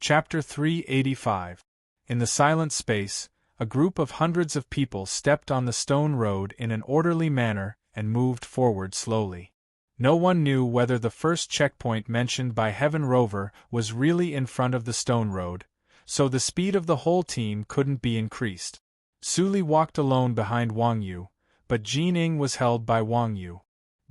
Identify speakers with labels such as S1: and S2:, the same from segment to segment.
S1: Chapter 385. In the silent space, a group of hundreds of people stepped on the stone road in an orderly manner and moved forward slowly. No one knew whether the first checkpoint mentioned by Heaven Rover was really in front of the stone road, so the speed of the whole team couldn't be increased. Su Li walked alone behind Wang Yu, but Jin Ying was held by Wang Yu.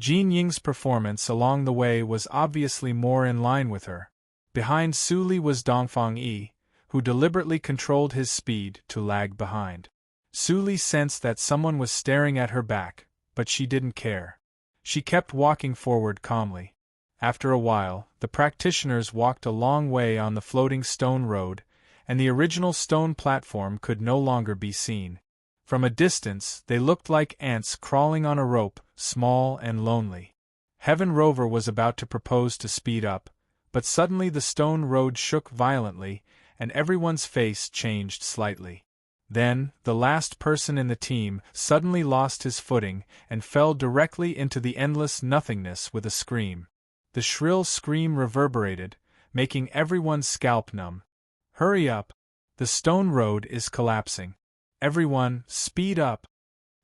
S1: Jin Ying's performance along the way was obviously more in line with her. Behind Su Li was Dongfang Yi, who deliberately controlled his speed to lag behind. Su Li sensed that someone was staring at her back, but she didn't care. She kept walking forward calmly. After a while, the practitioners walked a long way on the floating stone road, and the original stone platform could no longer be seen. From a distance, they looked like ants crawling on a rope, small and lonely. Heaven Rover was about to propose to speed up, but suddenly the stone road shook violently, and everyone's face changed slightly. Then, the last person in the team suddenly lost his footing and fell directly into the endless nothingness with a scream. The shrill scream reverberated, making everyone's scalp numb. "Hurry up! The stone road is collapsing. Everyone, speed up!"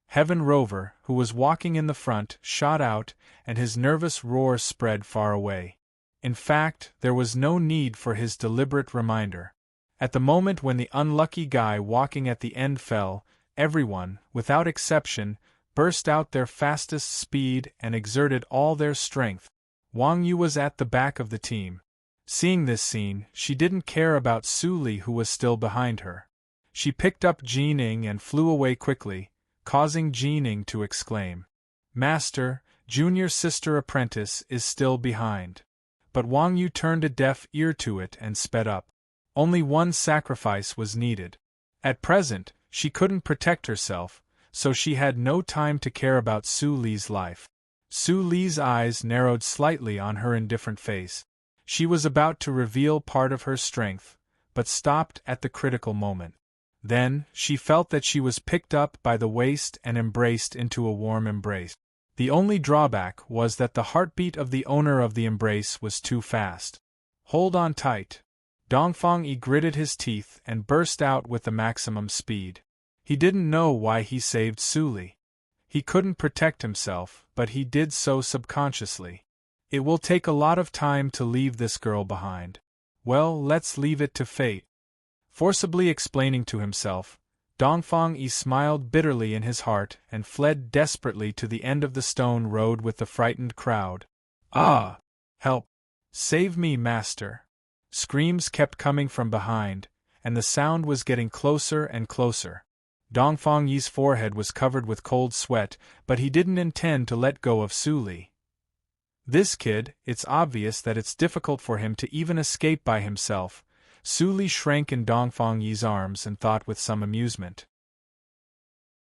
S1: Heaven Rover, who was walking in the front, shot out, and his nervous roar spread far away. In fact, there was no need for his deliberate reminder. At the moment when the unlucky guy walking at the end fell, everyone, without exception, burst out their fastest speed and exerted all their strength. Wang Yu was at the back of the team. Seeing this scene, she didn't care about Su Li, who was still behind her. She picked up Jin Ying and flew away quickly, causing Jin Ying to exclaim, "Master, junior sister apprentice is still behind." But Wang Yu turned a deaf ear to it and sped up. Only one sacrifice was needed. At present, she couldn't protect herself, so she had no time to care about Su Li's life. Su Li's eyes narrowed slightly on her indifferent face. She was about to reveal part of her strength, but stopped at the critical moment. Then, she felt that she was picked up by the waist and embraced into a warm embrace. The only drawback was that the heartbeat of the owner of the embrace was too fast. "Hold on tight." Dongfang Yi gritted his teeth and burst out with the maximum speed. He didn't know why he saved Su Li. He couldn't protect himself, but he did so subconsciously. It will take a lot of time to leave this girl behind. Well, let's leave it to fate. Forcibly explaining to himself, Dongfang Yi smiled bitterly in his heart and fled desperately to the end of the stone road with the frightened crowd. "Ah! Help! Save me, master!" Screams kept coming from behind, and the sound was getting closer and closer. Dongfang Yi's forehead was covered with cold sweat, but he didn't intend to let go of Su Li. "This kid, it's obvious that it's difficult for him to even escape by himself." Su Li shrank in Dongfang Yi's arms and thought with some amusement.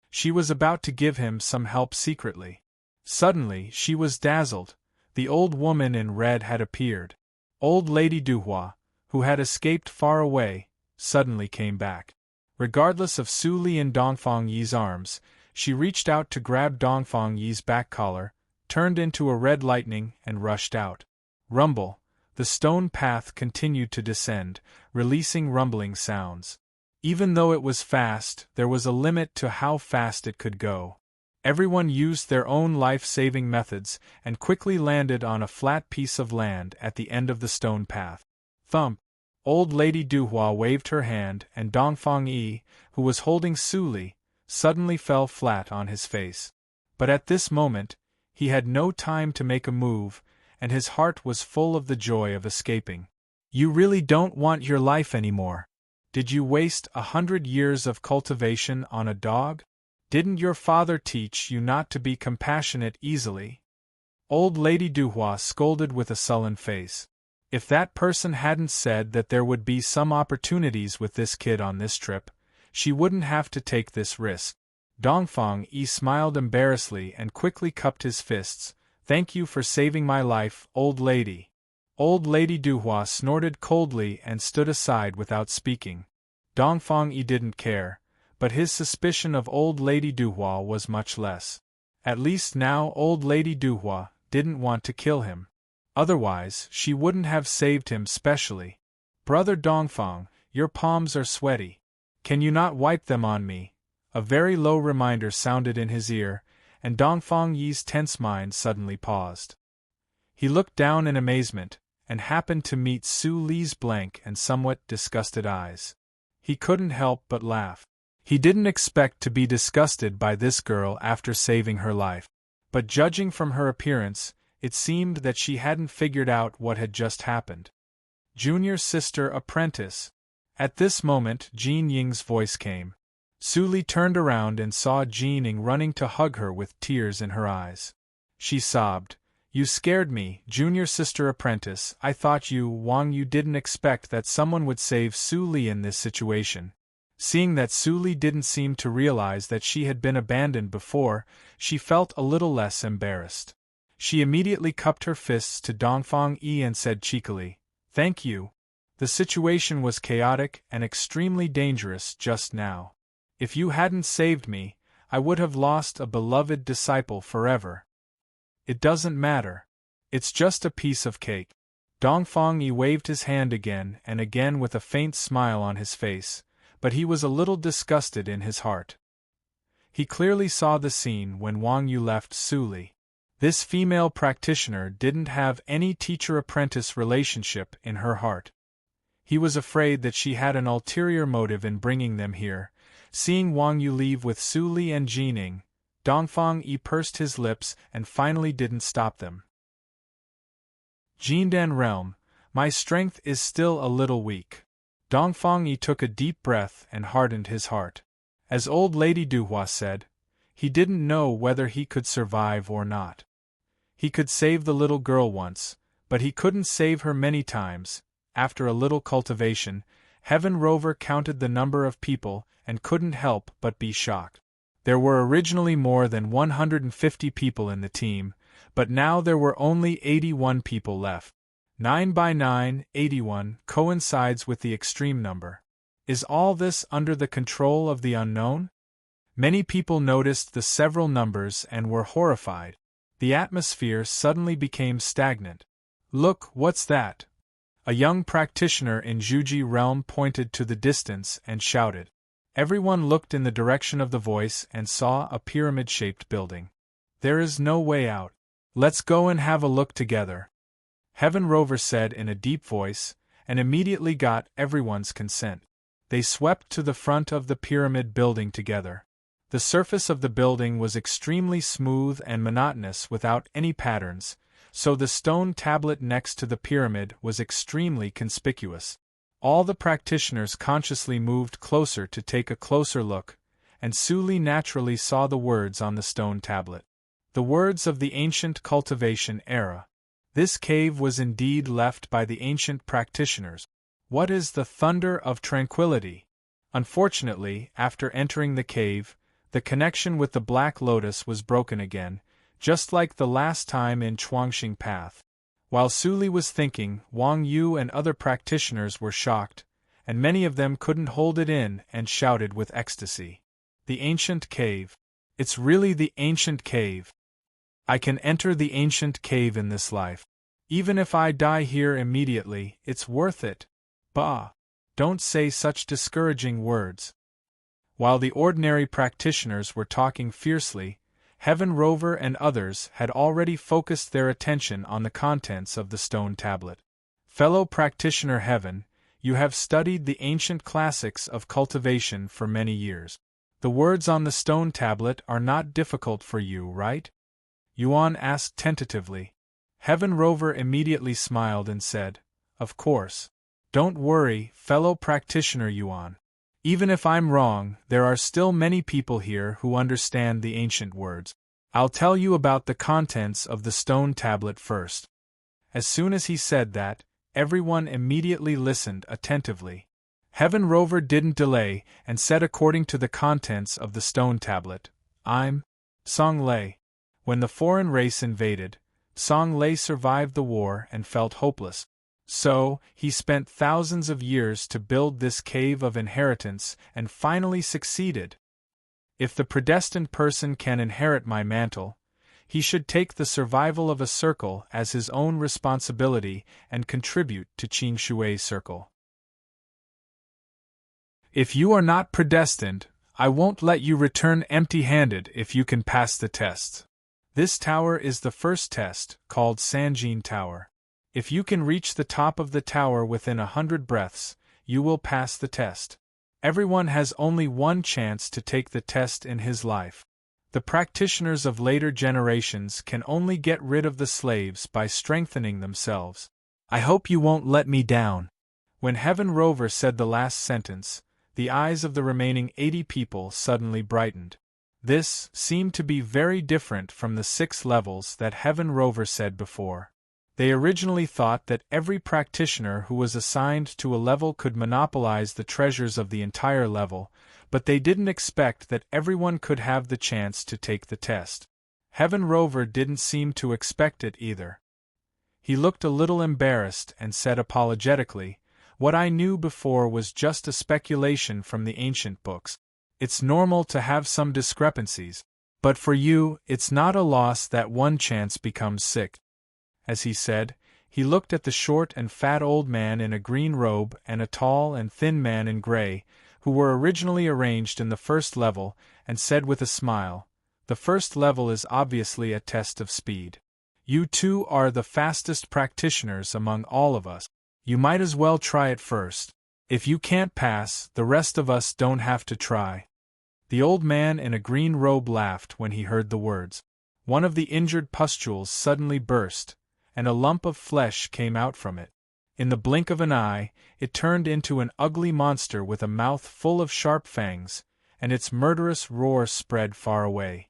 S1: She was about to give him some help secretly. Suddenly, she was dazzled. The old woman in red had appeared. Old Lady Duhua, who had escaped far away, suddenly came back. Regardless of Su Li and Dongfang Yi's arms, she reached out to grab Dongfang Yi's back collar, turned into a red lightning, and rushed out. Rumble. The stone path continued to descend, releasing rumbling sounds. Even though it was fast, there was a limit to how fast it could go. Everyone used their own life-saving methods and quickly landed on a flat piece of land at the end of the stone path. Thump! Old Lady Duhua waved her hand, and Dongfang Yi, who was holding Su Li, suddenly fell flat on his face. But at this moment, he had no time to make a move, and his heart was full of the joy of escaping. "You really don't want your life anymore? Did you waste 100 years of cultivation on a dog? Didn't your father teach you not to be compassionate easily?" Old Lady Duhua scolded with a sullen face. If that person hadn't said that there would be some opportunities with this kid on this trip, she wouldn't have to take this risk. Dongfang Yi smiled embarrassedly and quickly cupped his fists. "Thank you for saving my life, old lady." Old Lady Duhua snorted coldly and stood aside without speaking. Dongfang Yi didn't care, but his suspicion of Old Lady Duhua was much less. At least now Old Lady Duhua didn't want to kill him. Otherwise, she wouldn't have saved him specially. Brother Dongfang, your palms are sweaty. Can you not wipe them on me? A very low reminder sounded in his ear, and Dongfang Yi's tense mind suddenly paused. He looked down in amazement, and happened to meet Su Li's blank and somewhat disgusted eyes. He couldn't help but laugh. He didn't expect to be disgusted by this girl after saving her life. But judging from her appearance, it seemed that she hadn't figured out what had just happened. Junior sister apprentice. At this moment Jean Ying's voice came. Su Li turned around and saw Jean Ying running to hug her with tears in her eyes. She sobbed, "You scared me, junior sister apprentice. I thought you didn't expect that someone would save Su Li in this situation." Seeing that Su Li didn't seem to realize that she had been abandoned before, she felt a little less embarrassed. She immediately cupped her fists to Dongfang Yi and said cheekily, "Thank you. The situation was chaotic and extremely dangerous just now. If you hadn't saved me, I would have lost a beloved disciple forever." "It doesn't matter. It's just a piece of cake." Dongfang Yi waved his hand again and again with a faint smile on his face, but he was a little disgusted in his heart. He clearly saw the scene when Wang Yu left Su Li. This female practitioner didn't have any teacher-apprentice relationship in her heart. He was afraid that she had an ulterior motive in bringing them here. Seeing Wang Yu leave with Su Li and Jean Ying, Dongfang Yi pursed his lips and finally didn't stop them. Jindan realm, my strength is still a little weak. Dongfang Yi took a deep breath and hardened his heart. As old Lady Duhua said, he didn't know whether he could survive or not. He could save the little girl once, but he couldn't save her many times. After a little cultivation, Heaven Rover counted the number of people and couldn't help but be shocked. There were originally more than 150 people in the team, but now there were only 81 people left. 9 by 9, 81, coincides with the extreme number. Is all this under the control of the unknown? Many people noticed the several numbers and were horrified. The atmosphere suddenly became stagnant. "Look, what's that?" A young practitioner in Zhuji realm pointed to the distance and shouted. Everyone looked in the direction of the voice and saw a pyramid-shaped building. "There is no way out. Let's go and have a look together," Heaven Rover said in a deep voice, and immediately got everyone's consent. They swept to the front of the pyramid building together. The surface of the building was extremely smooth and monotonous without any patterns, so the stone tablet next to the pyramid was extremely conspicuous. All the practitioners consciously moved closer to take a closer look, and Su Li naturally saw the words on the stone tablet. The words of the ancient cultivation era. This cave was indeed left by the ancient practitioners. What is the thunder of tranquility? Unfortunately, after entering the cave, the connection with the Black Lotus was broken again, just like the last time in Chuangxing Path. While Su Li was thinking, Wang Yu and other practitioners were shocked, and many of them couldn't hold it in and shouted with ecstasy. The ancient cave. It's really the ancient cave. I can enter the ancient cave in this life. Even if I die here immediately, it's worth it. Bah! Don't say such discouraging words. While the ordinary practitioners were talking fiercely, Heaven Rover and others had already focused their attention on the contents of the stone tablet. Fellow practitioner Heaven, you have studied the ancient classics of cultivation for many years. The words on the stone tablet are not difficult for you, right? Yuan asked tentatively. Heaven Rover immediately smiled and said, "Of course. Don't worry, fellow practitioner Yuan. Even if I'm wrong, there are still many people here who understand the ancient words. I'll tell you about the contents of the stone tablet first." As soon as he said that, everyone immediately listened attentively. Heaven Rover didn't delay and said according to the contents of the stone tablet, "I'm Song Lei. When the foreign race invaded, Song Lei survived the war and felt hopeless. So, he spent thousands of years to build this cave of inheritance and finally succeeded. If the predestined person can inherit my mantle, he should take the survival of a circle as his own responsibility and contribute to Qing Shui's circle. If you are not predestined, I won't let you return empty-handed if you can pass the test. This tower is the first test, called Sanjin Tower. If you can reach the top of the tower within 100 breaths, you will pass the test. Everyone has only one chance to take the test in his life. The practitioners of later generations can only get rid of the slaves by strengthening themselves. I hope you won't let me down. When Heaven Rover said the last sentence, the eyes of the remaining 80 people suddenly brightened. This seemed to be very different from the 6 levels that Heaven Rover said before. They originally thought that every practitioner who was assigned to a level could monopolize the treasures of the entire level, but they didn't expect that everyone could have the chance to take the test. Heaven Rover didn't seem to expect it either. He looked a little embarrassed and said apologetically, "What I knew before was just a speculation from the ancient books. It's normal to have some discrepancies, but for you, it's not a loss that one chance becomes 6. As he said, he looked at the short and fat old man in a green robe and a tall and thin man in gray, who were originally arranged in the first level, and said with a smile, "The first level is obviously a test of speed. You two are the fastest practitioners among all of us. You might as well try it first. If you can't pass, the rest of us don't have to try." The old man in a green robe laughed when he heard the words. One of the injured pustules suddenly burst, and a lump of flesh came out from it. In the blink of an eye, it turned into an ugly monster with a mouth full of sharp fangs, and its murderous roar spread far away.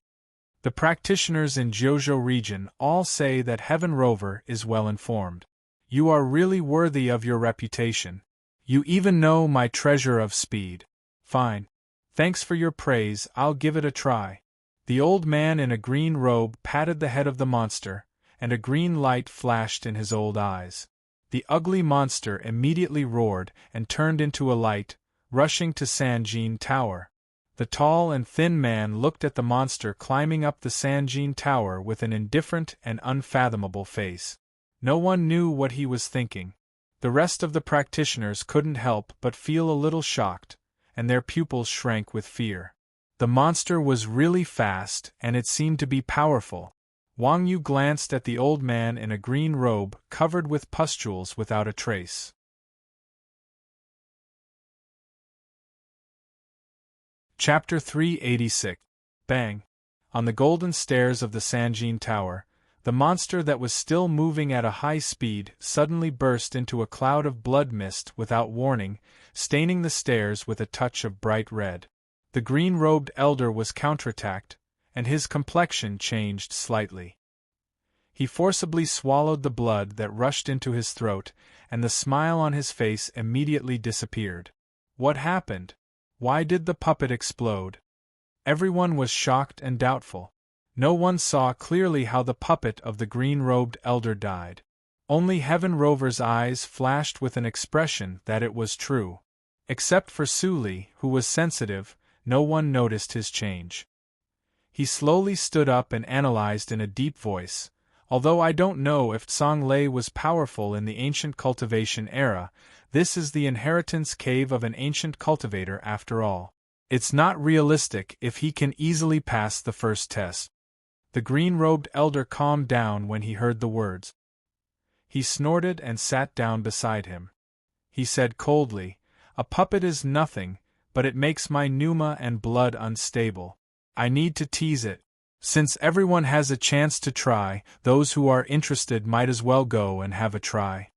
S1: The practitioners in Jiuzhou region all say that Heaven Rover is well informed. You are really worthy of your reputation. You even know my treasure of speed. Fine. Thanks for your praise, I'll give it a try. The old man in a green robe patted the head of the monster, and a green light flashed in his old eyes. The ugly monster immediately roared and turned into a light, rushing to Sanjin Tower. The tall and thin man looked at the monster climbing up the Sanjin Tower with an indifferent and unfathomable face. No one knew what he was thinking. The rest of the practitioners couldn't help but feel a little shocked, and their pupils shrank with fear. The monster was really fast, and it seemed to be powerful. Wang Yu glanced at the old man in a green robe covered with pustules without a trace. Chapter 386. Bang! On the golden stairs of the Sanjin Tower, the monster that was still moving at a high speed suddenly burst into a cloud of blood mist without warning, staining the stairs with a touch of bright red. The green-robed elder was counterattacked, and his complexion changed slightly. He forcibly swallowed the blood that rushed into his throat, and the smile on his face immediately disappeared. What happened? Why did the puppet explode? Everyone was shocked and doubtful. No one saw clearly how the puppet of the green-robed elder died. Only Heaven Rover's eyes flashed with an expression that it was true. Except for Su Li, who was sensitive, no one noticed his change. He slowly stood up and analyzed in a deep voice, "Although I don't know if Tsang Lei was powerful in the ancient cultivation era, this is the inheritance cave of an ancient cultivator after all. It's not realistic if he can easily pass the first test." The green-robed elder calmed down when he heard the words. He snorted and sat down beside him. He said coldly, "A puppet is nothing, but it makes my pneuma and blood unstable. I need to tease it. Since everyone has a chance to try, those who are interested might as well go and have a try."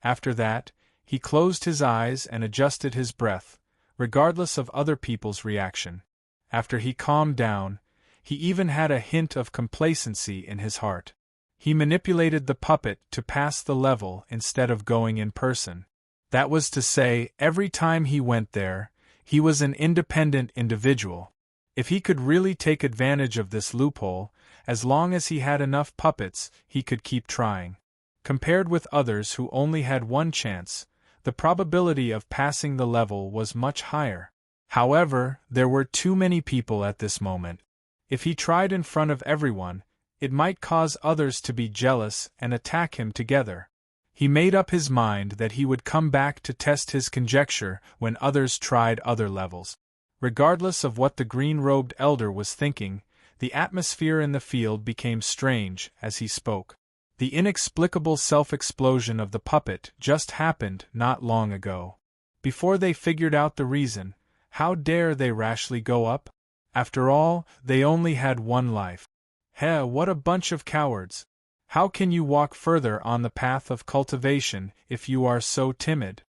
S1: After that, he closed his eyes and adjusted his breath, regardless of other people's reaction. After he calmed down, he even had a hint of complacency in his heart. He manipulated the puppet to pass the level instead of going in person. That was to say, every time he went there, he was an independent individual. If he could really take advantage of this loophole, as long as he had enough puppets, he could keep trying. Compared with others who only had one chance, the probability of passing the level was much higher. However, there were too many people at this moment. If he tried in front of everyone, it might cause others to be jealous and attack him together. He made up his mind that he would come back to test his conjecture when others tried other levels. Regardless of what the green-robed elder was thinking, the atmosphere in the field became strange as he spoke. The inexplicable self-explosion of the puppet just happened not long ago. Before they figured out the reason, how dare they rashly go up? After all, they only had one life. Heh, what a bunch of cowards! How can you walk further on the path of cultivation if you are so timid?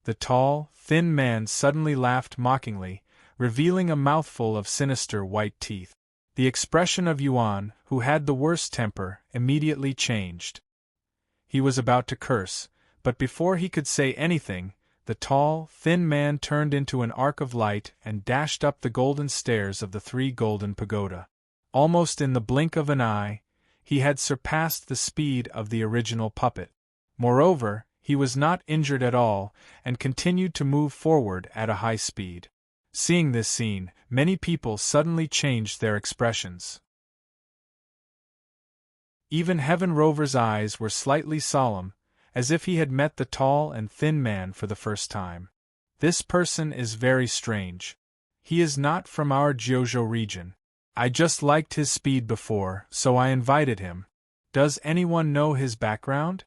S1: The tall, thin man suddenly laughed mockingly, revealing a mouthful of sinister white teeth. The expression of Yuan, who had the worst temper, immediately changed. He was about to curse, but before he could say anything, the tall, thin man turned into an arc of light and dashed up the golden stairs of the three golden pagoda. Almost in the blink of an eye, he had surpassed the speed of the original puppet. Moreover, he was not injured at all, and continued to move forward at a high speed. Seeing this scene, many people suddenly changed their expressions. Even Heaven Rover's eyes were slightly solemn, as if he had met the tall and thin man for the first time. This person is very strange. He is not from our Jiuzhou region. I just liked his speed before, so I invited him. Does anyone know his background?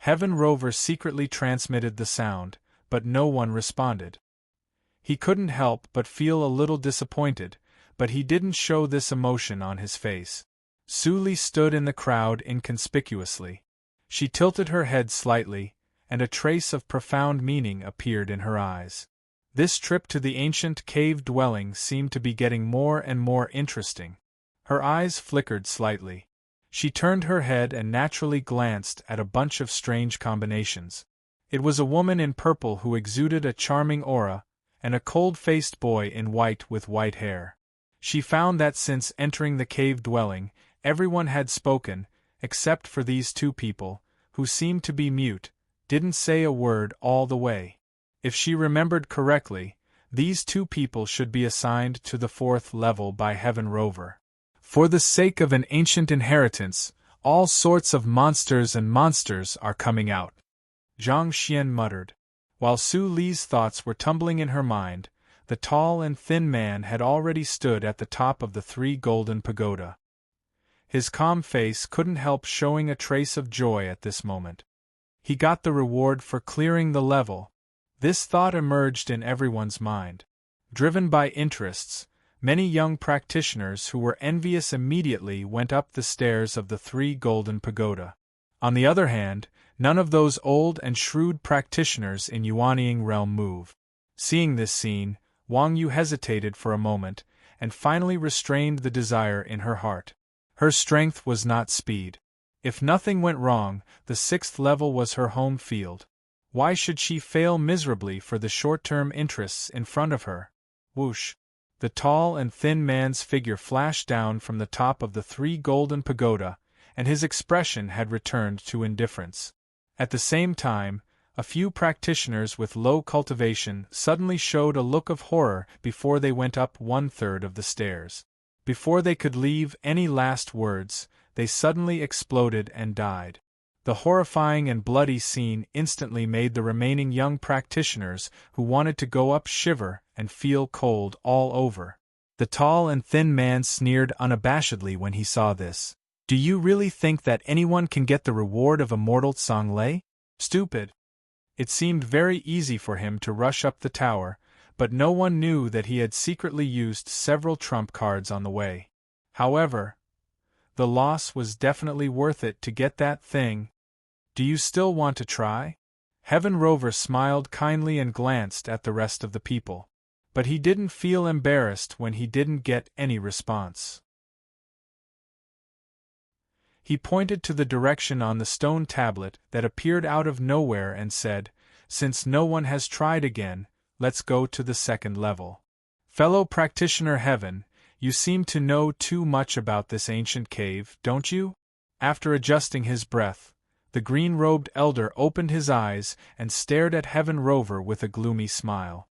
S1: Heaven Rover secretly transmitted the sound, but no one responded. He couldn't help but feel a little disappointed, but he didn't show this emotion on his face. Su Li stood in the crowd inconspicuously. She tilted her head slightly, and a trace of profound meaning appeared in her eyes. This trip to the ancient cave dwelling seemed to be getting more and more interesting. Her eyes flickered slightly. She turned her head and naturally glanced at a bunch of strange combinations. It was a woman in purple who exuded a charming aura, and a cold-faced boy in white with white hair. She found that since entering the cave dwelling, everyone had spoken, except for these two people, who seemed to be mute, didn't say a word all the way. If she remembered correctly, these two people should be assigned to the 4th level by Heaven Rover. For the sake of an ancient inheritance, all sorts of monsters are coming out. Zhang Xian muttered. While Su Li's thoughts were tumbling in her mind, the tall and thin man had already stood at the top of the three golden pagoda. His calm face couldn't help showing a trace of joy at this moment. He got the reward for clearing the level. This thought emerged in everyone's mind. Driven by interests, many young practitioners who were envious immediately went up the stairs of the three golden pagoda. On the other hand, none of those old and shrewd practitioners in Yuanying realm moved. Seeing this scene, Wang Yu hesitated for a moment, and finally restrained the desire in her heart. Her strength was not speed. If nothing went wrong, the 6th level was her home field. Why should she fail miserably for the short-term interests in front of her? Whoosh! The tall and thin man's figure flashed down from the top of the three golden pagoda, and his expression had returned to indifference. At the same time, a few practitioners with low cultivation suddenly showed a look of horror before they went up 1/3 of the stairs. Before they could leave any last words, they suddenly exploded and died. The horrifying and bloody scene instantly made the remaining young practitioners who wanted to go up shiver and feel cold all over. The tall and thin man sneered unabashedly when he saw this. Do you really think that anyone can get the reward of immortal Songlei? Stupid! It seemed very easy for him to rush up the tower, but no one knew that he had secretly used several trump cards on the way. However, the loss was definitely worth it to get that thing. Do you still want to try? Heaven Rover smiled kindly and glanced at the rest of the people. But he didn't feel embarrassed when he didn't get any response. He pointed to the direction on the stone tablet that appeared out of nowhere and said, "Since no one has tried again, let's go to the 2nd level. Fellow practitioner Heaven, you seem to know too much about this ancient cave, don't you?" After adjusting his breath, the green-robed elder opened his eyes and stared at Heaven Rover with a gloomy smile.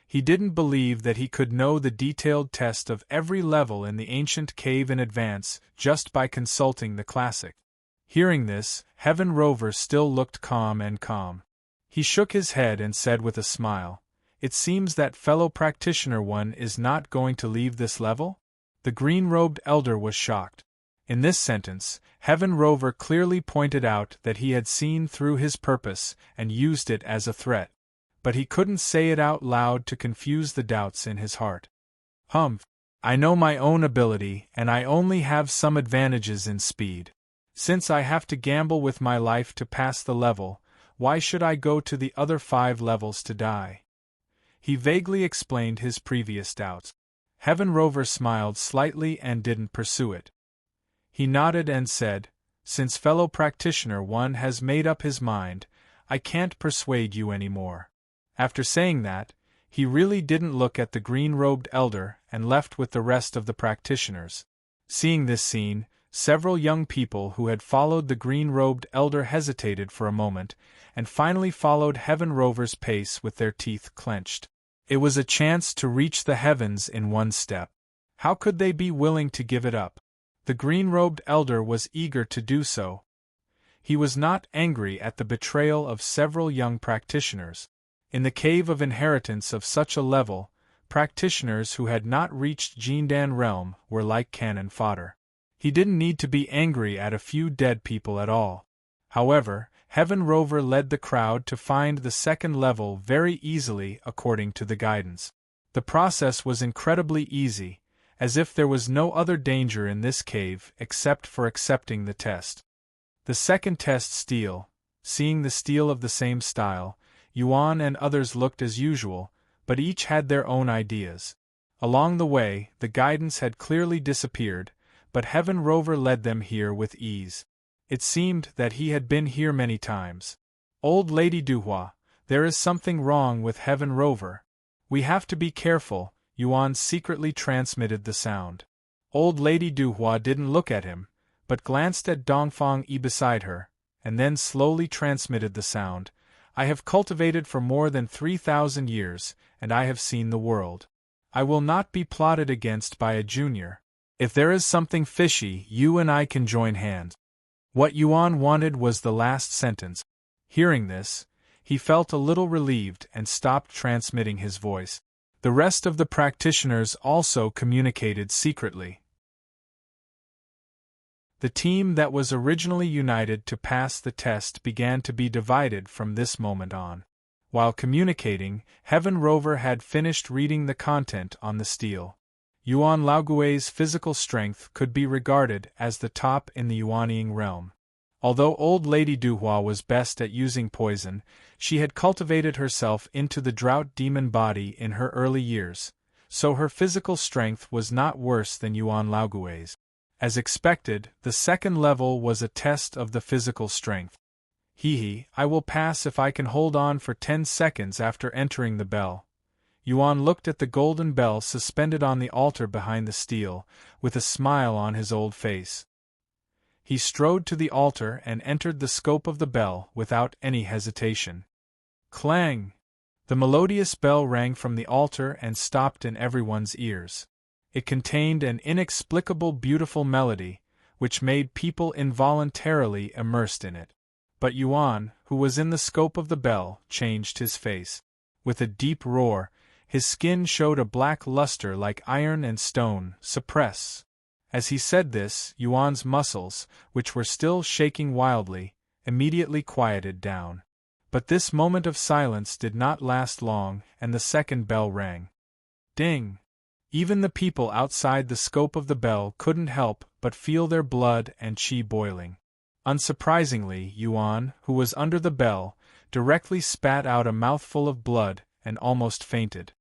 S1: He didn't believe that he could know the detailed test of every level in the ancient cave in advance just by consulting the classic. Hearing this, Heaven Rover still looked calm. He shook his head and said with a smile, "It seems that fellow practitioner one is not going to leave this level?" The green-robed elder was shocked. In this sentence, Heaven Rover clearly pointed out that he had seen through his purpose and used it as a threat. But he couldn't say it out loud to confuse the doubts in his heart. "Humph! I know my own ability, and I only have some advantages in speed. Since I have to gamble with my life to pass the level, why should I go to the other 5 levels to die?" He vaguely explained his previous doubts. Heaven Rover smiled slightly and didn't pursue it. He nodded and said, "Since fellow practitioner one has made up his mind, I can't persuade you any more." After saying that, he really didn't look at the green-robed elder and left with the rest of the practitioners. Seeing this scene, several young people who had followed the green-robed elder hesitated for a moment, and finally followed Heaven Rover's pace with their teeth clenched. It was a chance to reach the heavens in one step. How could they be willing to give it up? The green-robed elder was eager to do so. He was not angry at the betrayal of several young practitioners. In the cave of inheritance of such a level, practitioners who had not reached Jindan realm were like cannon fodder. He didn't need to be angry at a few dead people at all. However, Heaven Rover led the crowd to find the second level very easily according to the guidance. The process was incredibly easy, as if there was no other danger in this cave except for accepting the test. The second test steel. Seeing the steel of the same style, Yuan and others looked as usual, but each had their own ideas. Along the way, the guidance had clearly disappeared, but Heaven Rover led them here with ease. It seemed that he had been here many times. "Old Lady Duhua, there is something wrong with Heaven Rover. We have to be careful," Yuan secretly transmitted the sound. Old Lady Duhua didn't look at him, but glanced at Dongfang Yi beside her, and then slowly transmitted the sound. "I have cultivated for more than 3,000 years, and I have seen the world. I will not be plotted against by a junior. If there is something fishy, you and I can join hands." What Yuan wanted was the last sentence. Hearing this, he felt a little relieved and stopped transmitting his voice. The rest of the practitioners also communicated secretly. The team that was originally united to pass the test began to be divided from this moment on. While communicating, Heaven Rover had finished reading the content on the steel. Yuan Laogui's physical strength could be regarded as the top in the Yuanying realm. Although old Lady Duhua was best at using poison, she had cultivated herself into the drought demon body in her early years, so her physical strength was not worse than Yuan Laogui's. As expected, the second level was a test of the physical strength. I will pass if I can hold on for 10 seconds after entering the bell." Yuan looked at the golden bell suspended on the altar behind the steel, with a smile on his old face. He strode to the altar and entered the scope of the bell without any hesitation. Clang! The melodious bell rang from the altar and stopped in everyone's ears. It contained an inexplicable beautiful melody, which made people involuntarily immersed in it. But Yuan, who was in the scope of the bell, changed his face. With a deep roar, his skin showed a black luster like iron and stone. "Suppress." As he said this, Yuan's muscles, which were still shaking wildly, immediately quieted down. But this moment of silence did not last long, and the second bell rang. Ding! Even the people outside the scope of the bell couldn't help but feel their blood and qi boiling. Unsurprisingly, Yuan, who was under the bell, directly spat out a mouthful of blood and almost fainted.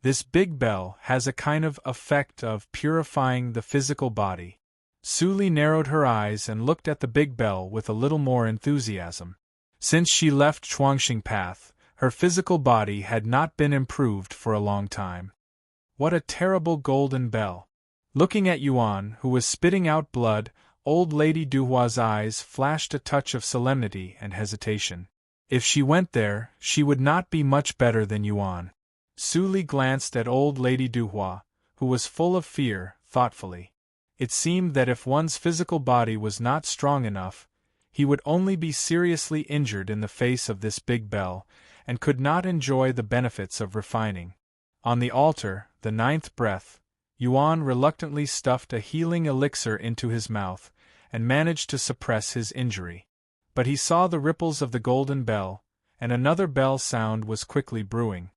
S1: This big bell has a kind of effect of purifying the physical body. Suli narrowed her eyes and looked at the big bell with a little more enthusiasm. Since she left Chuangxing Path, her physical body had not been improved for a long time. What a terrible golden bell! Looking at Yuan, who was spitting out blood, old Lady Duhua's eyes flashed a touch of solemnity and hesitation. If she went there, she would not be much better than Yuan. Suli glanced at old Lady Duhua, who was full of fear, thoughtfully. It seemed that if one's physical body was not strong enough, he would only be seriously injured in the face of this big bell, and could not enjoy the benefits of refining. On the altar, the ninth breath, Yuan reluctantly stuffed a healing elixir into his mouth, and managed to suppress his injury. But he saw the ripples of the golden bell, and another bell sound was quickly brewing.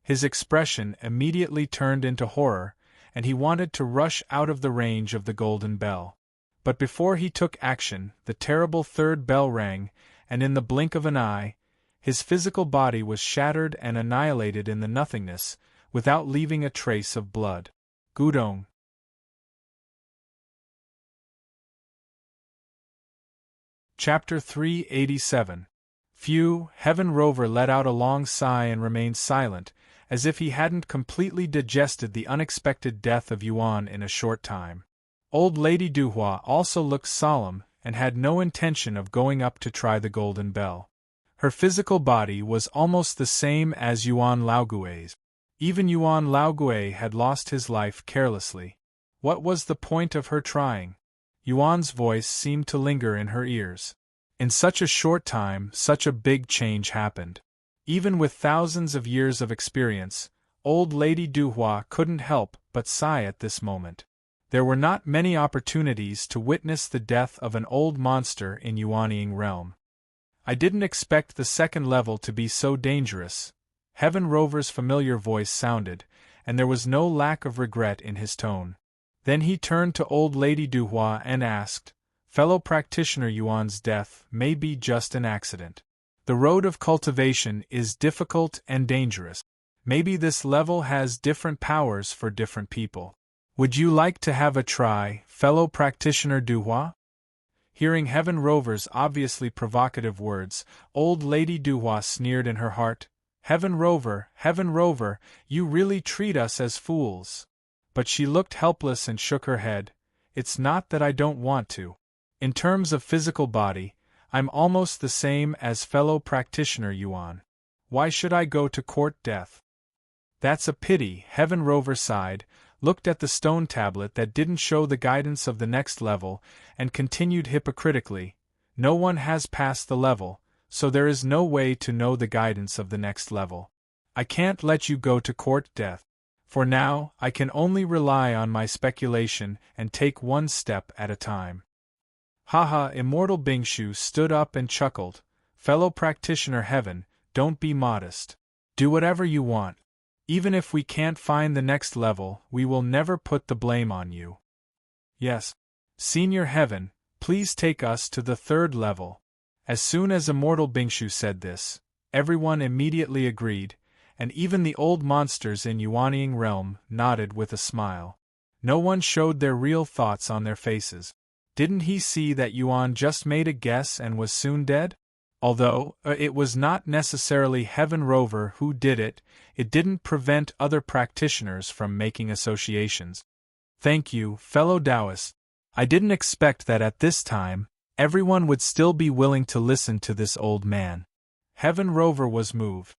S1: His expression immediately turned into horror, and he wanted to rush out of the range of the golden bell. But before he took action, the terrible third bell rang, and in the blink of an eye, his physical body was shattered and annihilated in the nothingness, without leaving a trace of blood. Gudong. Chapter 387. Phew! Heaven Rover let out a long sigh and remained silent, as if he hadn't completely digested the unexpected death of Yuan in a short time. Old Lady Duhua also looked solemn, and had no intention of going up to try the golden bell. Her physical body was almost the same as Yuan Laogui's. Even Yuan Laogui had lost his life carelessly. What was the point of her trying? Yuan's voice seemed to linger in her ears. In such a short time, such a big change happened. Even with thousands of years of experience, old Lady Duhua couldn't help but sigh at this moment. There were not many opportunities to witness the death of an old monster in Yuanying realm. I didn't expect the second level to be so dangerous. Heaven Rover's familiar voice sounded, and there was no lack of regret in his tone. Then he turned to old Lady Duhua and asked, "Fellow practitioner, Yuan's death may be just an accident. The road of cultivation is difficult and dangerous. Maybe this level has different powers for different people. Would you like to have a try, fellow practitioner Duhua?" Hearing Heaven Rover's obviously provocative words, old Lady Duhua sneered in her heart. Heaven Rover, you really treat us as fools." But she looked helpless and shook her head. "It's not that I don't want to. In terms of physical body, I'm almost the same as fellow practitioner Yuan. Why should I go to court death?" "That's a pity," Heaven Rover sighed, looked at the stone tablet that didn't show the guidance of the next level, and continued hypocritically, "No one has passed the level, so there is no way to know the guidance of the next level. I can't let you go to court death. For now, I can only rely on my speculation and take one step at a time." Haha! Immortal Bingshu stood up and chuckled. "Fellow practitioner Heaven, don't be modest. Do whatever you want. Even if we can't find the next level, we will never put the blame on you. Yes, Senior Heaven, please take us to the third level." As soon as Immortal Bingshu said this, everyone immediately agreed, and even the old monsters in Yuanying realm nodded with a smile. No one showed their real thoughts on their faces. Didn't he see that Yuan just made a guess and was soon dead? Although it was not necessarily Heaven Rover who did it, it didn't prevent other practitioners from making associations. "Thank you, fellow Taoists. I didn't expect that at this time, everyone would still be willing to listen to this old man." Heaven Rover was moved.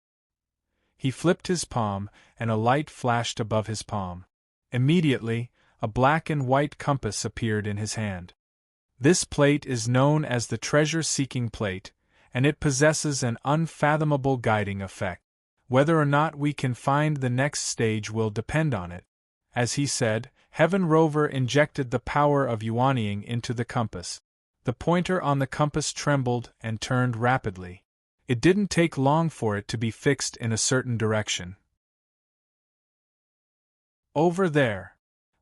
S1: He flipped his palm, and a light flashed above his palm. Immediately, a black and white compass appeared in his hand. This plate is known as the treasure-seeking plate, and it possesses an unfathomable guiding effect. Whether or not we can find the next stage will depend on it. As he said, Heaven Rover injected the power of Yuanying into the compass. The pointer on the compass trembled and turned rapidly. It didn't take long for it to be fixed in a certain direction. Over there.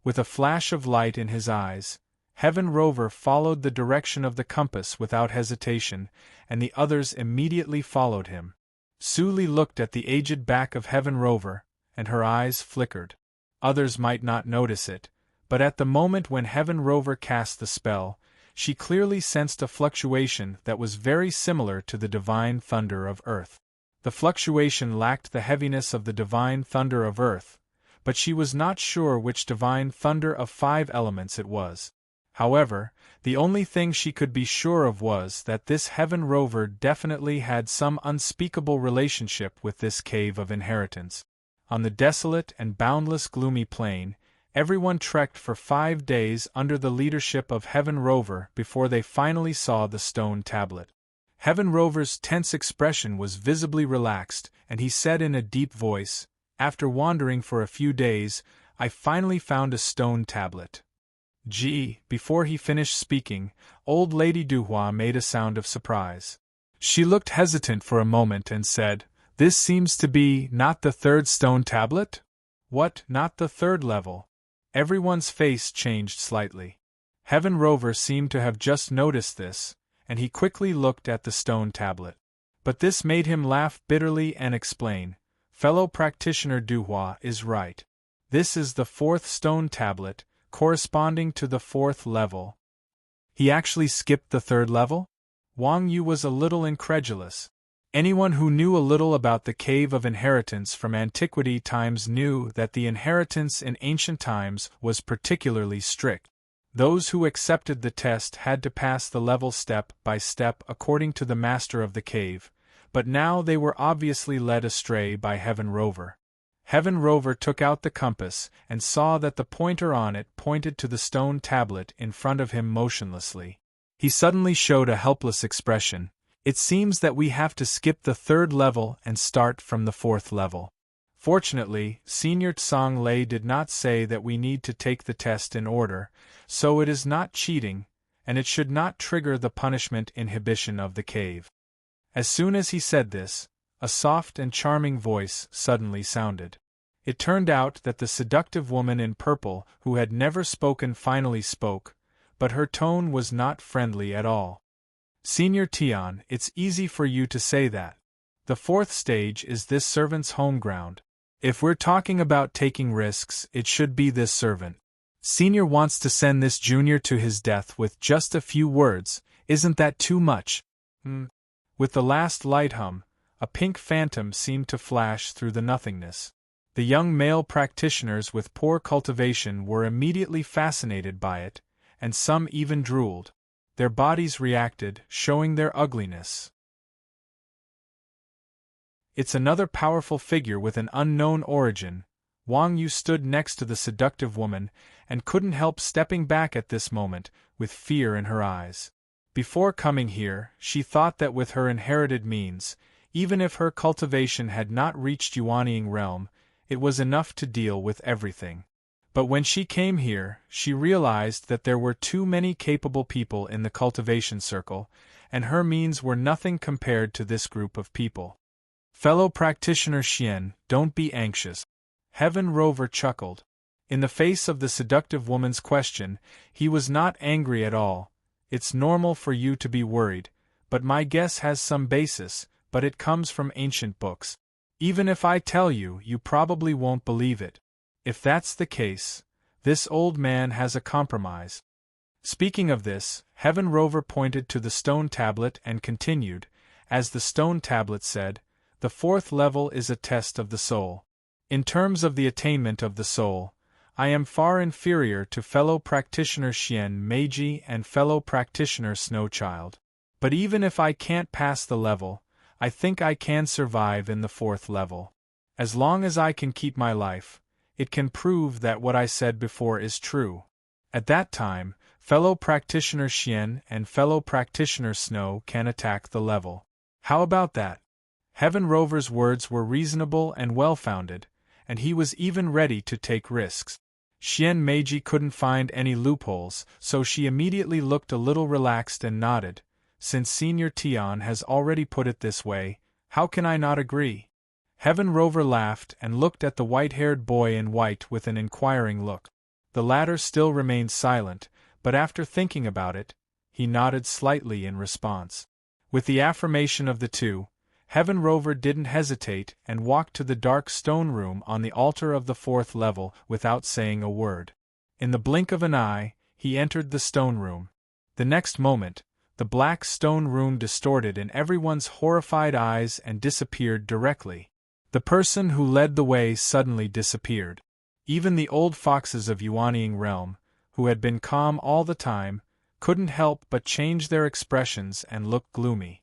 S1: With a flash of light in his eyes, Heaven Rover followed the direction of the compass without hesitation, and the others immediately followed him. Suli looked at the aged back of Heaven Rover, and her eyes flickered. Others might not notice it, but at the moment when Heaven Rover cast the spell, she clearly sensed a fluctuation that was very similar to the divine thunder of Earth. The fluctuation lacked the heaviness of the divine thunder of Earth, but she was not sure which divine thunder of 5 elements it was. However, the only thing she could be sure of was that this Heaven Rover definitely had some unspeakable relationship with this cave of inheritance. On the desolate and boundless gloomy plain, Everyone trekked for 5 days under the leadership of Heaven Rover before they finally saw the stone tablet. Heaven Rover's tense expression was visibly relaxed, and he said in a deep voice, "After wandering for a few days, I finally found a stone tablet." Before he finished speaking, old Lady Duhua made a sound of surprise. She looked hesitant for a moment and said, "This seems to be not the third stone tablet?" "What, not the third level?" Everyone's face changed slightly. Heaven Rover seemed to have just noticed this, and he quickly looked at the stone tablet. But this made him laugh bitterly and explain, "Fellow practitioner Duhua is right. This is the fourth stone tablet, corresponding to the fourth level." He actually skipped the third level? Wang Yu was a little incredulous. Anyone who knew a little about the Cave of Inheritance from antiquity times knew that the inheritance in ancient times was particularly strict. Those who accepted the test had to pass the level step by step according to the master of the cave, but now they were obviously led astray by Heaven Rover. Heaven Rover took out the compass and saw that the pointer on it pointed to the stone tablet in front of him motionlessly. He suddenly showed a helpless expression. "It seems that we have to skip the third level and start from the fourth level." Fortunately, Senior Tsang Lei did not say that we need to take the test in order, so it is not cheating, and it should not trigger the punishment inhibition of the cave. As soon as he said this, a soft and charming voice suddenly sounded. It turned out that the seductive woman in purple who had never spoken finally spoke, but her tone was not friendly at all. "Senior Tian, it's easy for you to say that. The fourth stage is this servant's home ground. If we're talking about taking risks, it should be this servant. Senior wants to send this junior to his death with just a few words, isn't that too much?" With the last light hum, a pink phantom seemed to flash through the nothingness. The young male practitioners with poor cultivation were immediately fascinated by it, and some even drooled. Their bodies reacted, showing their ugliness. "It's another powerful figure with an unknown origin." Wang Yu stood next to the seductive woman, and couldn't help stepping back at this moment, with fear in her eyes. Before coming here, she thought that with her inherited means, even if her cultivation had not reached Yuanying realm, it was enough to deal with everything. But when she came here, she realized that there were too many capable people in the cultivation circle, and her means were nothing compared to this group of people. "Fellow practitioner Xian, don't be anxious." Heaven Rover chuckled. In the face of the seductive woman's question, he was not angry at all. "It's normal for you to be worried, but my guess has some basis, but it comes from ancient books. Even if I tell you, you probably won't believe it. If that's the case, this old man has a compromise." Speaking of this, Heaven Rover pointed to the stone tablet and continued, as the stone tablet said, "The fourth level is a test of the soul. In terms of the attainment of the soul, I am far inferior to fellow practitioner Xian Meiji and fellow practitioner Snowchild. But even if I can't pass the level, I think I can survive in the fourth level. As long as I can keep my life, it can prove that what I said before is true. At that time, fellow practitioner Xian and fellow practitioner Snow can attack the level. How about that?" Heaven Rover's words were reasonable and well-founded, and he was even ready to take risks. Xian Meiji couldn't find any loopholes, so she immediately looked a little relaxed and nodded. "Since Senior Tian has already put it this way, how can I not agree?" Heaven Rover laughed and looked at the white-haired boy in white with an inquiring look. The latter still remained silent, but after thinking about it, he nodded slightly in response. With the affirmation of the two, Heaven Rover didn't hesitate and walked to the dark stone room on the altar of the fourth level without saying a word. In the blink of an eye, he entered the stone room. The next moment, the black stone room distorted in everyone's horrified eyes and disappeared directly. The person who led the way suddenly disappeared. Even the old foxes of Yuanying realm, who had been calm all the time, couldn't help but change their expressions and look gloomy.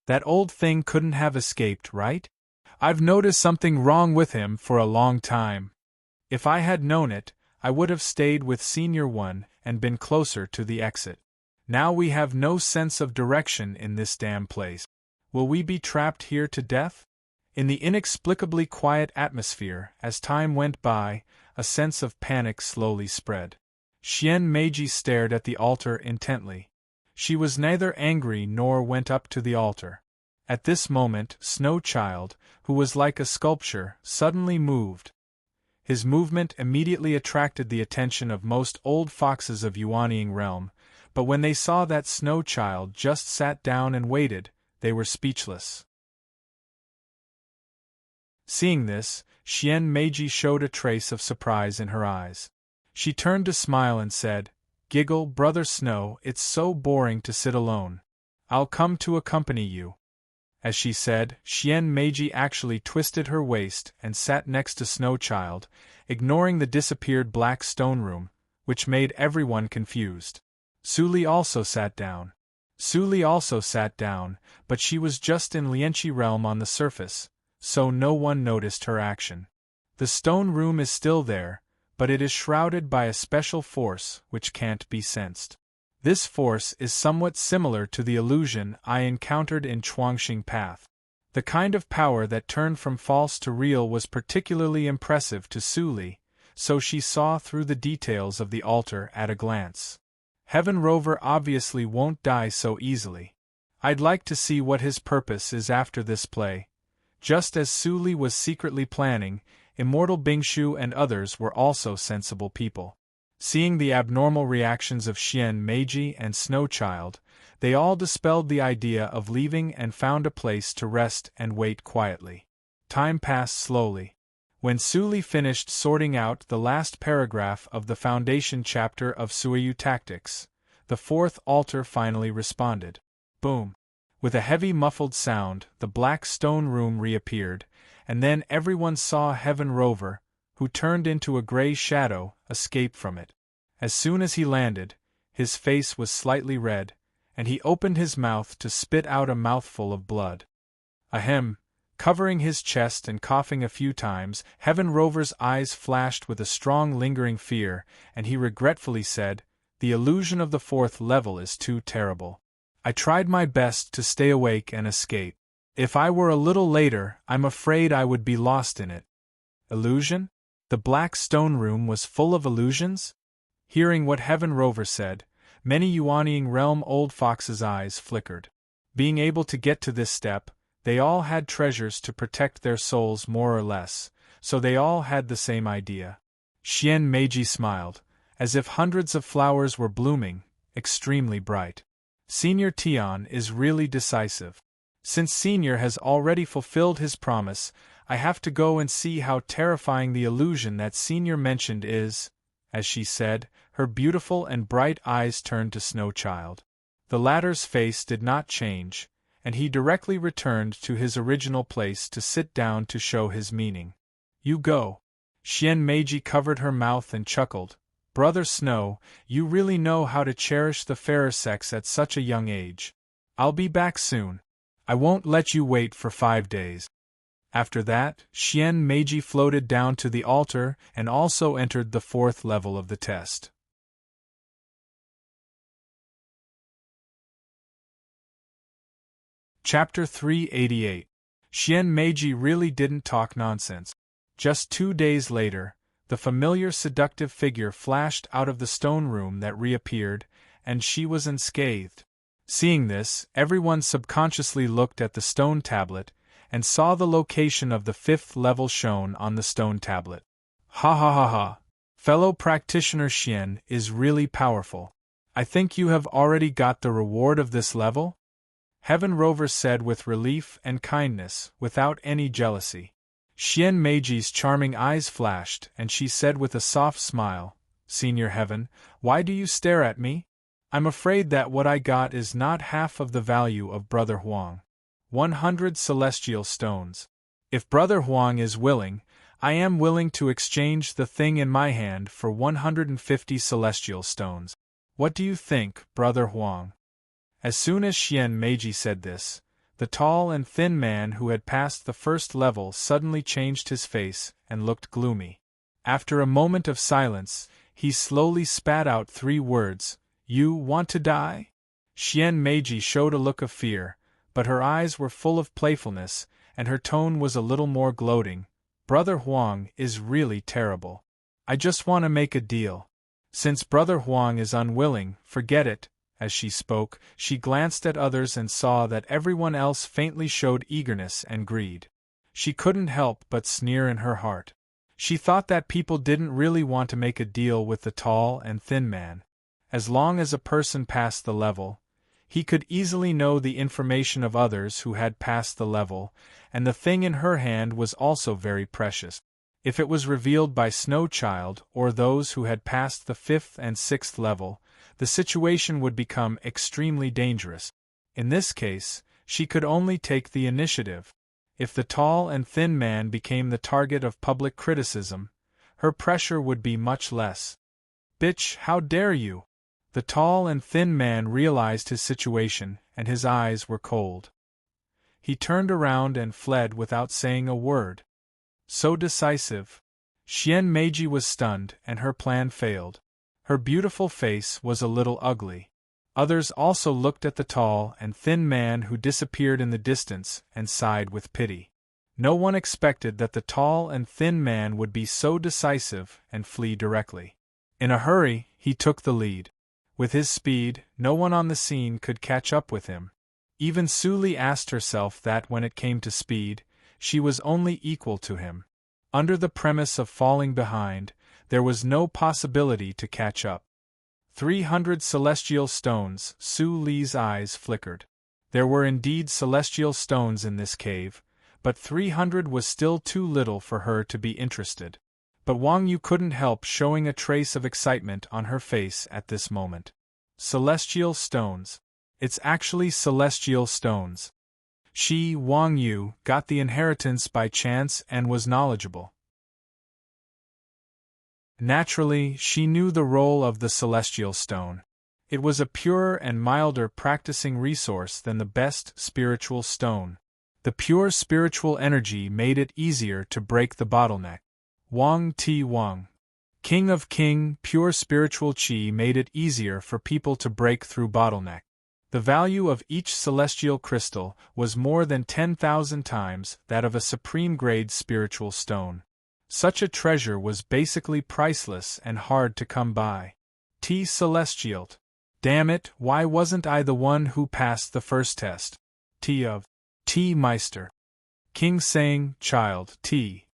S1: "That old thing couldn't have escaped, right? I've noticed something wrong with him for a long time. If I had known it, I would have stayed with Senior One and been closer to the exit. Now we have no sense of direction in this damn place. Will we be trapped here to death? In the inexplicably quiet atmosphere, as time went by, a sense of panic slowly spread. Xian Meiji stared at the altar intently. She was neither angry nor went up to the altar. At this moment, Snow Child, who was like a sculpture, suddenly moved. His movement immediately attracted the attention of most old foxes of Yuanying realm, but when they saw that Snow Child just sat down and waited, they were speechless. Seeing this, Xian Meiji showed a trace of surprise in her eyes. She turned to smile and said, "Giggle, Brother Snow, it's so boring to sit alone. I'll come to accompany you." As she said, Xian Meiji actually twisted her waist and sat next to Snow Child, ignoring the disappeared black stone room, which made everyone confused. Suli also sat down. But she was just in Lianqi realm on the surface, so no one noticed her action. The stone room is still there, but it is shrouded by a special force which can't be sensed. This force is somewhat similar to the illusion I encountered in Chuangxing Path. The kind of power that turned from false to real was particularly impressive to Suli, so she saw through the details of the altar at a glance. Heaven Rover obviously won't die so easily. I'd like to see what his purpose is after this play. Just as Suli was secretly planning, Immortal Bingshu and others were also sensible people. Seeing the abnormal reactions of Xian Meiji and Snow Child, they all dispelled the idea of leaving and found a place to rest and wait quietly. Time passed slowly. When Suli finished sorting out the last paragraph of the foundation chapter of Suiyu Tactics, the fourth altar finally responded. Boom! With a heavy muffled sound, the black stone room reappeared, and then everyone saw Heaven Rover, who turned into a gray shadow, escape from it. As soon as he landed, his face was slightly red, and he opened his mouth to spit out a mouthful of blood. Ahem! Covering his chest and coughing a few times, Heaven Rover's eyes flashed with a strong lingering fear, and he regretfully said, "The illusion of the fourth level is too terrible. I tried my best to stay awake and escape. If I were a little later, I'm afraid I would be lost in it." Illusion? The black stone room was full of illusions? Hearing what Heaven Rover said, many Yuanying realm old foxes' eyes flickered. Being able to get to this step, they all had treasures to protect their souls more or less, so they all had the same idea. Xian Meiji smiled, as if hundreds of flowers were blooming, extremely bright. Senior Tian is really decisive. Since Senior has already fulfilled his promise, I have to go and see how terrifying the illusion that Senior mentioned is. As she said, her beautiful and bright eyes turned to Snow Child. The latter's face did not change, and he directly returned to his original place to sit down to show his meaning. "You go." Xian Meiji covered her mouth and chuckled. "Brother Snow, you really know how to cherish the fairer sex at such a young age. I'll be back soon. I won't let you wait for 5 days." After that, Xian Meiji floated down to the altar and also entered the fourth level of the test. Chapter 388. Xian Meiji really didn't talk nonsense. Just 2 days later, the familiar seductive figure flashed out of the stone room that reappeared, and she was unscathed. Seeing this, everyone subconsciously looked at the stone tablet, and saw the location of the 5th level shown on the stone tablet. Ha ha ha ha! Fellow practitioner Xian is really powerful. I think you have already got the reward of this level? Heaven Rover said with relief and kindness, without any jealousy. Xian Meiji's charming eyes flashed, and she said with a soft smile, "Senior Heaven, why do you stare at me? I'm afraid that what I got is not half of the value of Brother Huang. 100 celestial stones. If Brother Huang is willing, I am willing to exchange the thing in my hand for 150 celestial stones. What do you think, Brother Huang?" As soon as Xian Meiji said this, the tall and thin man who had passed the first level suddenly changed his face and looked gloomy. After a moment of silence, he slowly spat out 3 words, "You want to die?" Xian Meiji showed a look of fear, but her eyes were full of playfulness, and her tone was a little more gloating. "Brother Huang is really terrible. I just want to make a deal. Since Brother Huang is unwilling, forget it." As she spoke, she glanced at others and saw that everyone else faintly showed eagerness and greed. She couldn't help but sneer in her heart. She thought that people didn't really want to make a deal with the tall and thin man. As long as a person passed the level, he could easily know the information of others who had passed the level, and the thing in her hand was also very precious. If it was revealed by Snow Child or those who had passed the 5th and 6th level, the situation would become extremely dangerous. In this case, she could only take the initiative. If the tall and thin man became the target of public criticism, her pressure would be much less. "Bitch, how dare you!" The tall and thin man realized his situation, and his eyes were cold. He turned around and fled without saying a word. So decisive. Xian Meiji was stunned, and her plan failed. Her beautiful face was a little ugly. Others also looked at the tall and thin man who disappeared in the distance and sighed with pity. No one expected that the tall and thin man would be so decisive and flee directly. In a hurry, he took the lead. With his speed, no one on the scene could catch up with him. Even Su Li asked herself that when it came to speed, she was only equal to him. Under the premise of falling behind, there was no possibility to catch up. 300 celestial stones. Su Li's eyes flickered. There were indeed celestial stones in this cave, but 300 was still too little for her to be interested. But Wang Yu couldn't help showing a trace of excitement on her face at this moment. Celestial stones. It's actually celestial stones. She, Wang Yu, got the inheritance by chance and was knowledgeable. Naturally, she knew the role of the celestial stone. It was a purer and milder practicing resource than the best spiritual stone. The pure spiritual energy made it easier to break the bottleneck. Wang Ti Wang. King of King, pure spiritual qi made it easier for people to break through bottleneck. The value of each celestial crystal was more than 10,000 times that of a supreme-grade spiritual stone. Such a treasure was basically priceless and hard to come by. T Celestial. Damn it, why wasn't I the one who passed the first test? T of T Meister. King saying, child, T.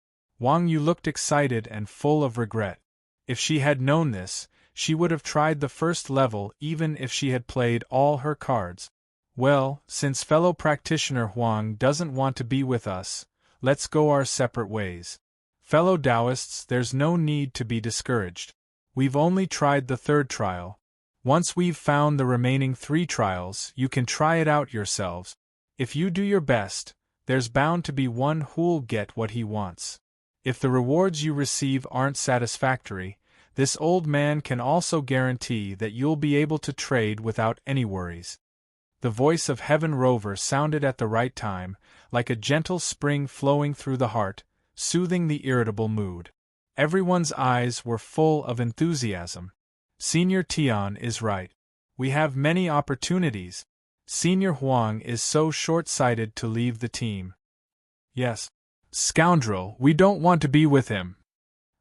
S1: Wang Yu looked excited and full of regret. If she had known this, she would have tried the first level even if she had played all her cards. Well, since fellow practitioner Huang doesn't want to be with us, let's go our separate ways. Fellow Taoists, there's no need to be discouraged. We've only tried the 3rd trial. Once we've found the remaining 3 trials, you can try it out yourselves. If you do your best, there's bound to be one who'll get what he wants. If the rewards you receive aren't satisfactory, this old man can also guarantee that you'll be able to trade without any worries. The voice of Heaven Rover sounded at the right time, like a gentle spring flowing through the heart, soothing the irritable mood. Everyone's eyes were full of enthusiasm. Senior Tian is right. We have many opportunities. Senior Huang is so short-sighted to leave the team. Yes. Scoundrel, we don't want to be with him.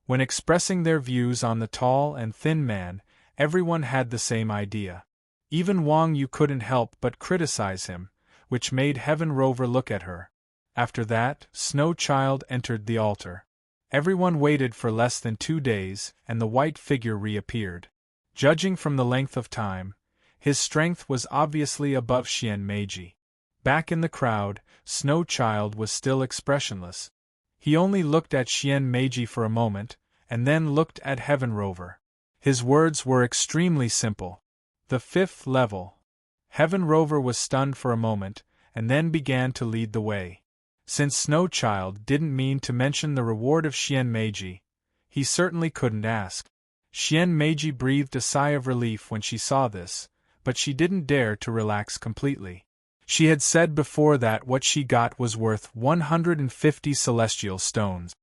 S1: When expressing their views on the tall and thin man, everyone had the same idea. Even Wang Yu couldn't help but criticize him, which made Heaven Rover look at her. After that, Snow Child entered the altar. Everyone waited for less than 2 days, and the white figure reappeared. Judging from the length of time, his strength was obviously above Xian Meiji. Back in the crowd, Snow Child was still expressionless. He only looked at Xian Meiji for a moment, and then looked at Heaven Rover. His words were extremely simple. The 5th level. Heaven Rover was stunned for a moment, and then began to lead the way. Since Snow Child didn't mean to mention the reward of Xian Meiji, he certainly couldn't ask. Xian Meiji breathed a sigh of relief when she saw this, but she didn't dare to relax completely. She had said before that what she got was worth 150 celestial stones.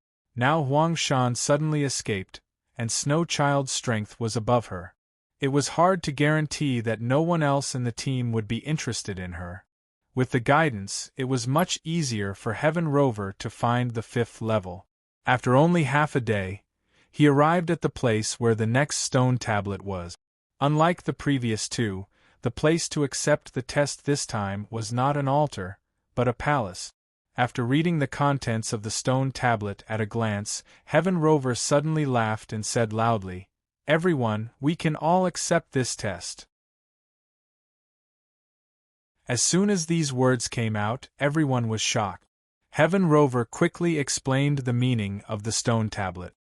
S1: Now Huang Shan suddenly escaped, and Snow Child's strength was above her. It was hard to guarantee that no one else in the team would be interested in her. With the guidance, it was much easier for Heaven Rover to find the 5th level. After only half a day, he arrived at the place where the next stone tablet was. Unlike the previous two, the place to accept the test this time was not an altar, but a palace. After reading the contents of the stone tablet at a glance, Heaven Rover suddenly laughed and said loudly, "Everyone, we can all accept this test." As soon as these words came out, everyone was shocked. Heaven Rover quickly explained the meaning of the stone tablet.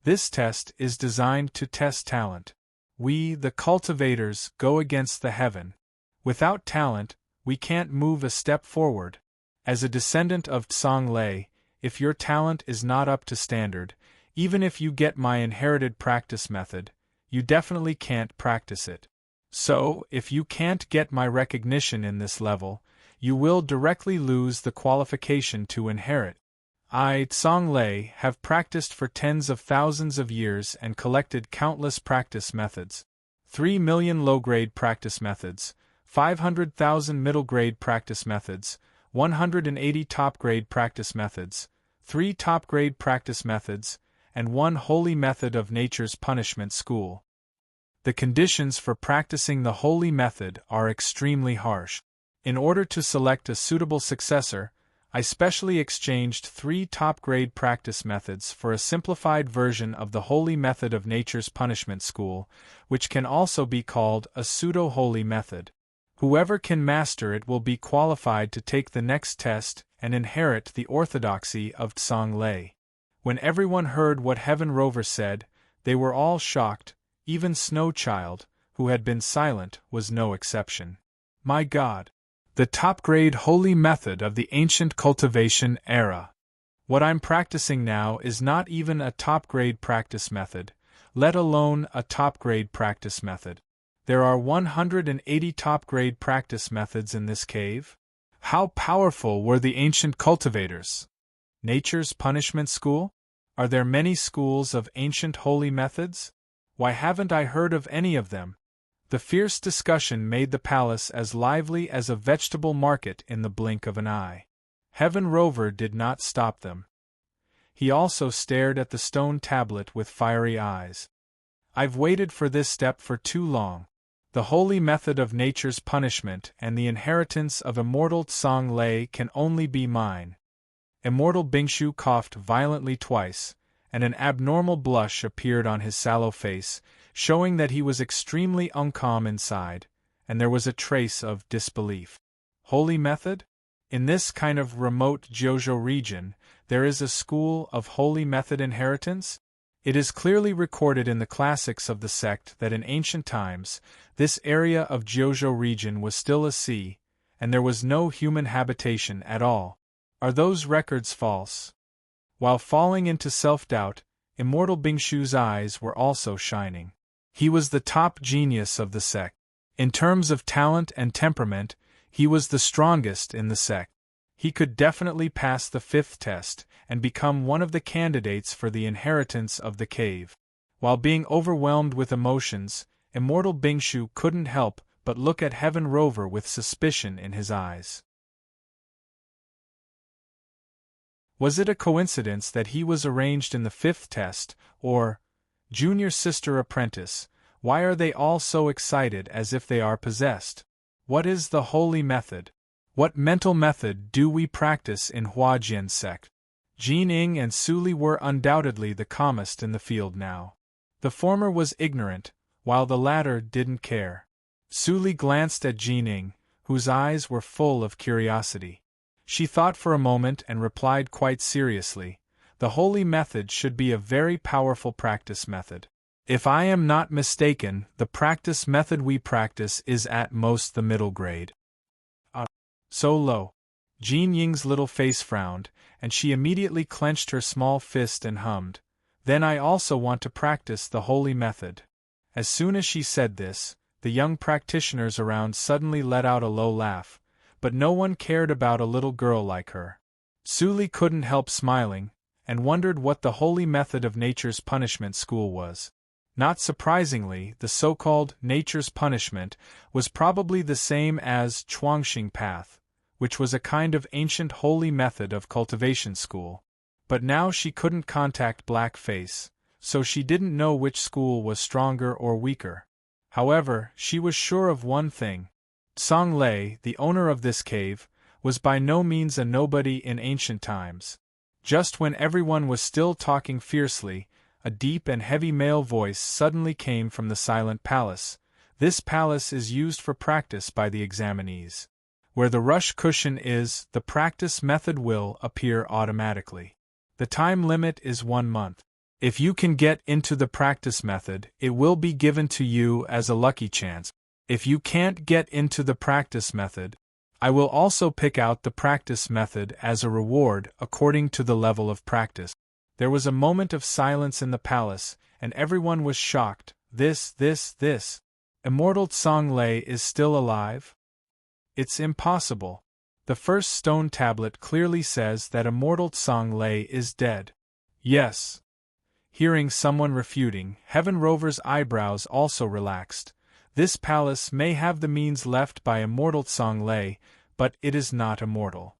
S1: This test is designed to test talent. We, the cultivators, go against the heaven. Without talent, we can't move a step forward. As a descendant of Tsang Lei, if your talent is not up to standard, even if you get my inherited practice method, you definitely can't practice it. So, if you can't get my recognition in this level, you will directly lose the qualification to inherit. I, Tsang Lei, have practiced for tens of thousands of years and collected countless practice methods. 3 million low-grade practice methods, 500,000 middle-grade practice methods, 180 top-grade practice methods, 3 top-grade practice methods, and 1 holy method of nature's punishment school. The conditions for practicing the holy method are extremely harsh. In order to select a suitable successor, I specially exchanged 3 top-grade practice methods for a simplified version of the holy method of nature's punishment school, which can also be called a pseudo-holy method. Whoever can master it will be qualified to take the next test and inherit the orthodoxy of Tsang Lei. When everyone heard what Heaven Rover said, they were all shocked, even Snow Child, who had been silent, was no exception. My God! The top-grade holy method of the ancient cultivation era. What I'm practicing now is not even a top-grade practice method, let alone a top-grade practice method. There are 180 top-grade practice methods in this cave? How powerful were the ancient cultivators? Nature's punishment school? Are there many schools of ancient holy methods? Why haven't I heard of any of them? The fierce discussion made the palace as lively as a vegetable market in the blink of an eye. Heaven Rover did not stop them. He also stared at the stone tablet with fiery eyes. I've waited for this step for too long. The holy method of nature's punishment and the inheritance of immortal Tsang Lei can only be mine. Immortal Bingshu coughed violently twice, and an abnormal blush appeared on his sallow face, showing that he was extremely uncalm inside, and there was a trace of disbelief. Holy method? In this kind of remote Jiuzhou region, there is a school of holy method inheritance? It is clearly recorded in the classics of the sect that in ancient times, this area of Jiuzhou region was still a sea, and there was no human habitation at all. Are those records false? While falling into self-doubt, Immortal Bingshu's eyes were also shining. He was the top genius of the sect. In terms of talent and temperament, he was the strongest in the sect. He could definitely pass the 5th test and become one of the candidates for the inheritance of the cave. While being overwhelmed with emotions, Immortal Bingshu couldn't help but look at Heaven Rover with suspicion in his eyes. Was it a coincidence that he was arranged in the 5th test, or, Junior Sister Apprentice, why are they all so excited as if they are possessed? What is the holy method? What mental method do we practice in Huajian sect? Jin Ying and Su Li were undoubtedly the calmest in the field now. The former was ignorant, while the latter didn't care. Su Li glanced at Jin Ying, whose eyes were full of curiosity. She thought for a moment and replied quite seriously, "The holy method should be a very powerful practice method. If I am not mistaken, the practice method we practice is at most the middle grade." So low. Jin Ying's little face frowned, and she immediately clenched her small fist and hummed, "Then I also want to practice the holy method." As soon as she said this, the young practitioners around suddenly let out a low laugh, but no one cared about a little girl like her. Su Li couldn't help smiling, and wondered what the holy method of nature's punishment school was. Not surprisingly, the so-called nature's punishment was probably the same as Chuangxing path, which was a kind of ancient holy method of cultivation school. But now she couldn't contact Black Face, so she didn't know which school was stronger or weaker. However, she was sure of one thing. Song Lei, the owner of this cave, was by no means a nobody in ancient times. Just when everyone was still talking fiercely, a deep and heavy male voice suddenly came from the silent palace. This palace is used for practice by the examinees. Where the rush cushion is, the practice method will appear automatically. The time limit is 1 month. If you can get into the practice method, it will be given to you as a lucky chance. If you can't get into the practice method, I will also pick out the practice method as a reward according to the level of practice. There was a moment of silence in the palace, and everyone was shocked. This. Immortal Song Lei is still alive? It's impossible. The first stone tablet clearly says that immortal Song Lei is dead. Yes. Hearing someone refuting, Heaven Rover's eyebrows also relaxed. This palace may have the means left by immortal Song Lei, but it is not immortal.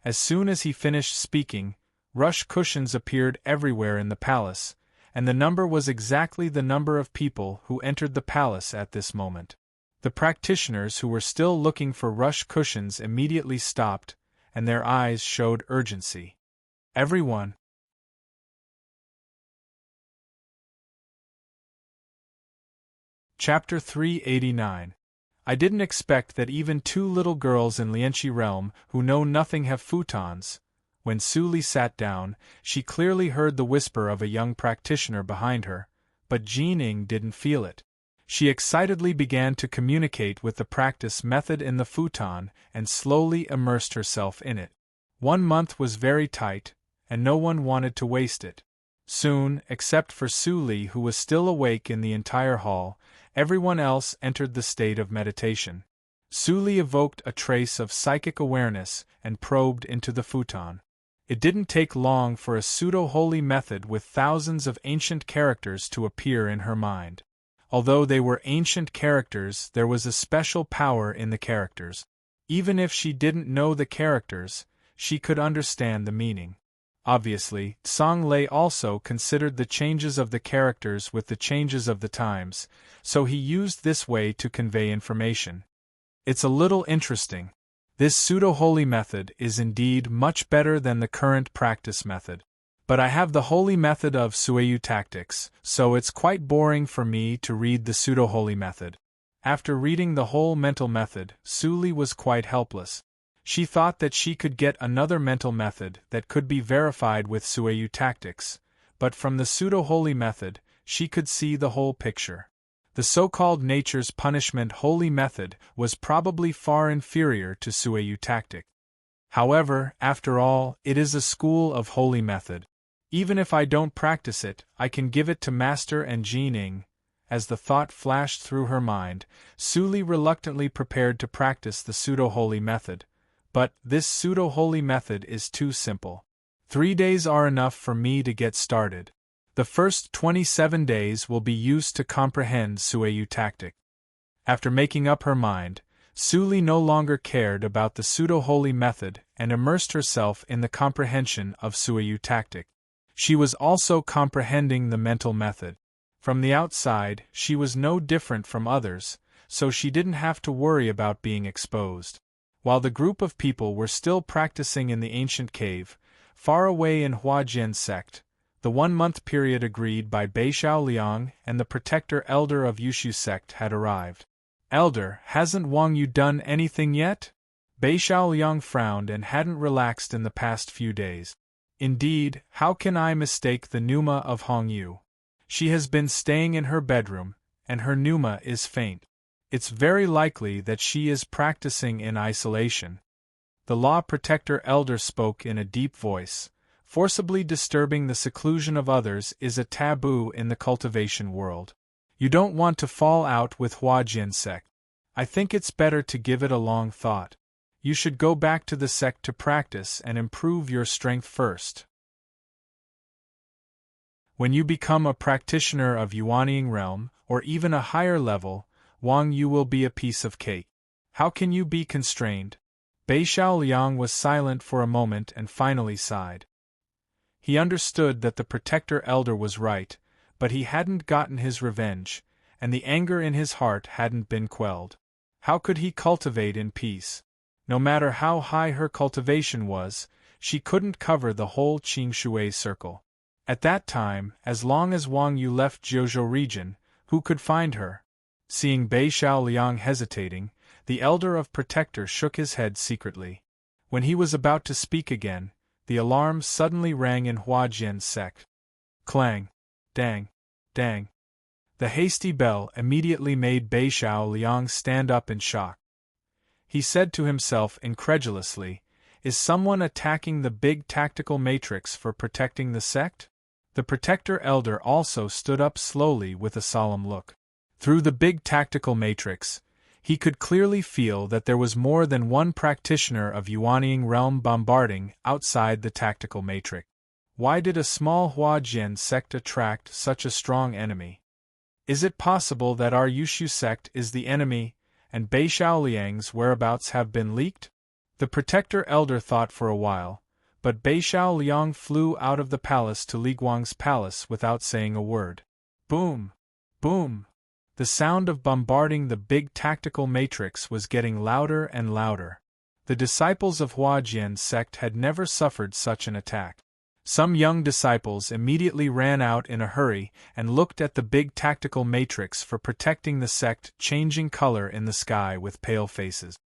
S1: As soon as he finished speaking, rush cushions appeared everywhere in the palace, and the number was exactly the number of people who entered the palace at this moment. The practitioners who were still looking for rush cushions immediately stopped, and their eyes showed urgency. Everyone. Chapter 389. I didn't expect that even 2 little girls in Lianqi realm who know nothing have futons. When Su Li sat down, she clearly heard the whisper of a young practitioner behind her, but Jining didn't feel it. She excitedly began to communicate with the practice method in the futon and slowly immersed herself in it. 1 month was very tight, and no one wanted to waste it. Soon, except for Su Li who was still awake in the entire hall, everyone else entered the state of meditation. Su Li evoked a trace of psychic awareness and probed into the futon. It didn't take long for a pseudo-holy method with thousands of ancient characters to appear in her mind. Although they were ancient characters, there was a special power in the characters. Even if she didn't know the characters, she could understand the meaning. Obviously, Song Lei also considered the changes of the characters with the changes of the times, so he used this way to convey information. It's a little interesting. This pseudo-holy method is indeed much better than the current practice method. But I have the holy method of Sueyu tactics, so it's quite boring for me to read the pseudo-holy method. After reading the whole mental method, Su Li was quite helpless. She thought that she could get another mental method that could be verified with Sueyu tactics, but from the pseudo-holy method, she could see the whole picture. The so-called nature's punishment holy method was probably far inferior to Sueyu tactic. However, after all, it is a school of holy method. Even if I don't practice it, I can give it to Master and Jining. As the thought flashed through her mind, Su Li reluctantly prepared to practice the pseudo-holy method. But this pseudo-holy method is too simple. 3 days are enough for me to get started. The first 27 days will be used to comprehend Sueyu tactic. After making up her mind, Su Li no longer cared about the pseudo-holy method and immersed herself in the comprehension of Sueyu tactic. She was also comprehending the mental method. From the outside, she was no different from others, so she didn't have to worry about being exposed. While the group of people were still practicing in the ancient cave, far away in Huajian sect, the 1-month period agreed by Beishao Liang and the protector elder of Yushu sect had arrived. Elder, hasn't Wang Yu done anything yet? Beishao Liang frowned and hadn't relaxed in the past few days. Indeed, how can I mistake the Pneuma of Hong Yu? She has been staying in her bedroom, and her pneuma is faint. It's very likely that she is practicing in isolation. The law protector elder spoke in a deep voice. Forcibly disturbing the seclusion of others is a taboo in the cultivation world. You don't want to fall out with Huajian sect. I think it's better to give it a long thought. You should go back to the sect to practice and improve your strength first. When you become a practitioner of Yuanying realm, or even a higher level, Wang Yu will be a piece of cake. How can you be constrained? Bei Xiaoliang was silent for a moment and finally sighed. He understood that the protector elder was right, but he hadn't gotten his revenge, and the anger in his heart hadn't been quelled. How could he cultivate in peace? No matter how high her cultivation was, she couldn't cover the whole Qingshui circle. At that time, as long as Wang Yu left Jiuzhou region, who could find her? Seeing Bei Xiaoliang hesitating, the elder of Protector shook his head secretly. When he was about to speak again, the alarm suddenly rang in Huajian's sect. Clang! Dang! Dang! The hasty bell immediately made Bei Xiaoliang stand up in shock. He said to himself incredulously, "Is someone attacking the big tactical matrix for protecting the sect?" The protector elder also stood up slowly with a solemn look. Through the big tactical matrix, he could clearly feel that there was more than one practitioner of Yuanying realm bombarding outside the tactical matrix. Why did a small Huajian sect attract such a strong enemy? Is it possible that our Yushu sect is the enemy, and Bei Xiaoliang's whereabouts have been leaked? The protector elder thought for a while, but Bei Xiaoliang flew out of the palace to Li Guang's palace without saying a word. Boom! Boom! The sound of bombarding the big tactical matrix was getting louder and louder. The disciples of Huajian's sect had never suffered such an attack. Some young disciples immediately ran out in a hurry and looked at the big tactical matrix for protecting the sect, changing color in the sky with pale faces.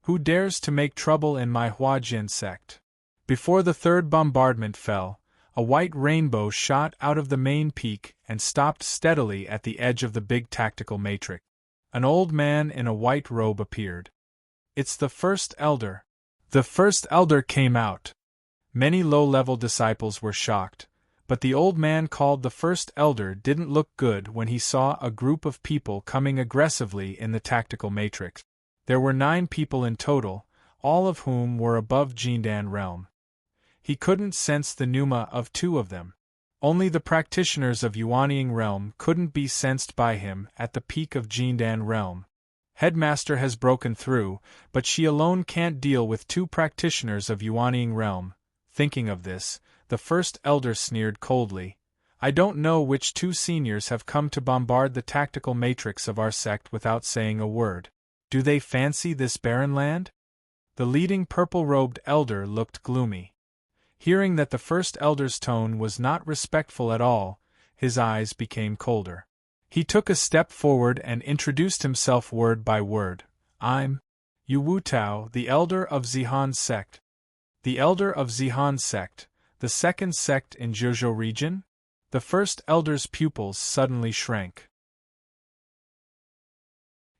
S1: Who dares to make trouble in my Huajian sect? Before the third bombardment fell, a white rainbow shot out of the main peak and stopped steadily at the edge of the big tactical matrix. An old man in a white robe appeared. It's the first elder. The first elder came out. Many low-level disciples were shocked, but the old man called the first elder didn't look good when he saw a group of people coming aggressively in the tactical matrix. There were 9 people in total, all of whom were above Jindan realm. He couldn't sense the pneuma of 2 of them. Only the practitioners of Yuanying realm couldn't be sensed by him at the peak of Jindan realm. Headmaster has broken through, but she alone can't deal with 2 practitioners of Yuanying realm. Thinking of this, the first elder sneered coldly. I don't know which 2 seniors have come to bombard the tactical matrix of our sect without saying a word. Do they fancy this barren land? The leading purple-robed elder looked gloomy. Hearing that the first elder's tone was not respectful at all, his eyes became colder. He took a step forward and introduced himself word by word. I'm Yu Wutao, the elder of Zihan's sect. The elder of Zihan's sect, the second sect in Jiuzhou region? The first elder's pupils suddenly shrank.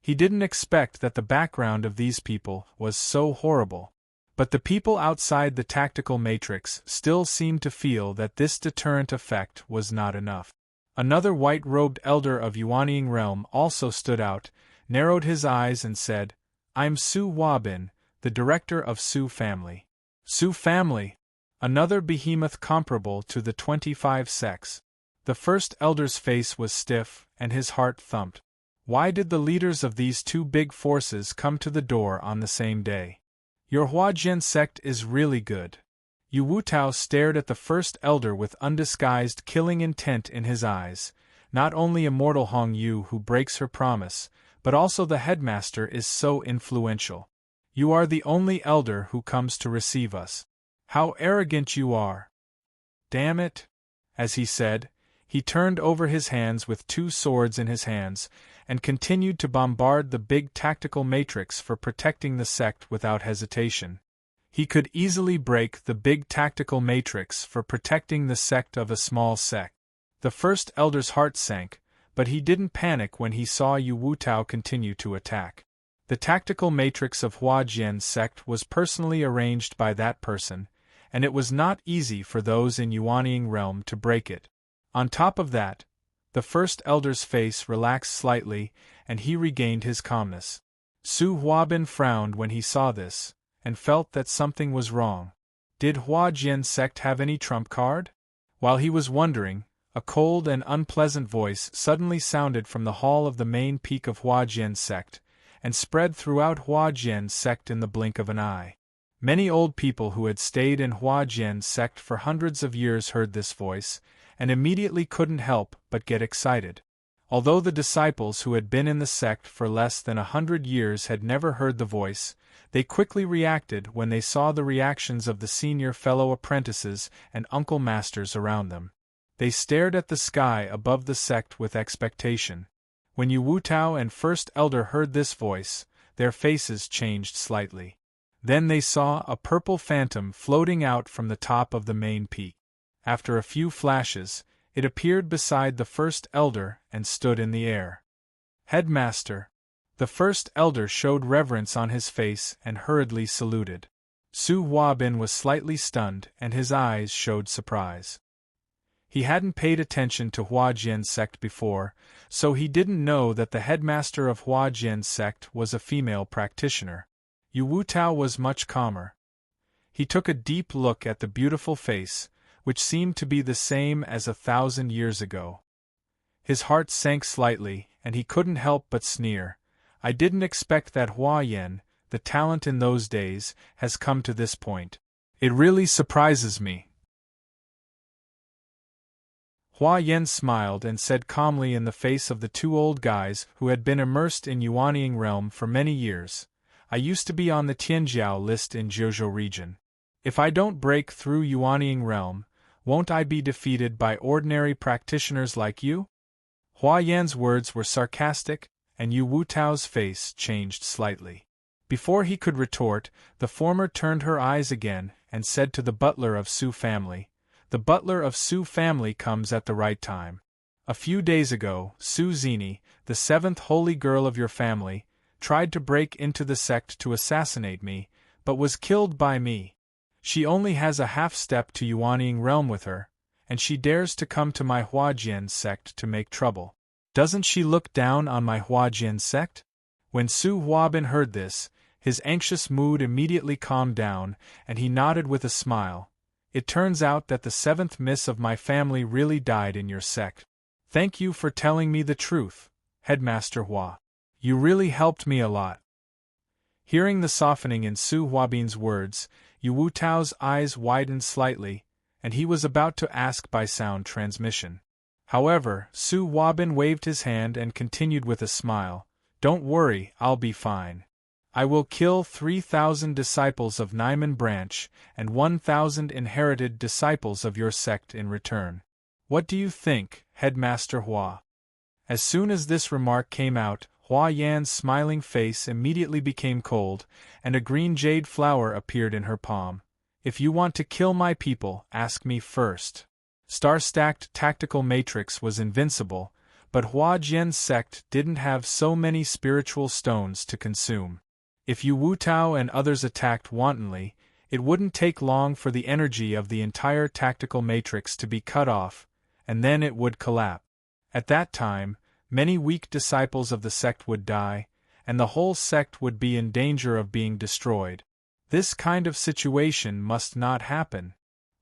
S1: He didn't expect that the background of these people was so horrible. But the people outside the tactical matrix still seemed to feel that this deterrent effect was not enough. Another white-robed elder of Yuanying realm also stood out, narrowed his eyes and said, I'm Su Huabin, the director of Su family. Su family! Another behemoth comparable to the 25 sects. The first elder's face was stiff, and his heart thumped. Why did the leaders of these 2 big forces come to the door on the same day? Your Huajian sect is really good. Yu Wutao stared at the first elder with undisguised killing intent in his eyes. Not only immortal Hong Yu who breaks her promise, but also the headmaster is so influential. You are the only elder who comes to receive us. How arrogant you are! Damn it! As he said, he turned over his hands with 2 swords in his hands, and continued to bombard the big tactical matrix for protecting the sect without hesitation. He could easily break the big tactical matrix for protecting the sect of a small sect. The first elder's heart sank, but he didn't panic when he saw Yu Wutao continue to attack. The tactical matrix of Huajian's sect was personally arranged by that person, and it was not easy for those in Yuanying realm to break it. On top of that, the first elder's face relaxed slightly, and he regained his calmness. Su Huabin frowned when he saw this, and felt that something was wrong. Did Huajian sect have any trump card? While he was wondering, A cold and unpleasant voice suddenly sounded from the hall of the main peak of Huajian's sect, and spread throughout Huajian's sect in the blink of an eye. Many old people who had stayed in Huajian's sect for hundreds of years heard this voice, and immediately couldn't help but get excited. Although the disciples who had been in the sect for less than 100 years had never heard the voice, they quickly reacted when they saw the reactions of the senior fellow apprentices and uncle masters around them. They stared at the sky above the sect with expectation. When Yu Wutao and First Elder heard this voice, their faces changed slightly. Then they saw a purple phantom floating out from the top of the main peak. After a few flashes, it appeared beside the First Elder and stood in the air. Headmaster! The First Elder showed reverence on his face and hurriedly saluted. Su Huabin was slightly stunned and his eyes showed surprise. He hadn't paid attention to Huajian's sect before, so he didn't know that the headmaster of Huajian's sect was a female practitioner. Yu Wutao was much calmer. He took a deep look at the beautiful face, which seemed to be the same as 1,000 years ago. His heart sank slightly, and he couldn't help but sneer. I didn't expect that Huayan, the talent in those days, has come to this point. It really surprises me. Huayan smiled and said calmly in the face of the two old guys who had been immersed in Yuanying realm for many years, I used to be on the Tianjiao list in Zhezhou region. If I don't break through Yuanying realm, won't I be defeated by ordinary practitioners like you? Huayan's words were sarcastic, and Yu Wutao's face changed slightly. Before he could retort, the former turned her eyes again and said to the butler of Su family, "The butler of Su family comes at the right time. A few days ago, Su Zini, the seventh holy girl of your family, tried to break into the sect to assassinate me, but was killed by me. She only has a half-step to Yuanying realm with her, and she dares to come to my Huajian sect to make trouble. Doesn't she look down on my Huajian sect?" When Su Huabin heard this, his anxious mood immediately calmed down, and he nodded with a smile. "It turns out that the seventh miss of my family really died in your sect. Thank you for telling me the truth, Headmaster Hua. You really helped me a lot." Hearing the softening in Su Huabin's words, Yu Wutao's eyes widened slightly, and he was about to ask by sound transmission. However, Su Huabin waved his hand and continued with a smile, "Don't worry, I'll be fine. I will kill 3,000 disciples of Naiman branch and 1,000 inherited disciples of your sect in return. What do you think, Headmaster Hua?" As soon as this remark came out, Huayan's smiling face immediately became cold, and a green jade flower appeared in her palm. "If you want to kill my people, ask me first." Star-stacked tactical matrix was invincible, but Huajian's sect didn't have so many spiritual stones to consume. If Yu Wutao and others attacked wantonly, it wouldn't take long for the energy of the entire tactical matrix to be cut off, and then it would collapse. At that time, many weak disciples of the sect would die, and the whole sect would be in danger of being destroyed. This kind of situation must not happen.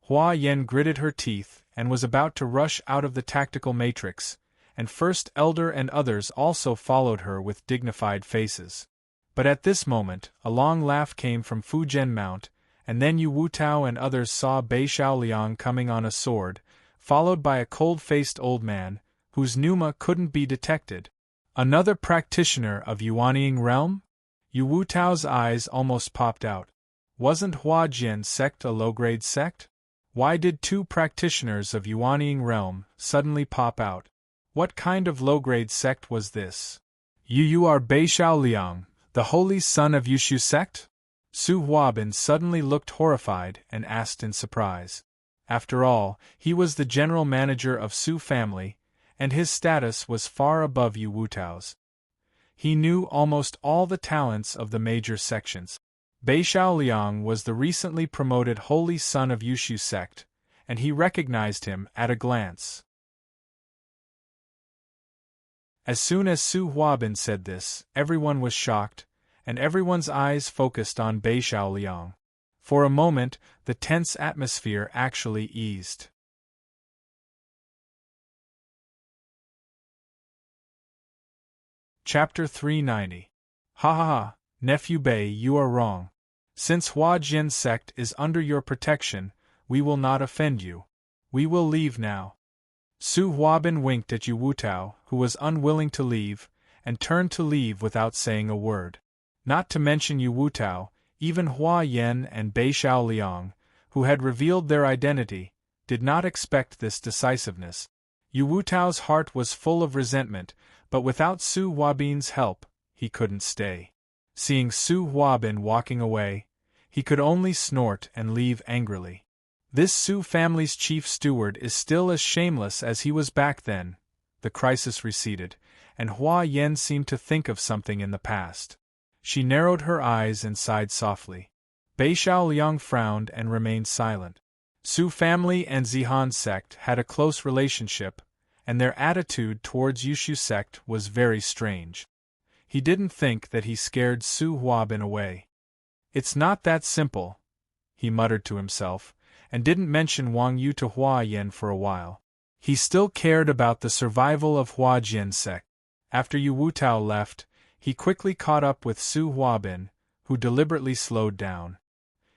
S1: Huayan gritted her teeth and was about to rush out of the tactical matrix, and First Elder and others also followed her with dignified faces. But at this moment, a long laugh came from Fujian Mount, and then Yu Wutao and others saw Bei Shaoliang coming on a sword, followed by a cold-faced old man, whose pneuma couldn't be detected. Another practitioner of Yuanying realm? Yu Wutao's eyes almost popped out. Wasn't Huajian's sect a low-grade sect? Why did two practitioners of Yuanying realm suddenly pop out? What kind of low-grade sect was this? You are Bei Shaoliang, the holy son of Yushu sect? Su Huabin suddenly looked horrified and asked in surprise. After all, he was the general manager of Su family, and his status was far above Yu Wutao's. He knew almost all the talents of the major sections. Bei Shaoliang was the recently promoted holy son of Yushu sect, and he recognized him at a glance. As soon as Su Huabin said this, everyone was shocked, and everyone's eyes focused on Bei Shaoliang. For a moment, the tense atmosphere actually eased. Chapter 390. Ha ha ha, Nephew Bei, you are wrong. Since Hua Jian's sect is under your protection, we will not offend you. We will leave now. Su Huabin winked at Yu Wutao, who was unwilling to leave, and turned to leave without saying a word. Not to mention Yu Wutao, even Hua Yan and Bei Shaoliang, who had revealed their identity, did not expect this decisiveness. Yu Wutao's heart was full of resentment, but without Su Huabin's help, he couldn't stay. Seeing Su Huabin walking away, he could only snort and leave angrily. This Su family's chief steward is still as shameless as he was back then. The crisis receded, and Hua Yan seemed to think of something in the past. She narrowed her eyes and sighed softly. Bei Shaoliang frowned and remained silent. Su family and Zihan sect had a close relationship, and their attitude towards Yushu sect was very strange. He didn't think that he scared Su Huabin away. It's not that simple, he muttered to himself, and didn't mention Wang Yu to Hua Yan for a while. He still cared about the survival of Hua Jian's sect. After Yu Wutao left, he quickly caught up with Su Huabin, who deliberately slowed down.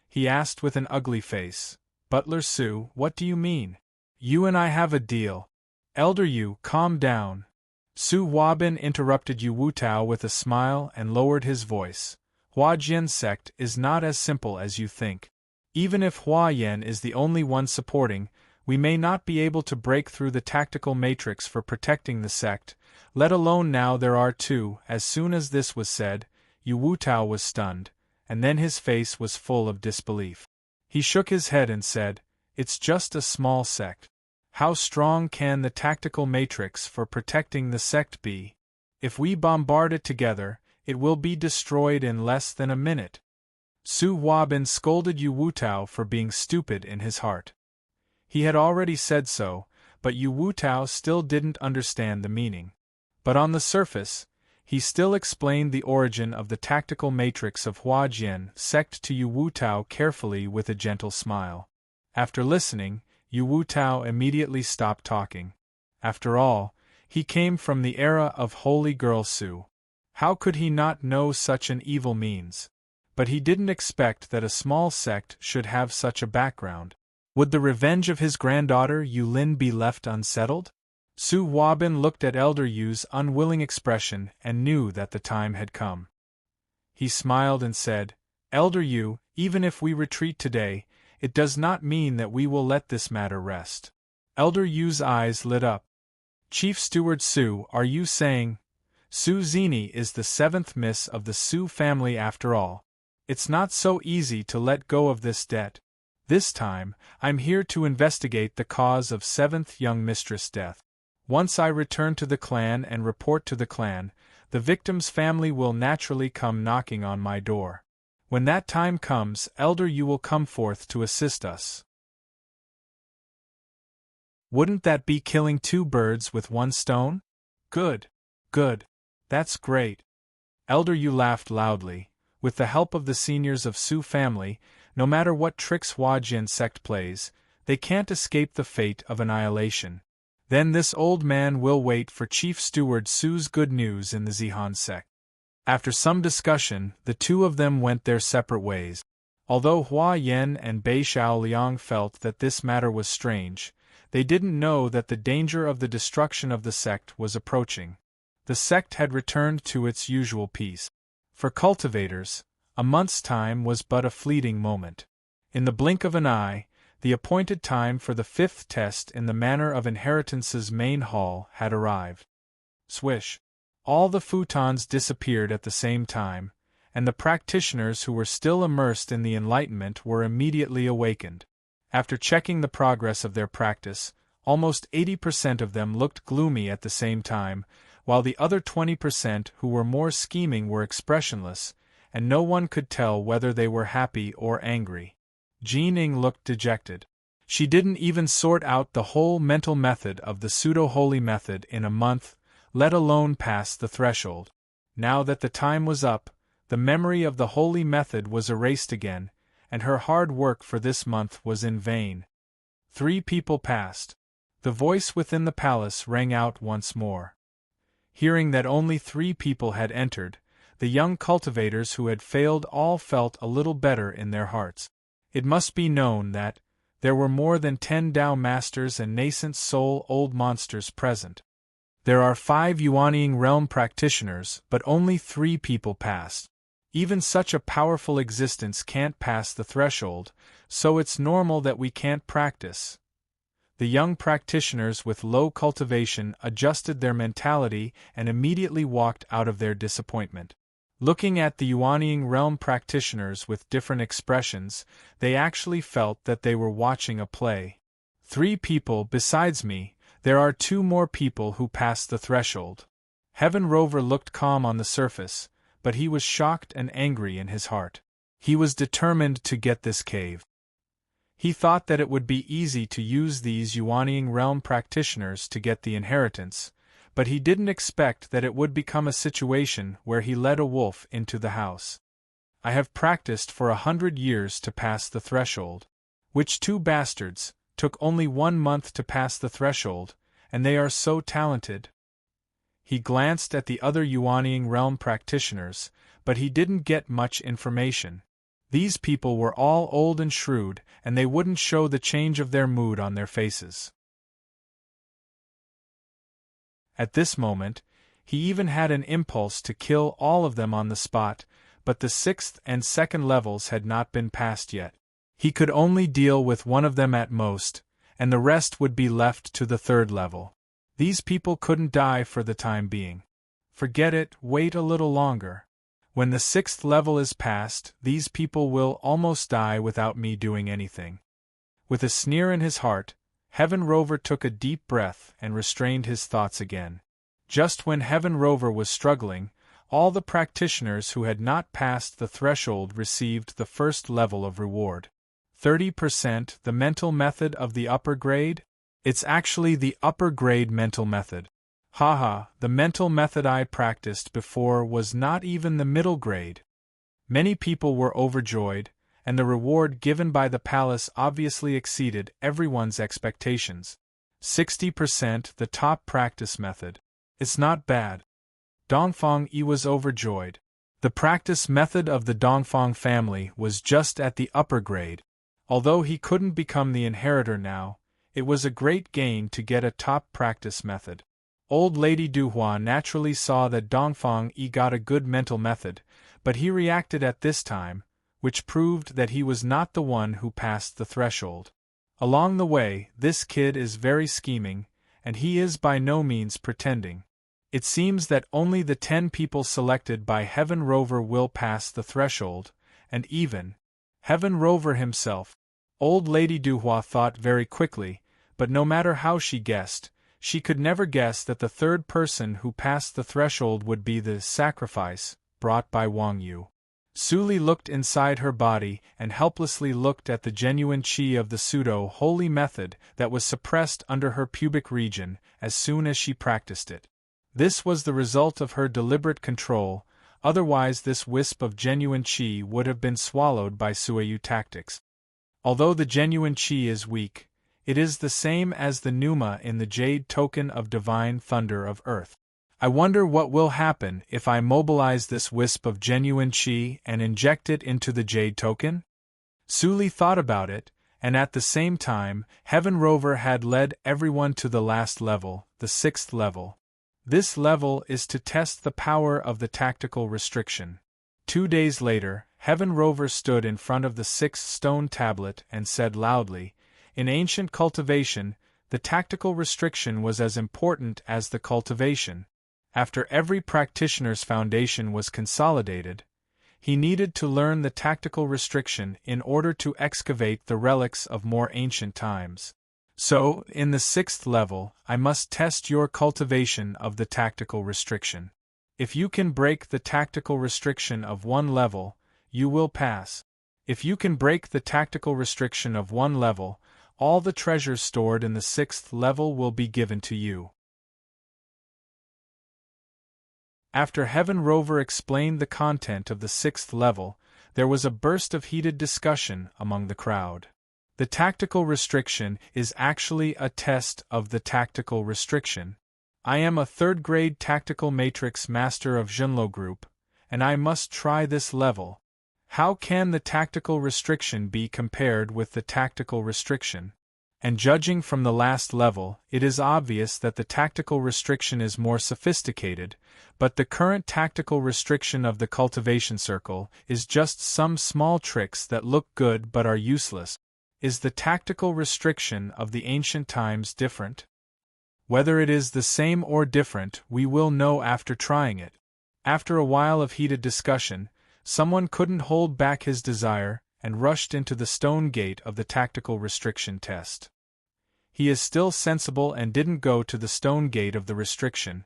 S1: He asked with an ugly face, "Butler Su, what do you mean? You and I have a deal." "Elder Yu, calm down." Su Huabin interrupted Yu Wutao with a smile and lowered his voice. "Hua Jian's sect is not as simple as you think. Even if Hua Yan is the only one supporting, we may not be able to break through the tactical matrix for protecting the sect, let alone now there are two." As soon as this was said, Yu Wutao was stunned, and then his face was full of disbelief. He shook his head and said, "It's just a small sect. How strong can the tactical matrix for protecting the sect be? If we bombard it together, it will be destroyed in less than a minute." Su Huabin scolded Yu Wutao for being stupid in his heart. He had already said so, but Yu Wutao still didn't understand the meaning. But on the surface, he still explained the origin of the tactical matrix of Hua Jian sect to Yu Wutao carefully with a gentle smile. After listening, Yu Wutao immediately stopped talking. After all, he came from the era of Holy Girl Su. How could he not know such an evil means? But he didn't expect that a small sect should have such a background. Would the revenge of his granddaughter Yu Lin be left unsettled? Su Huabin looked at Elder Yu's unwilling expression and knew that the time had come. He smiled and said, "Elder Yu, even if we retreat today, it does not mean that we will let this matter rest." Elder Yu's eyes lit up. "Chief Steward Su, are you saying? Su Zini is the seventh miss of the Su family after all. It's not so easy to let go of this debt. This time, I'm here to investigate the cause of seventh young mistress' death. Once I return to the clan and report to the clan, the victim's family will naturally come knocking on my door. When that time comes, Elder Yu will come forth to assist us." Wouldn't that be killing two birds with one stone? Good. Good. That's great. Elder Yu laughed loudly. With the help of the seniors of Su family, no matter what tricks Hua Jian sect plays, they can't escape the fate of annihilation. Then this old man will wait for Chief Steward Su's good news in the Zihan sect. After some discussion, the two of them went their separate ways. Although Hua Yan and Bei Shaoliang felt that this matter was strange, they didn't know that the danger of the destruction of the sect was approaching. The sect had returned to its usual peace. For cultivators, a month's time was but a fleeting moment. In the blink of an eye, the appointed time for the fifth test in the Manor of Inheritance's main hall had arrived. Swish! All the futons disappeared at the same time, and the practitioners who were still immersed in the Enlightenment were immediately awakened. After checking the progress of their practice, almost 80% of them looked gloomy at the same time, while the other 20% who were more scheming were expressionless, and no one could tell whether they were happy or angry. Jean Ing looked dejected. She didn't even sort out the whole mental method of the pseudo-holy method in a month, let alone pass the threshold. Now that the time was up, the memory of the holy method was erased again, and her hard work for this month was in vain. 3 people passed. The voice within the palace rang out once more. Hearing that only 3 people had entered, the young cultivators who had failed all felt a little better in their hearts. It must be known that there were more than 10 Tao masters and nascent soul old monsters present. There are 5 Yuanying realm practitioners, but only 3 people passed. Even such a powerful existence can't pass the threshold, so it's normal that we can't practice. The young practitioners with low cultivation adjusted their mentality and immediately walked out of their disappointment. Looking at the Yuanying realm practitioners with different expressions, they actually felt that they were watching a play. 3 people besides me, there are 2 more people who passed the threshold. Heaven Rover looked calm on the surface, but he was shocked and angry in his heart. He was determined to get this cave. He thought that it would be easy to use these Yuanying realm practitioners to get the inheritance, but he didn't expect that it would become a situation where he led a wolf into the house. I have practiced for 100 years to pass the threshold. Which 2 bastards took only 1 month to pass the threshold, and they are so talented. He glanced at the other Yuanying realm practitioners, but he didn't get much information. These people were all old and shrewd, and they wouldn't show the change of their mood on their faces. At this moment, he even had an impulse to kill all of them on the spot, but the 6th and 2nd levels had not been passed yet. He could only deal with one of them at most, and the rest would be left to the 3rd level. These people couldn't die for the time being. Forget it, wait a little longer. When the 6th level is passed, these people will almost die without me doing anything. With a sneer in his heart, Heaven Rover took a deep breath and restrained his thoughts again. Just when Heaven Rover was struggling, all the practitioners who had not passed the threshold received the 1st level of reward. 30% the mental method of the upper grade? It's actually the upper grade mental method. Haha, the mental method I practiced before was not even the middle grade. Many people were overjoyed, and the reward given by the palace obviously exceeded everyone's expectations. 60% the top practice method. It's not bad. Dongfang Yi was overjoyed. The practice method of the Dongfang family was just at the upper grade. Although he couldn't become the inheritor now, it was a great gain to get a top practice method. Old Lady Duhua naturally saw that Dongfang Yi got a good mental method, but he reacted at this time, which proved that he was not the one who passed the threshold. Along the way, this kid is very scheming, and he is by no means pretending. It seems that only the 10 people selected by Heaven Rover will pass the threshold, and even Heaven Rover himself. Old Lady Duhua thought very quickly, but no matter how she guessed, she could never guess that the 3rd person who passed the threshold would be the sacrifice brought by Wang Yu. Suli looked inside her body and helplessly looked at the genuine qi of the pseudo-holy method that was suppressed under her pubic region as soon as she practiced it. This was the result of her deliberate control, otherwise this wisp of genuine qi would have been swallowed by Suiyu tactics. Although the genuine qi is weak, it is the same as the pneuma in the jade token of divine thunder of earth. I wonder what will happen if I mobilize this wisp of genuine qi and inject it into the jade token? Suli thought about it, and at the same time, Heaven Rover had led everyone to the last level, the 6th level. This level is to test the power of the tactical restriction. 2 days later, Heaven Rover stood in front of the 6th stone tablet and said loudly, "In ancient cultivation, the tactical restriction was as important as the cultivation. After every practitioner's foundation was consolidated, he needed to learn the tactical restriction in order to excavate the relics of more ancient times. So, in the 6th level, I must test your cultivation of the tactical restriction. If you can break the tactical restriction of one level, you will pass. If you can break the tactical restriction of one level, all the treasures stored in the 6th level will be given to you." After Heaven Rover explained the content of the 6th level, there was a burst of heated discussion among the crowd. The tactical restriction is actually a test of the tactical restriction. I am a third-grade tactical matrix master of Junlo Group, and I must try this level. How can the tactical restriction be compared with the tactical restriction? And judging from the last level, it is obvious that the tactical restriction is more sophisticated, but the current tactical restriction of the cultivation circle is just some small tricks that look good but are useless. Is the tactical restriction of the ancient times different? Whether it is the same or different, we will know after trying it. After a while of heated discussion, someone couldn't hold back his desire and rushed into the stone gate of the tactical restriction test. He is still sensible and didn't go to the stone gate of the restriction.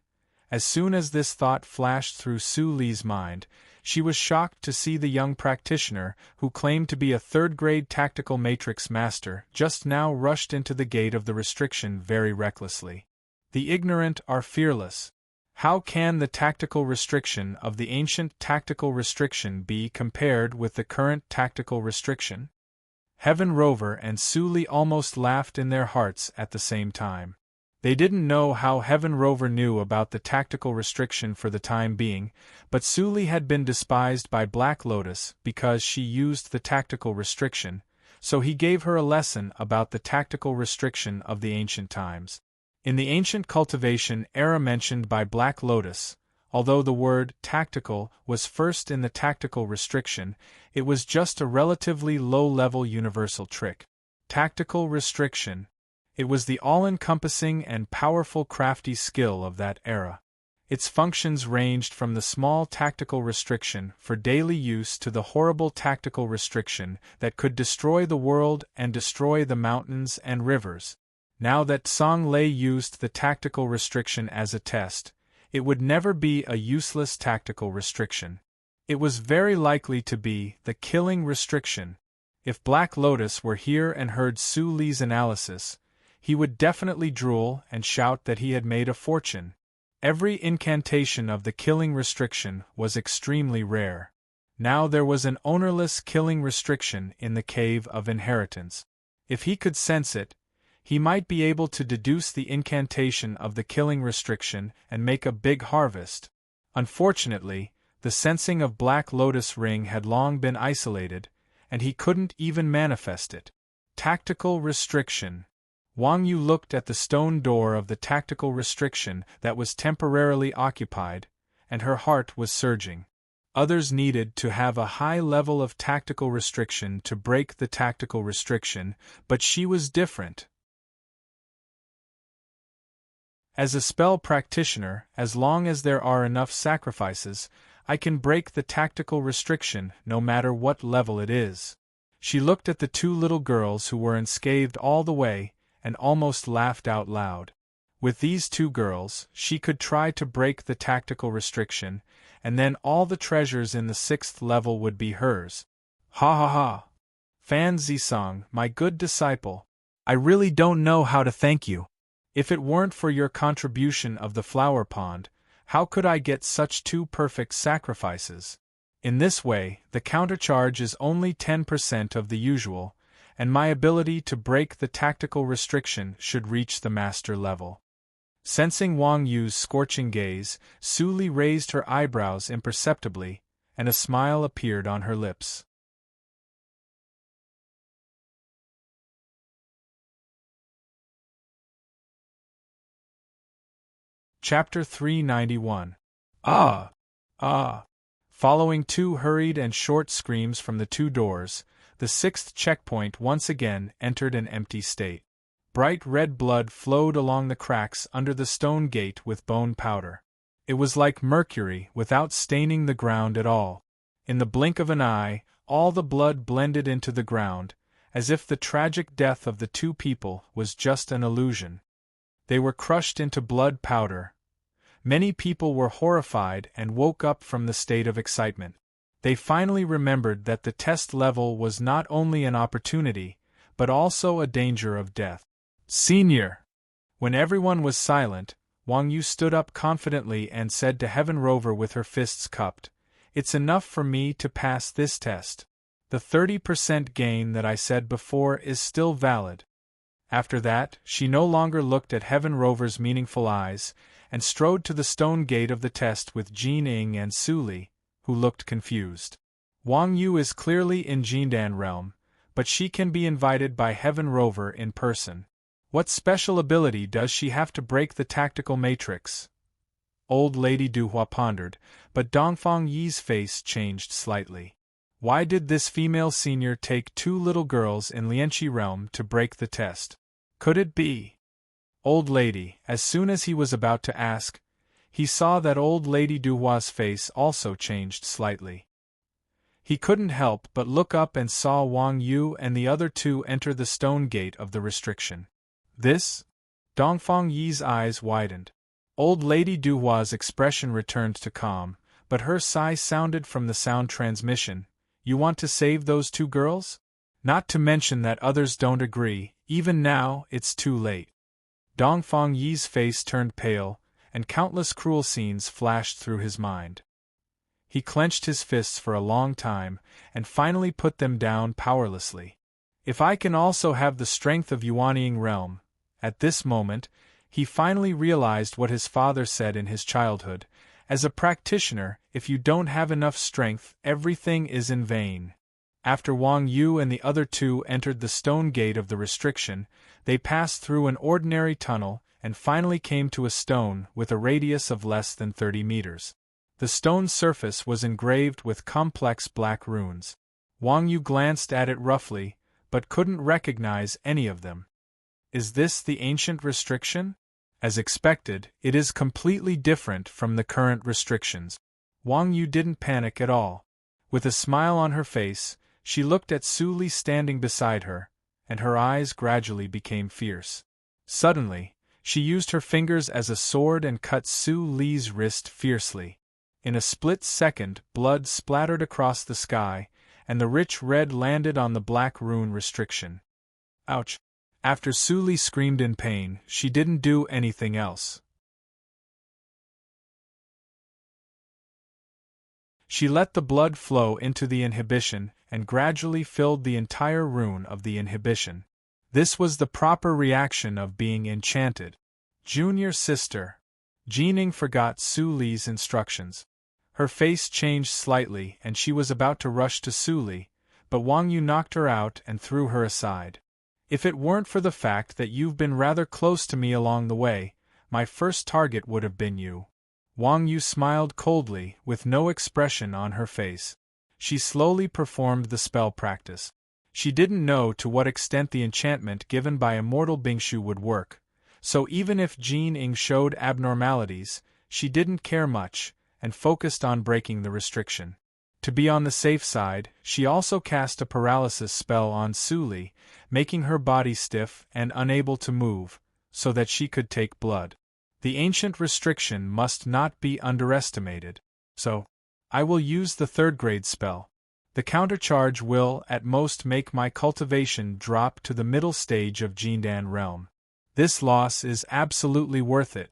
S1: As soon as this thought flashed through Su Li's mind, she was shocked to see the young practitioner, who claimed to be a third-grade tactical matrix master, just now rushed into the gate of the restriction very recklessly. The ignorant are fearless. How can the tactical restriction of the ancient tactical restriction be compared with the current tactical restriction? Heaven Rover and Su Li almost laughed in their hearts at the same time. They didn't know how Heaven Rover knew about the tactical restriction for the time being, but Su Li had been despised by Black Lotus because she used the tactical restriction, so he gave her a lesson about the tactical restriction of the ancient times. In the ancient cultivation era mentioned by Black Lotus, although the word tactical was first in the tactical restriction, it was just a relatively low-level universal trick. Tactical restriction. It was the all-encompassing and powerful crafty skill of that era. Its functions ranged from the small tactical restriction for daily use to the horrible tactical restriction that could destroy the world and destroy the mountains and rivers. Now that Song Lei used the tactical restriction as a test, it would never be a useless tactical restriction. It was very likely to be the killing restriction. If Black Lotus were here and heard Su Li's analysis, he would definitely drool and shout that he had made a fortune. Every incantation of the killing restriction was extremely rare. Now there was an ownerless killing restriction in the Cave of Inheritance. If he could sense it, he might be able to deduce the incantation of the killing restriction and make a big harvest. Unfortunately, the sensing of Black Lotus Ring had long been isolated, and he couldn't even manifest it. Tactical restriction. Wang Yu looked at the stone door of the tactical restriction that was temporarily occupied, and her heart was surging. Others needed to have a high level of tactical restriction to break the tactical restriction, but she was different. As a spell practitioner, as long as there are enough sacrifices, I can break the tactical restriction no matter what level it is. She looked at the two little girls who were unscathed all the way, and almost laughed out loud. With these two girls, she could try to break the tactical restriction, and then all the treasures in the 6th level would be hers. Ha ha ha! Fan Zisong, my good disciple, I really don't know how to thank you. If it weren't for your contribution of the flower pond, how could I get such two perfect sacrifices? In this way, the countercharge is only 10% of the usual, and my ability to break the tactical restriction should reach the master level. Sensing Wang Yu's scorching gaze, Su Li raised her eyebrows imperceptibly, and a smile appeared on her lips. Chapter 391. Ah! Ah! Following two hurried and short screams from the two doors, the 6th checkpoint once again entered an empty state. Bright red blood flowed along the cracks under the stone gate with bone powder. It was like mercury without staining the ground at all. In the blink of an eye, all the blood blended into the ground, as if the tragic death of the two people was just an illusion. They were crushed into blood powder. Many people were horrified and woke up from the state of excitement. They finally remembered that the test level was not only an opportunity, but also a danger of death. Senior! When everyone was silent, Wang Yu stood up confidently and said to Heaven Rover with her fists cupped, "It's enough for me to pass this test. The 30% gain that I said before is still valid." After that, she no longer looked at Heaven Rover's meaningful eyes, and strode to the stone gate of the test with Jean Ing and Su Li, who looked confused. Wang Yu is clearly in Jindan realm, but she can be invited by Heaven Rover in person. What special ability does she have to break the tactical matrix? Old Lady Duhua pondered, but Dongfang Yi's face changed slightly. Why did this female senior take 2 little girls in Lianqi realm to break the test? Could it be? Old Lady, as soon as he was about to ask, he saw that Old Lady Duhua's face also changed slightly. He couldn't help but look up and saw Wang Yu and the other 2 enter the stone gate of the restriction. This? Dongfang Yi's eyes widened. Old Lady Duhua's expression returned to calm, but her sigh sounded from the sound transmission. You want to save those 2 girls? Not to mention that others don't agree, even now, it's too late. Dongfang Yi's face turned pale, and countless cruel scenes flashed through his mind. He clenched his fists for a long time, and finally put them down powerlessly. If I can also have the strength of Yuanying realm. At this moment, he finally realized what his father said in his childhood. As a practitioner, if you don't have enough strength, everything is in vain. After Wang Yu and the other 2 entered the stone gate of the restriction, they passed through an ordinary tunnel and finally came to a stone with a radius of less than 30 meters. The stone's surface was engraved with complex black runes. Wang Yu glanced at it roughly, but couldn't recognize any of them. Is this the ancient restriction? As expected, it is completely different from the current restrictions. Wang Yu didn't panic at all. With a smile on her face, she looked at Su Li standing beside her, and her eyes gradually became fierce. Suddenly, she used her fingers as a sword and cut Su Li's wrist fiercely. In a split second, blood splattered across the sky, and the rich red landed on the black rune restriction. Ouch! After Su Li screamed in pain, she didn't do anything else. She let the blood flow into the inhibition and gradually filled the entire rune of the inhibition. This was the proper reaction of being enchanted. Junior sister. Jining forgot Su Li's instructions. Her face changed slightly and she was about to rush to Su Li, but Wang Yu knocked her out and threw her aside. If it weren't for the fact that you've been rather close to me along the way, my first target would have been you. Wang Yu smiled coldly, with no expression on her face. She slowly performed the spell practice. She didn't know to what extent the enchantment given by immortal Bingshu would work, so even if Jean Ing showed abnormalities, she didn't care much, and focused on breaking the restriction. To be on the safe side, she also cast a paralysis spell on Su Li, making her body stiff and unable to move, so that she could take blood. The ancient restriction must not be underestimated. So, I will use the 3rd-grade spell. The countercharge will, at most, make my cultivation drop to the middle stage of Jindan realm. This loss is absolutely worth it.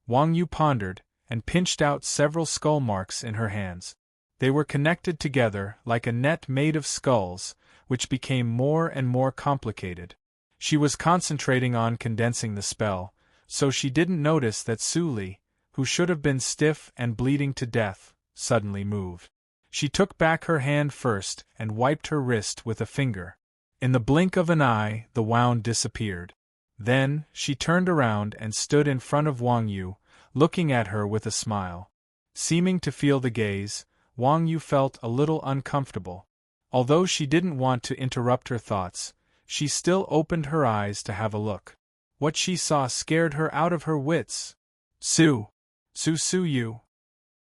S1: Wang Yu pondered, and pinched out several skull marks in her hands. They were connected together like a net made of skulls, which became more and more complicated. She was concentrating on condensing the spell, so she didn't notice that Su Li, who should have been stiff and bleeding to death, suddenly moved. She took back her hand first and wiped her wrist with a finger. In the blink of an eye, the wound disappeared. Then, she turned around and stood in front of Wang Yu, looking at her with a smile. Seeming to feel the gaze, Wang Yu felt a little uncomfortable. Although she didn't want to interrupt her thoughts, she still opened her eyes to have a look. What she saw scared her out of her wits. Su Yu.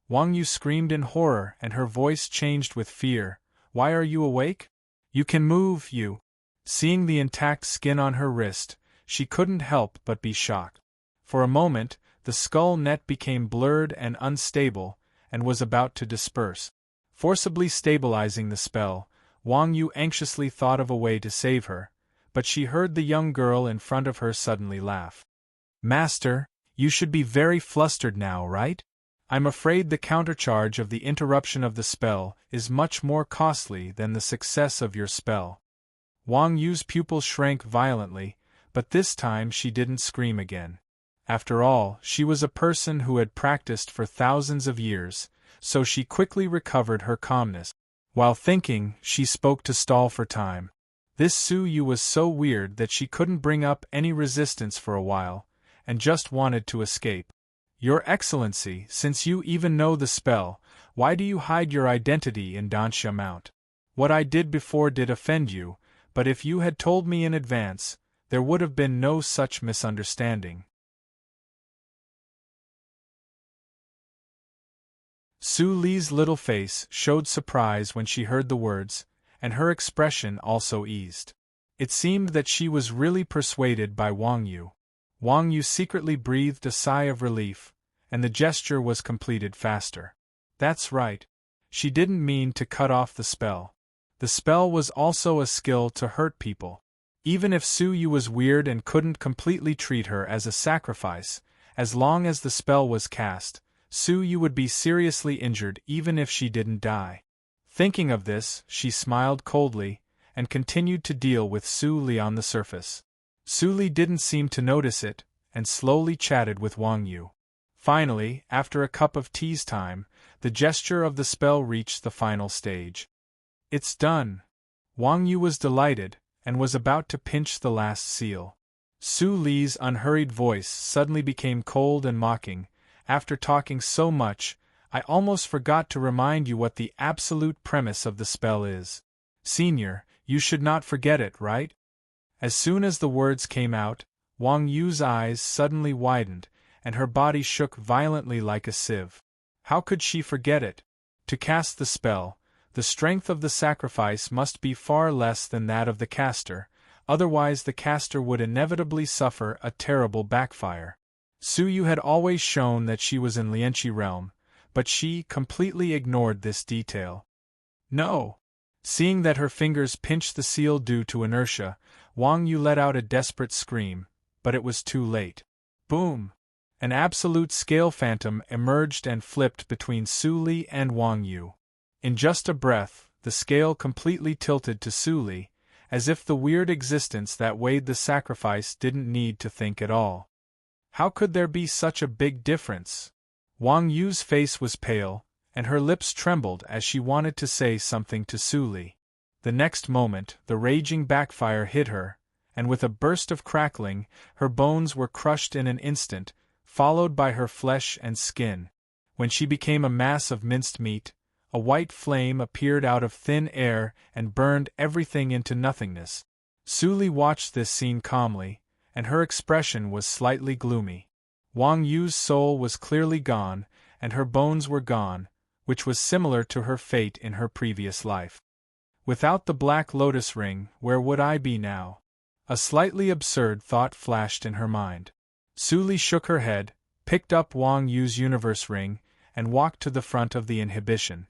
S1: Wang Yu screamed in horror and her voice changed with fear. Why are you awake? You can move, you. Seeing the intact skin on her wrist, she couldn't help but be shocked. For a moment, the skull net became blurred and unstable, and was about to disperse. Forcibly stabilizing the spell, Wang Yu anxiously thought of a way to save her, but she heard the young girl in front of her suddenly laugh. Master, you should be very flustered now, right? I'm afraid the countercharge of the interruption of the spell is much more costly than the success of your spell. Wang Yu's pupil shrank violently, but this time she didn't scream again. After all, she was a person who had practiced for thousands of years, so she quickly recovered her calmness. While thinking, she spoke to stall for time. This Su Yu was so weird that she couldn't bring up any resistance for a while, and just wanted to escape. Your Excellency, since you even know the spell, why do you hide your identity in Dansha Mount? What I did before did offend you, but if you had told me in advance, there would have been no such misunderstanding. Su Li's little face showed surprise when she heard the words, and her expression also eased. It seemed that she was really persuaded by Wang Yu. Wang Yu secretly breathed a sigh of relief, and the gesture was completed faster. That's right. She didn't mean to cut off the spell. The spell was also a skill to hurt people. Even if Su Yu was weird and couldn't completely treat her as a sacrifice, as long as the spell was cast, Su Yu would be seriously injured even if she didn't die. Thinking of this, she smiled coldly, and continued to deal with Su Li on the surface. Su Li didn't seem to notice it, and slowly chatted with Wang Yu. Finally, after a cup of tea's time, the gesture of the spell reached the final stage. It's done. Wang Yu was delighted, and was about to pinch the last seal. Su Li's unhurried voice suddenly became cold and mocking. After talking so much, I almost forgot to remind you what the absolute premise of the spell is. Senior, you should not forget it, right? As soon as the words came out, Wang Yu's eyes suddenly widened, and her body shook violently like a sieve. How could she forget it? To cast the spell, the strength of the sacrifice must be far less than that of the caster, otherwise the caster would inevitably suffer a terrible backfire. Su Yu had always shown that she was in Lianqi realm, but she completely ignored this detail. No! Seeing that her fingers pinched the seal due to inertia, Wang Yu let out a desperate scream, but it was too late. Boom! An absolute scale phantom emerged and flipped between Su Li and Wang Yu. In just a breath, the scale completely tilted to Su Li, as if the weird existence that weighed the sacrifice didn't need to think at all. How could there be such a big difference? Wang Yu's face was pale, and her lips trembled as she wanted to say something to Su Li. The next moment, the raging backfire hit her, and with a burst of crackling, her bones were crushed in an instant, followed by her flesh and skin. When she became a mass of minced meat, a white flame appeared out of thin air and burned everything into nothingness. Su Li watched this scene calmly, and her expression was slightly gloomy. Wang Yu's soul was clearly gone, and her bones were gone, which was similar to her fate in her previous life. Without the Black Lotus ring, where would I be now? A slightly absurd thought flashed in her mind. Su Li shook her head, picked up Wang Yu's universe ring, and walked to the front of the inhibition.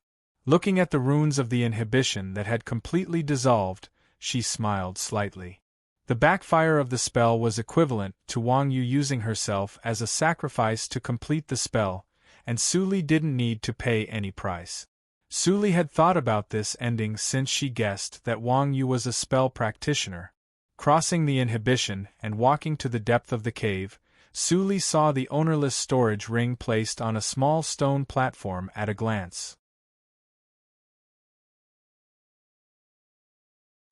S1: Looking at the runes of the inhibition that had completely dissolved, she smiled slightly. The backfire of the spell was equivalent to Wang Yu using herself as a sacrifice to complete the spell, and Su Li didn't need to pay any price. Su Li had thought about this ending since she guessed that Wang Yu was a spell practitioner. Crossing the inhibition and walking to the depth of the cave, Su Li saw the ownerless storage ring placed on a small stone platform at a glance.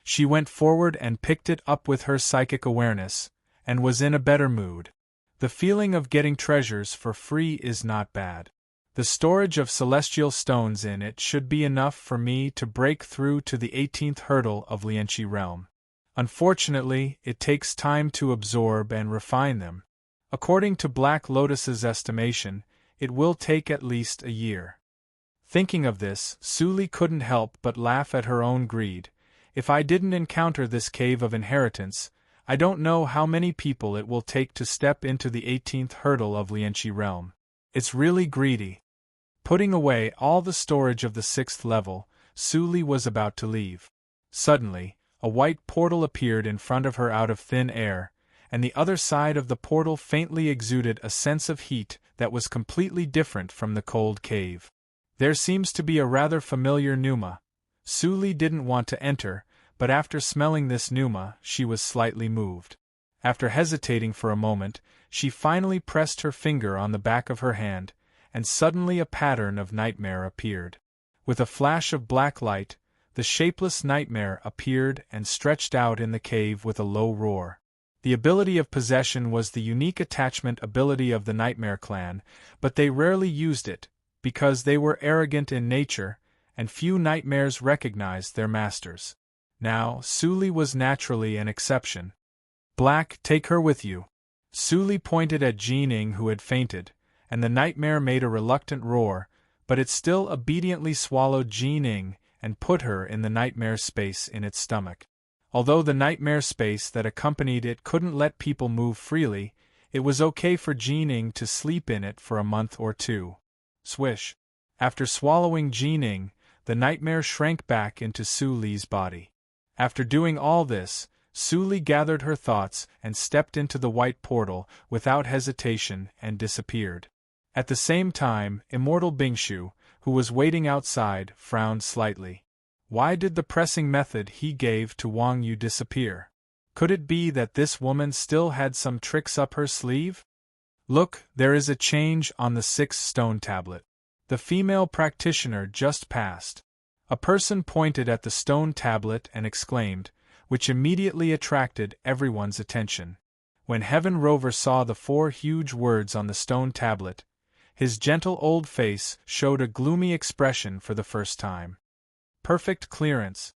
S1: She went forward and picked it up with her psychic awareness, and was in a better mood. The feeling of getting treasures for free is not bad. The storage of celestial stones in it should be enough for me to break through to the 18th hurdle of Lianqi realm. Unfortunately, it takes time to absorb and refine them. According to Black Lotus's estimation, it will take at least a year. Thinking of this, Su Li couldn't help but laugh at her own greed. If I didn't encounter this cave of inheritance, I don't know how many people it will take to step into the 18th hurdle of Lianqi realm. It's really greedy. Putting away all the storage of the 6th level, Su Li was about to leave. Suddenly, a white portal appeared in front of her out of thin air, and the other side of the portal faintly exuded a sense of heat that was completely different from the cold cave. There seems to be a rather familiar pneuma. Su Li didn't want to enter, but after smelling this pneuma, she was slightly moved. After hesitating for a moment, she finally pressed her finger on the back of her hand, and suddenly a pattern of nightmare appeared. With a flash of black light, the shapeless nightmare appeared and stretched out in the cave with a low roar. The ability of possession was the unique attachment ability of the Nightmare clan, but they rarely used it, because they were arrogant in nature, and few nightmares recognized their masters. Now, Suli was naturally an exception. Black, take her with you. Suli pointed at Jining, who had fainted, and the nightmare made a reluctant roar, but it still obediently swallowed Jining and put her in the nightmare space in its stomach. Although the nightmare space that accompanied it couldn't let people move freely, it was okay for Jining to sleep in it for a month or two. Swish. After swallowing Jining, the nightmare shrank back into Suli's body. After doing all this, Suli gathered her thoughts and stepped into the white portal without hesitation and disappeared. At the same time, Immortal Bingshu, who was waiting outside, frowned slightly. Why did the pressing method he gave to Wang Yu disappear? Could it be that this woman still had some tricks up her sleeve? Look, there is a change on the 6th stone tablet. The female practitioner just passed. A person pointed at the stone tablet and exclaimed, which immediately attracted everyone's attention. When Heaven Rover saw the 4 huge words on the stone tablet, his gentle old face showed a gloomy expression for the first time. Perfect clearance.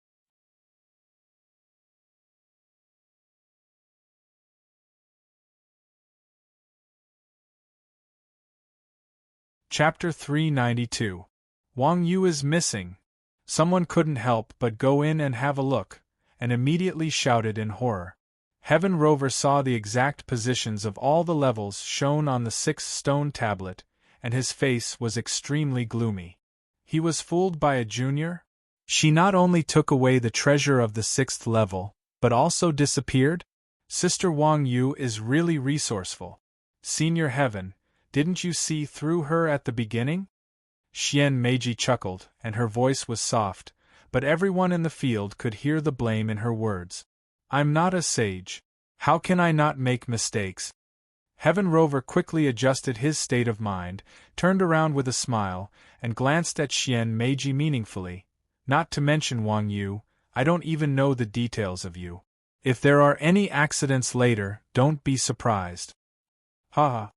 S1: Chapter 392. Wang Yu is missing. Someone couldn't help but go in and have a look, and immediately shouted in horror. Heaven Rover saw the exact positions of all the levels shown on the 6th stone tablet, and his face was extremely gloomy. He was fooled by a junior? She not only took away the treasure of the 6th level, but also disappeared? Sister Wang Yu is really resourceful. Senior Heaven, didn't you see through her at the beginning? Xian Meiji chuckled, and her voice was soft, but everyone in the field could hear the blame in her words. I'm not a sage. How can I not make mistakes? Heaven Rover quickly adjusted his state of mind, turned around with a smile, and glanced at Xian Meiji meaningfully. Not to mention Wang Yu, I don't even know the details of you. If there are any accidents later, don't be surprised. Haha.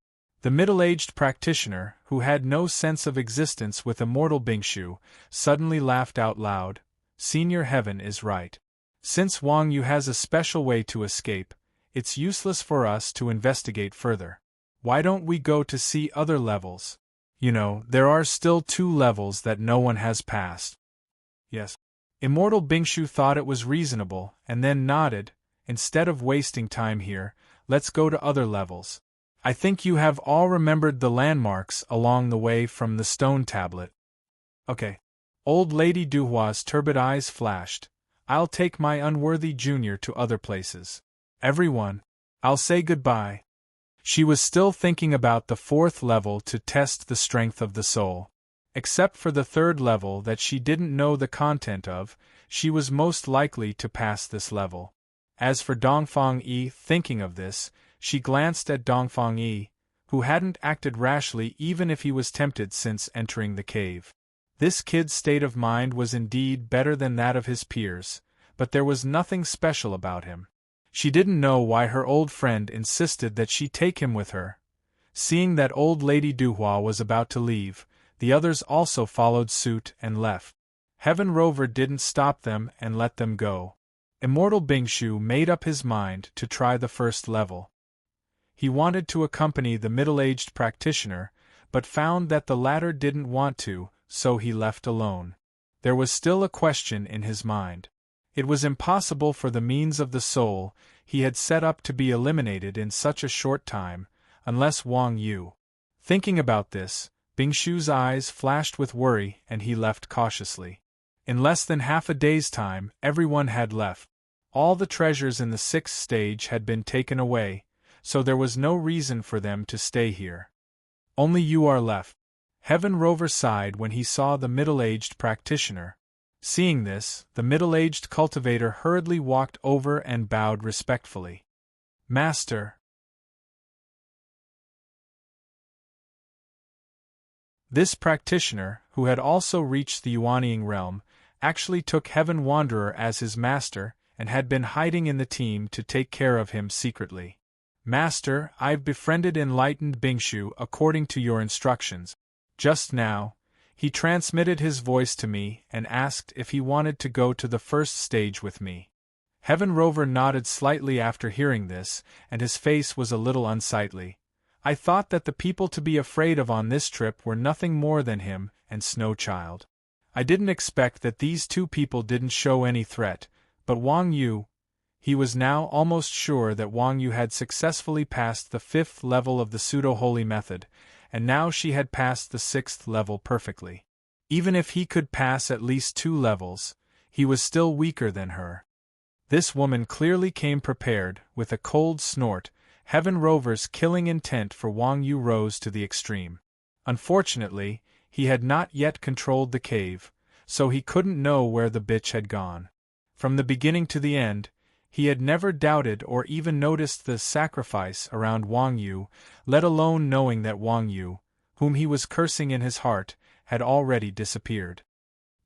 S1: The middle-aged practitioner, who had no sense of existence with Immortal Bingshu, suddenly laughed out loud. Senior Heaven is right. Since Wang Yu has a special way to escape, it's useless for us to investigate further. Why don't we go to see other levels? You know, there are still 2 levels that no one has passed. Yes. Immortal Bingshu thought it was reasonable, and then nodded. Instead of wasting time here, let's go to other levels. I think you have all remembered the landmarks along the way from the stone tablet. Okay. Old Lady Duhua's turbid eyes flashed. I'll take my unworthy junior to other places. Everyone, I'll say goodbye. She was still thinking about the 4th level to test the strength of the soul. Except for the 3rd level that she didn't know the content of, she was most likely to pass this level. As for Dongfang Yi, thinking of this, she glanced at Dongfang Yi, who hadn't acted rashly even if he was tempted since entering the cave. This kid's state of mind was indeed better than that of his peers, but there was nothing special about him. She didn't know why her old friend insisted that she take him with her. Seeing that old Lady Duhua was about to leave, the others also followed suit and left. Heaven Rover didn't stop them and let them go. Immortal Bingshu made up his mind to try the 1st level. He wanted to accompany the middle-aged practitioner, but found that the latter didn't want to, so he left alone. There was still a question in his mind. It was impossible for the means of the soul he had set up to be eliminated in such a short time, unless Wang Yu. Thinking about this, Bingshu's eyes flashed with worry and he left cautiously. In less than half a day's time, everyone had left. All the treasures in the 6th stage had been taken away, so there was no reason for them to stay here. Only you are left. Heaven Rover sighed when he saw the middle-aged practitioner. Seeing this, the middle-aged cultivator hurriedly walked over and bowed respectfully. Master. This practitioner, who had also reached the Yuanying realm, actually took Heaven Wanderer as his master, and had been hiding in the team to take care of him secretly. Master, I've befriended enlightened Bingshu according to your instructions. Just now, he transmitted his voice to me and asked if he wanted to go to the first stage with me. Heaven Rover nodded slightly after hearing this, and his face was a little unsightly. I thought that the people to be afraid of on this trip were nothing more than him and Snow Child. I didn't expect that these two people didn't show any threat, but Wang Yu. He was now almost sure that Wang Yu had successfully passed the 5th level of the pseudo-holy method, and now she had passed the 6th level perfectly. Even if he could pass at least 2 levels, he was still weaker than her. This woman clearly came prepared. With a cold snort, Heaven Rover's killing intent for Wang Yu rose to the extreme. Unfortunately, he had not yet controlled the cave, so he couldn't know where the bitch had gone. From the beginning to the end, he had never doubted or even noticed the sacrifice around Wang Yu, let alone knowing that Wang Yu, whom he was cursing in his heart, had already disappeared.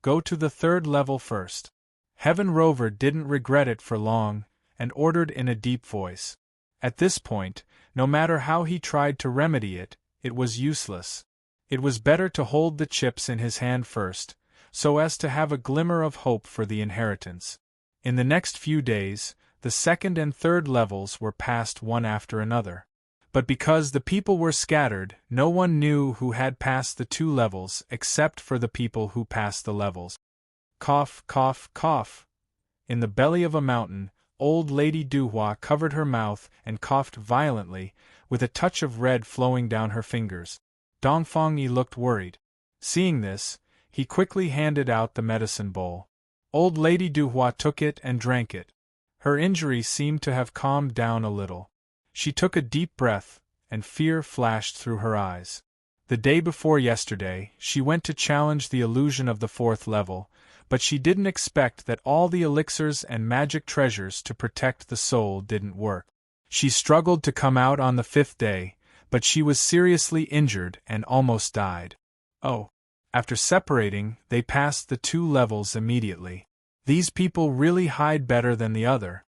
S1: Go to the 3rd level first. Heaven Rover didn't regret it for long, and ordered in a deep voice. At this point, no matter how he tried to remedy it, it was useless. It was better to hold the chips in his hand first, so as to have a glimmer of hope for the inheritance. In the next few days, the 2nd and 3rd levels were passed one after another. But because the people were scattered, no one knew who had passed the 2 levels except for the people who passed the levels. Cough, cough, cough. In the belly of a mountain, old Lady Duhua covered her mouth and coughed violently, with a touch of red flowing down her fingers. Dongfang Yi looked worried. Seeing this, he quickly handed out the medicine bowl. Old Lady Duhua took it and drank it. Her injury seemed to have calmed down a little. She took a deep breath, and fear flashed through her eyes. The day before yesterday, she went to challenge the illusion of the 4th level, but she didn't expect that all the elixirs and magic treasures to protect the soul didn't work. She struggled to come out on the 5th day, but she was seriously injured and almost died. Oh. After separating, they passed the 2 levels immediately. These people really hide better than the other.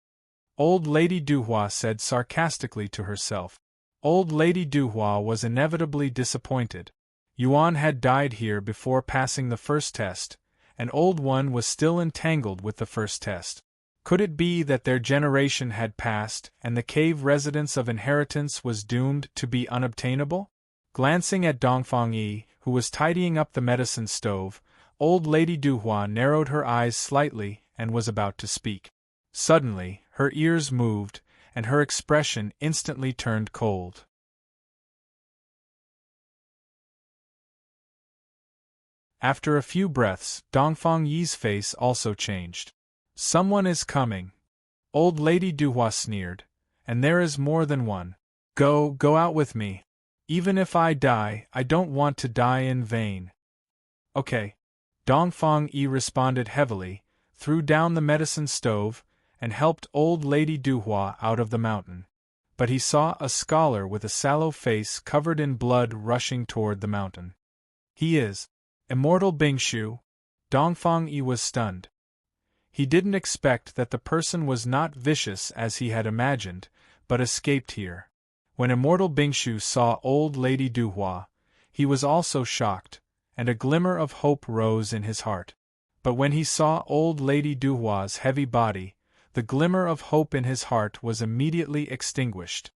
S1: Old Lady Duhua said sarcastically to herself. Old Lady Duhua was inevitably disappointed. Yuan had died here before passing the first test, and Old One was still entangled with the first test. Could it be that their generation had passed and the cave residence of inheritance was doomed to be unobtainable? Glancing at Dongfang Yi, who was tidying up the medicine stove, Old Lady Duhua narrowed her eyes slightly and was about to speak. Suddenly, her ears moved, and her expression instantly turned cold. After a few breaths, Dongfang Yi's face also changed. Someone is coming. Old Lady Duhua sneered, and there is more than one. Go out with me. Even if I die, I don't want to die in vain. Okay. Dongfang Yi responded heavily, threw down the medicine stove, and helped Old Lady Duhua out of the mountain. But he saw a scholar with a sallow face covered in blood rushing toward the mountain. He is Immortal Bingshu. Dongfang Yi was stunned. He didn't expect that the person was not vicious as he had imagined, but escaped here. When Immortal Bingshu saw Old Lady Duhua, he was also shocked, and a glimmer of hope rose in his heart. But when he saw Old Lady Duhua's heavy body, the glimmer of hope in his heart was immediately extinguished.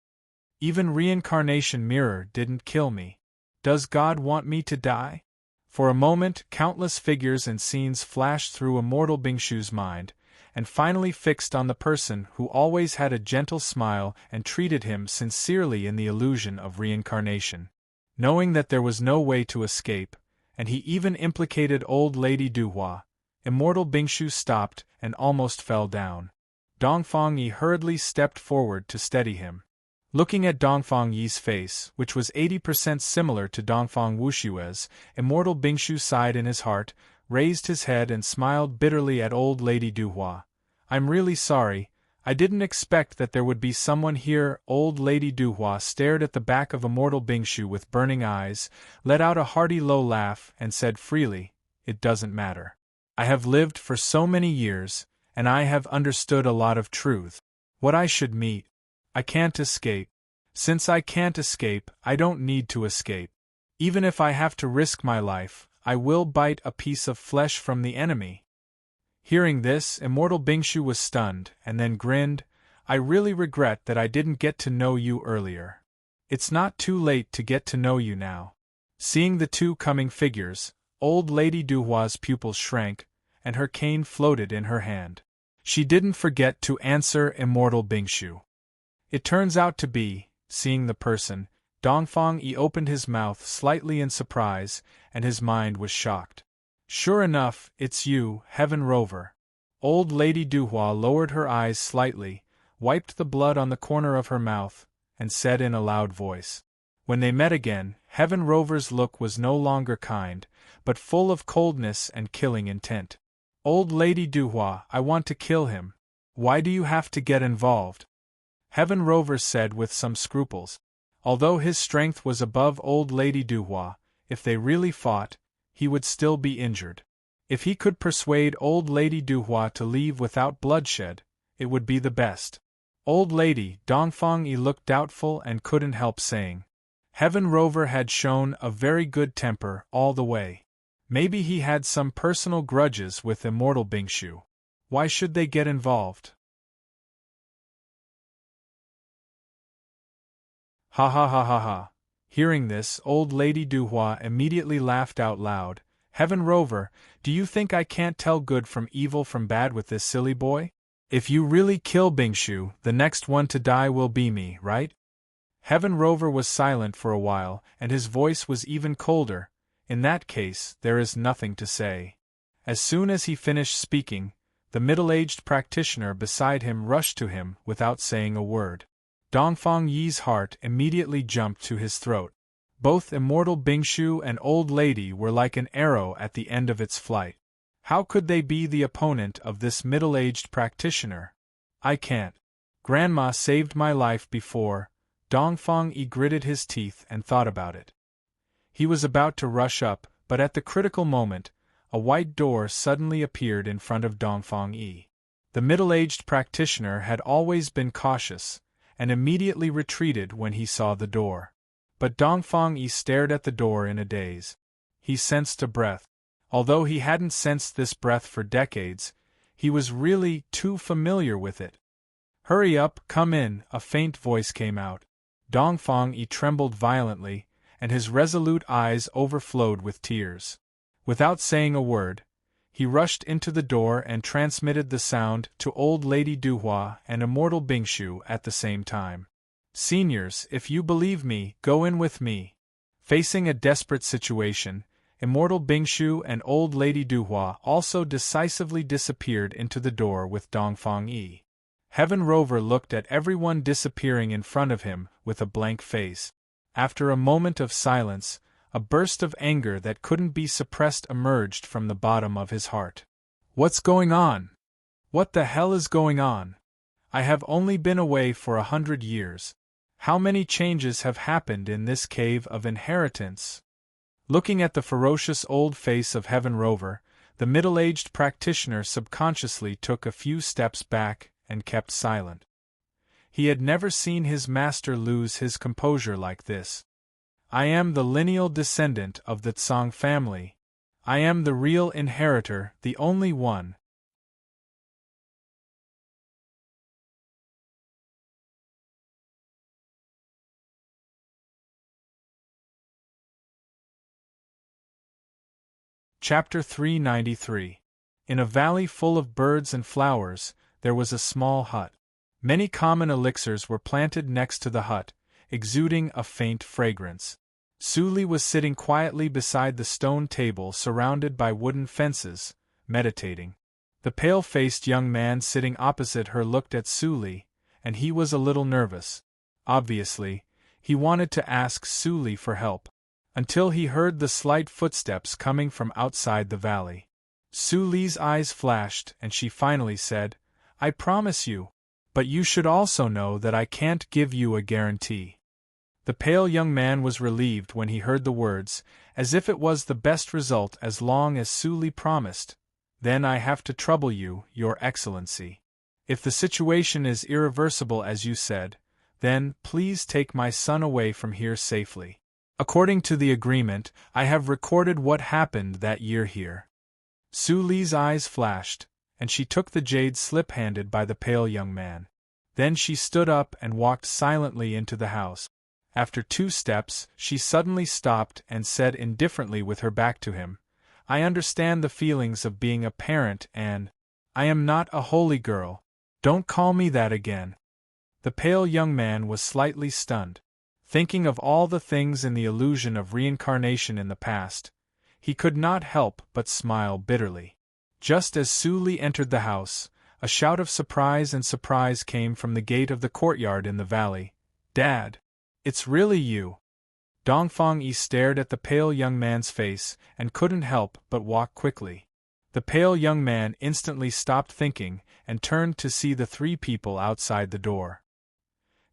S1: Even reincarnation mirror didn't kill me. Does God want me to die? For a moment, countless figures and scenes flashed through Immortal Bingshu's mind, and finally fixed on the person who always had a gentle smile and treated him sincerely in the illusion of reincarnation. Knowing that there was no way to escape, and he even implicated Old Lady Duhua, Immortal Bingshu stopped and almost fell down. Dongfang Yi hurriedly stepped forward to steady him. Looking at Dongfang Yi's face, which was 80% similar to Dongfang Wushue's, Immortal Bingshu sighed in his heart, raised his head and smiled bitterly at Old Lady Duhua. I'm really sorry, I didn't expect that there would be someone here." Old Lady Duhua stared at the back of Immortal Bingshu with burning eyes, let out a hearty low laugh, and said freely, "It doesn't matter. I have lived for so many years, and I have understood a lot of truth. What I should meet, I can't escape. Since I can't escape, I don't need to escape. Even if I have to risk my life, I will bite a piece of flesh from the enemy." Hearing this, Immortal Bingshu was stunned, and then grinned. "I really regret that I didn't get to know you earlier. It's not too late to get to know you now." Seeing the two coming figures, Old Lady Duhua's pupils shrank, and her cane floated in her hand. She didn't forget to answer Immortal Bingshu. It turns out to be, seeing the person, Dongfang Yi opened his mouth slightly in surprise, and his mind was shocked. "Sure enough, it's you, Heaven Rover." Old Lady Duhua lowered her eyes slightly, wiped the blood on the corner of her mouth, and said in a loud voice. When they met again, Heaven Rover's look was no longer kind, but full of coldness and killing intent. "Old Lady Duhua, I want to kill him. Why do you have to get involved?" Heaven Rover said with some scruples. Although his strength was above Old Lady Duhua, if they really fought, he would still be injured. If he could persuade Old Lady Duhua to leave without bloodshed, it would be the best. Old Lady Dongfang Yi looked doubtful and couldn't help saying. Heaven Rover had shown a very good temper all the way. Maybe he had some personal grudges with Immortal Bingshu. Why should they get involved? Ha ha ha ha ha. Hearing this, Old Lady Duhua immediately laughed out loud. "Heaven Rover, do you think I can't tell good from evil from bad with this silly boy? If you really kill Bingshu, the next one to die will be me, right?" Heaven Rover was silent for a while, and his voice was even colder. "In that case, there is nothing to say." As soon as he finished speaking, the middle-aged practitioner beside him rushed to him without saying a word. Dongfang Yi's heart immediately jumped to his throat. Both Immortal Bingshu and Old Lady were like an arrow at the end of its flight. How could they be the opponent of this middle-aged practitioner? "I can't. Grandma saved my life before." Dongfang Yi gritted his teeth and thought about it. He was about to rush up, but at the critical moment, a white door suddenly appeared in front of Dongfang Yi. The middle-aged practitioner had always been cautious, and immediately retreated when he saw the door. But Dongfang Yi stared at the door in a daze. He sensed a breath. Although he hadn't sensed this breath for decades, he was really too familiar with it. "Hurry up, come in," a faint voice came out. Dongfang Yi trembled violently, and his resolute eyes overflowed with tears. Without saying a word, he rushed into the door and transmitted the sound to Old Lady Duhua and Immortal Bingshu at the same time. "Seniors, if you believe me, go in with me." Facing a desperate situation, Immortal Bingshu and Old Lady Duhua also decisively disappeared into the door with Dongfang Yi. Heaven Rover looked at everyone disappearing in front of him with a blank face. After a moment of silence, a burst of anger that couldn't be suppressed emerged from the bottom of his heart. "What's going on? What the hell is going on? I have only been away for 100 years. How many changes have happened in this cave of inheritance?" Looking at the ferocious old face of Heaven Rover, the middle-aged practitioner subconsciously took a few steps back and kept silent. He had never seen his master lose his composure like this. "I am the lineal descendant of the Tsang family. I am the real inheritor, the only one." Chapter 393. In a valley full of birds and flowers, there was a small hut. Many common elixirs were planted next to the hut, exuding a faint fragrance. Suli was sitting quietly beside the stone table surrounded by wooden fences, meditating. The pale-faced young man sitting opposite her looked at Suli, and he was a little nervous. Obviously, he wanted to ask Suli for help. Until he heard the slight footsteps coming from outside the valley. Suli's eyes flashed, and she finally said, "I promise you." But you should also know that I can't give you a guarantee. The pale young man was relieved when he heard the words, as if it was the best result as long as Su Li promised. Then I have to trouble you, Your Excellency. If the situation is irreversible as you said, then please take my son away from here safely. According to the agreement, I have recorded what happened that year here. Su Li's eyes flashed, and she took the jade slip handed by the pale young man. Then she stood up and walked silently into the house. After 2 steps, she suddenly stopped and said indifferently with her back to him, I understand the feelings of being a parent and I am not a holy girl. Don't call me that again. The pale young man was slightly stunned. Thinking of all the things in the illusion of reincarnation in the past, he could not help but smile bitterly. Just as Su Li entered the house, a shout of surprise came from the gate of the courtyard in the valley. Dad! It's really you! Dongfang Yi stared at the pale young man's face and couldn't help but walk quickly. The pale young man instantly stopped thinking and turned to see the 3 people outside the door.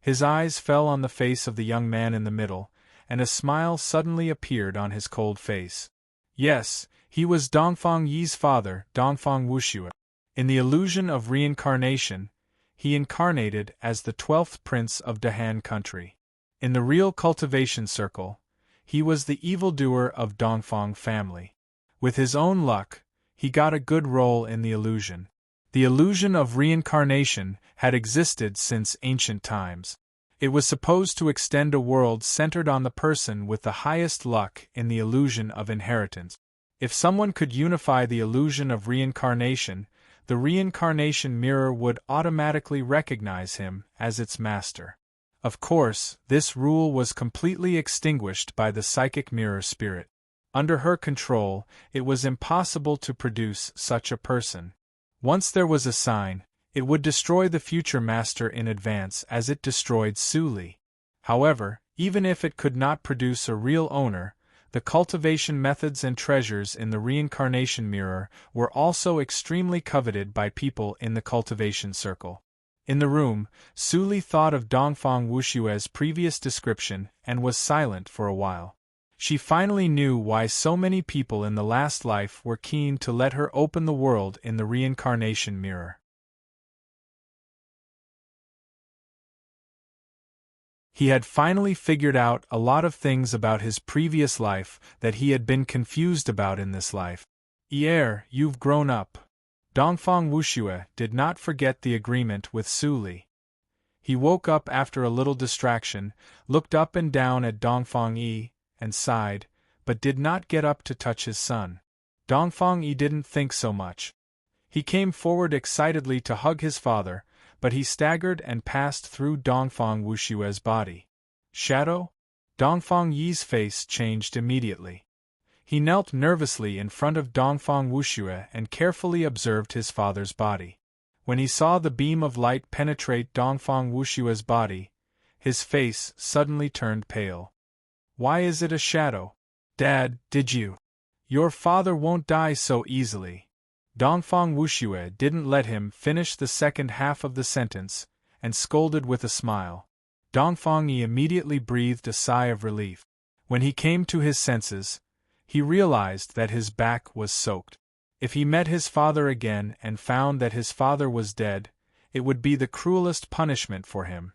S1: His eyes fell on the face of the young man in the middle, and a smile suddenly appeared on his cold face. Yes, he was Dongfang Yi's father, Dongfang Wuxue. In the illusion of reincarnation, he incarnated as the 12th prince of Dahan country. In the real cultivation circle, he was the evildoer of Dongfang family. With his own luck, he got a good role in the illusion. The illusion of reincarnation had existed since ancient times. It was supposed to extend a world centered on the person with the highest luck in the illusion of inheritance. If someone could unify the illusion of reincarnation, the reincarnation mirror would automatically recognize him as its master. Of course, this rule was completely extinguished by the psychic mirror spirit. Under her control, it was impossible to produce such a person. Once there was a sign, it would destroy the future master in advance as it destroyed Su Li. However, even if it could not produce a real owner, the cultivation methods and treasures in the reincarnation mirror were also extremely coveted by people in the cultivation circle. In the room, Su Li thought of Dongfang Wushue's previous description and was silent for a while. She finally knew why so many people in the last life were keen to let her open the world in the reincarnation mirror. He had finally figured out a lot of things about his previous life that he had been confused about in this life. You've grown up. Dongfang Wuxue did not forget the agreement with Su Li. He woke up after a little distraction, looked up and down at Dongfang Yi, and sighed, but did not get up to touch his son. Dongfang Yi didn't think so much. He came forward excitedly to hug his father, but he staggered and passed through Dongfang Wushue's body. Shadow? Dongfang Yi's face changed immediately. He knelt nervously in front of Dongfang Wuxue and carefully observed his father's body. When he saw the beam of light penetrate Dongfang Wushue's body, his face suddenly turned pale. Why is it a shadow? Dad, did you? Your father won't die so easily. Dongfang Wuxue didn't let him finish the second half of the sentence, and scolded with a smile. Dongfang Yi immediately breathed a sigh of relief. When he came to his senses, he realized that his back was soaked. If he met his father again and found that his father was dead, it would be the cruelest punishment for him.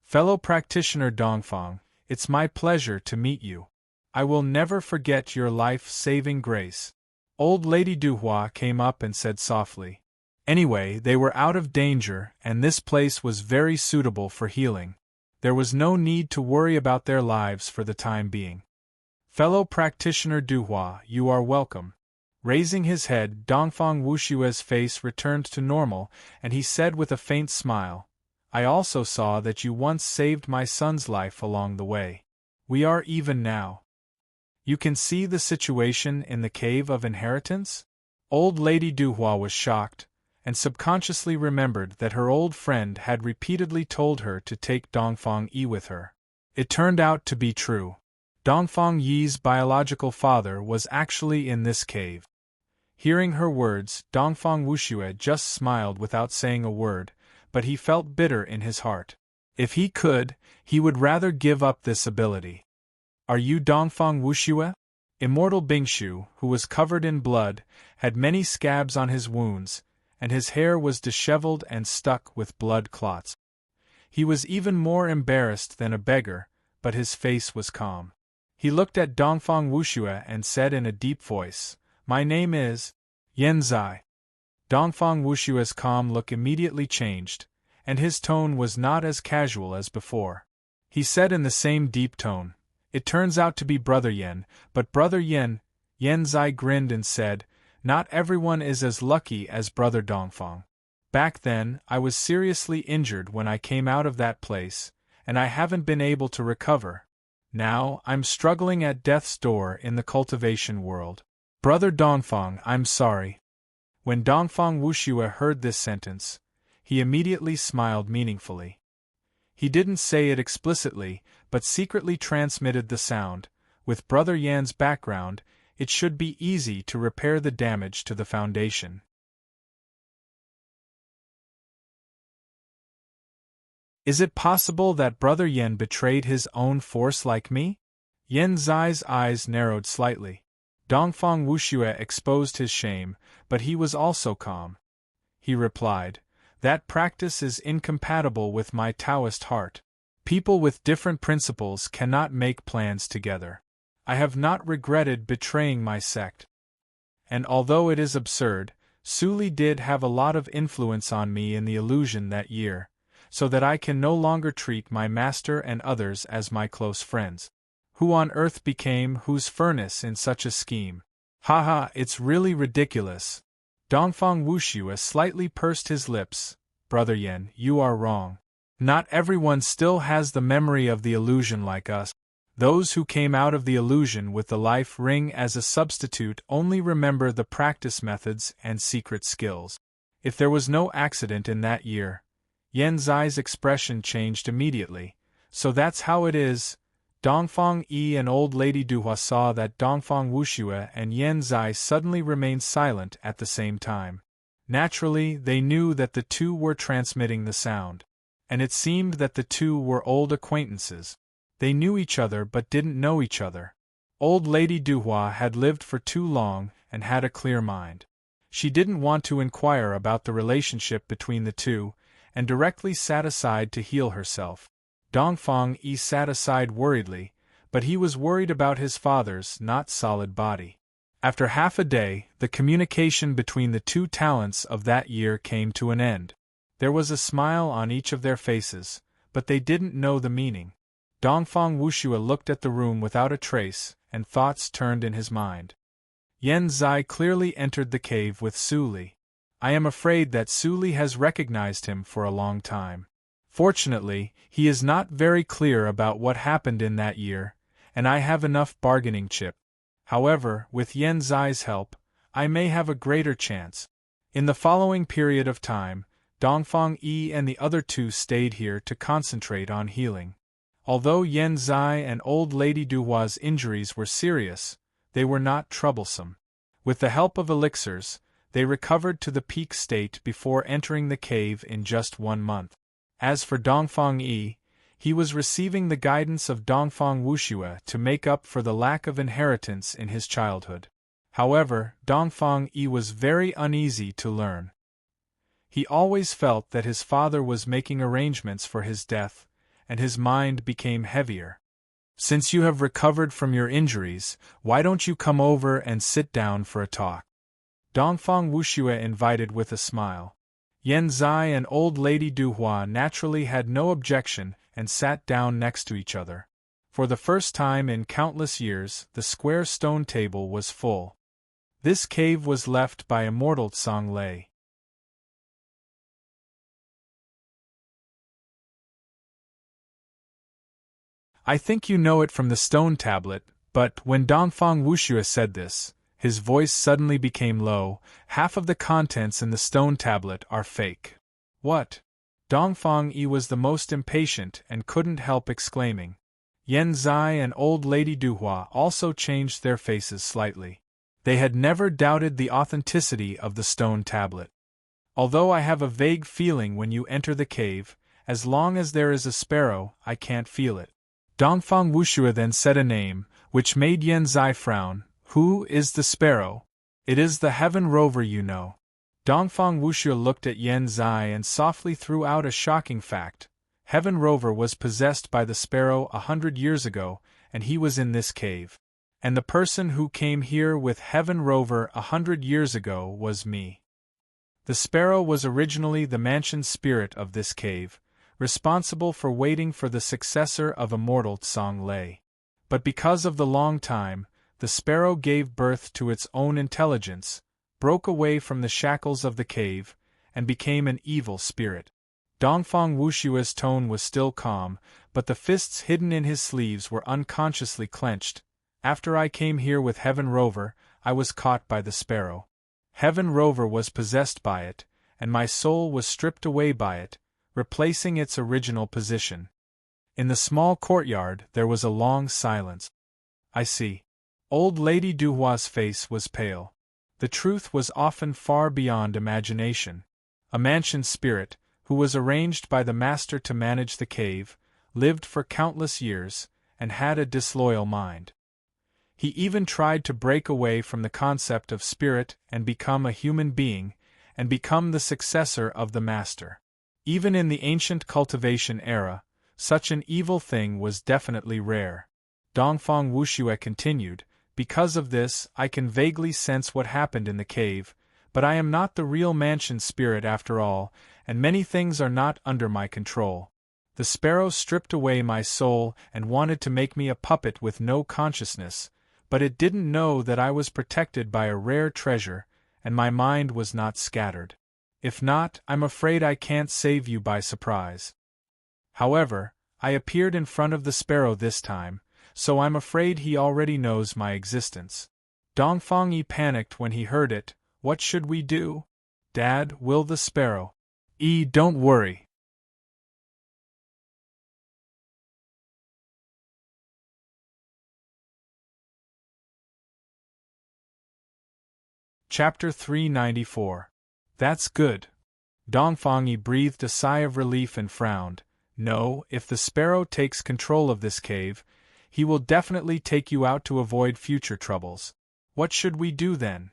S1: Fellow practitioner Dongfang, it's my pleasure to meet you. I will never forget your life-saving grace. Old Lady Duhua came up and said softly. Anyway, they were out of danger, and this place was very suitable for healing. There was no need to worry about their lives for the time being. Fellow practitioner Duhua, you are welcome. Raising his head, Dongfang Wushue's face returned to normal, and he said with a faint smile, I also saw that you once saved my son's life along the way. We are even now. You can see the situation in the Cave of Inheritance? Old Lady Duhua was shocked, and subconsciously remembered that her old friend had repeatedly told her to take Dongfang Yi with her. It turned out to be true. Dongfang Yi's biological father was actually in this cave. Hearing her words, Dongfang Wuxue just smiled without saying a word, but he felt bitter in his heart. If he could, he would rather give up this ability. Are you Dongfang Wuxue? Immortal Bingshu, who was covered in blood, had many scabs on his wounds, and his hair was disheveled and stuck with blood clots. He was even more embarrassed than a beggar, but his face was calm. He looked at Dongfang Wuxue and said in a deep voice, "My name is Yan Zai." Dongfang Wushue's calm look immediately changed, and his tone was not as casual as before. He said in the same deep tone, "It turns out to be Brother Yan, but Brother Yan." Yan Zai grinned and said, "Not everyone is as lucky as Brother Dongfang. Back then, I was seriously injured when I came out of that place, and I haven't been able to recover. Now, I'm struggling at death's door in the cultivation world. Brother Dongfang, I'm sorry." When Dongfang Wuxue heard this sentence, he immediately smiled meaningfully. He didn't say it explicitly, but secretly transmitted the sound. With Brother Yan's background, it should be easy to repair the damage to the foundation. Is it possible that Brother Yan betrayed his own force like me? Yan Zai's eyes narrowed slightly. Dongfang Wuxue exposed his shame, but he was also calm. He replied, "That practice is incompatible with my Taoist heart. People with different principles cannot make plans together. I have not regretted betraying my sect. And although it is absurd, Suli did have a lot of influence on me in the illusion that year, so that I can no longer treat my master and others as my close friends. Who on earth became whose furnace in such a scheme? Haha, it's really ridiculous." Dongfang Wuxue slightly pursed his lips. "Brother Yan, you are wrong. Not everyone still has the memory of the illusion like us. Those who came out of the illusion with the life ring as a substitute only remember the practice methods and secret skills. If there was no accident in that year." Yan Zai's expression changed immediately. "So that's how it is." Dongfang Yi and Old Lady Duhua saw that Dongfang Wuxue and Yan Zai suddenly remained silent at the same time. Naturally, they knew that the two were transmitting the sound. And it seemed that the two were old acquaintances. They knew each other but didn't know each other. Old Lady Duhua had lived for too long and had a clear mind. She didn't want to inquire about the relationship between the two, and directly sat aside to heal herself. Dongfang Yi sat aside worriedly, but he was worried about his father's not solid body. After half a day, the communication between the two talents of that year came to an end. There was a smile on each of their faces, but they didn't know the meaning. Dongfang Wuxue looked at the room without a trace, and thoughts turned in his mind. Yan Zai clearly entered the cave with Suli. I am afraid that Suli has recognized him for a long time. Fortunately, he is not very clear about what happened in that year, and I have enough bargaining chip. However, with Yan Zai's help, I may have a greater chance. In the following period of time, Dongfang Yi and the other two stayed here to concentrate on healing. Although Yan Zai and Old Lady Duhua's injuries were serious, they were not troublesome. With the help of elixirs, they recovered to the peak state before entering the cave in just 1 month. As for Dongfang Yi, he was receiving the guidance of Dongfang Wuxue to make up for the lack of inheritance in his childhood. However, Dongfang Yi was very uneasy to learn. He always felt that his father was making arrangements for his death, and his mind became heavier. Since you have recovered from your injuries, why don't you come over and sit down for a talk? Dongfang Wuxue invited with a smile. Yan Zai and Old Lady Duhua naturally had no objection and sat down next to each other. For the first time in countless years, the square stone table was full. This cave was left by immortal Tsang Lei. I think you know it from the stone tablet, but when Dongfang Wuxue said this, his voice suddenly became low. Half of the contents in the stone tablet are fake. What? Dongfang Yi was the most impatient and couldn't help exclaiming. Yan Zai and Old Lady Duhua also changed their faces slightly. They had never doubted the authenticity of the stone tablet. Although I have a vague feeling when you enter the cave, as long as there is a sparrow, I can't feel it. Dongfang Wuxue then said a name, which made Yan Zai frown. Who is the sparrow? It is the heaven rover, you know. Dongfang Wuxue looked at Yan Zai and softly threw out a shocking fact. Heaven rover was possessed by the sparrow 100 years ago, and he was in this cave. And the person who came here with Heaven rover 100 years ago was me. The sparrow was originally the mansion spirit of this cave, responsible for waiting for the successor of immortal Tsang Lei. But because of the long time, the sparrow gave birth to its own intelligence, broke away from the shackles of the cave, and became an evil spirit. Dongfang Wushue's tone was still calm, but the fists hidden in his sleeves were unconsciously clenched. After I came here with Heaven Rover, I was caught by the sparrow. Heaven Rover was possessed by it, and my soul was stripped away by it, replacing its original position. In the small courtyard there was a long silence. I see. Old Lady Duhua's face was pale. The truth was often far beyond imagination. A mansion spirit, who was arranged by the master to manage the cave, lived for countless years, and had a disloyal mind. He even tried to break away from the concept of spirit and become a human being, and become the successor of the master. Even in the ancient cultivation era, such an evil thing was definitely rare. Dongfang Wuxue continued, because of this, I can vaguely sense what happened in the cave, but I am not the real mansion spirit after all, and many things are not under my control. The sparrow stripped away my soul and wanted to make me a puppet with no consciousness, but it didn't know that I was protected by a rare treasure, and my mind was not scattered. If not, I'm afraid I can't save you by surprise. However, I appeared in front of the sparrow this time, so I'm afraid he already knows my existence. Dongfang Yi panicked when he heard it. What should we do? Dad, will the sparrow? Don't worry. Chapter 394. That's good. Dongfang Yi breathed a sigh of relief and frowned. No, if the sparrow takes control of this cave, he will definitely take you out to avoid future troubles. What should we do then?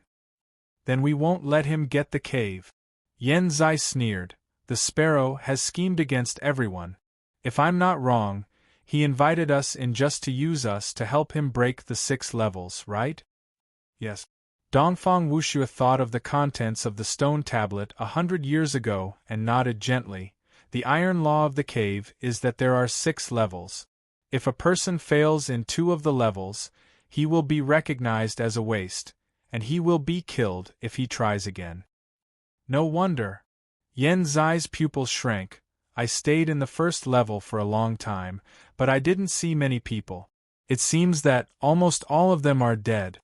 S1: Then we won't let him get the cave. Yan Zai sneered. The sparrow has schemed against everyone. If I'm not wrong, he invited us in just to use us to help him break the 6 levels, right? Yes. Dongfang Wuxue thought of the contents of the stone tablet 100 years ago and nodded gently. The iron law of the cave is that there are 6 levels. If a person fails in 2 of the levels, he will be recognized as a waste, and he will be killed if he tries again. No wonder. Yan Zai's pupils shrank. I stayed in the first level for a long time, but I didn't see many people. It seems that almost all of them are dead.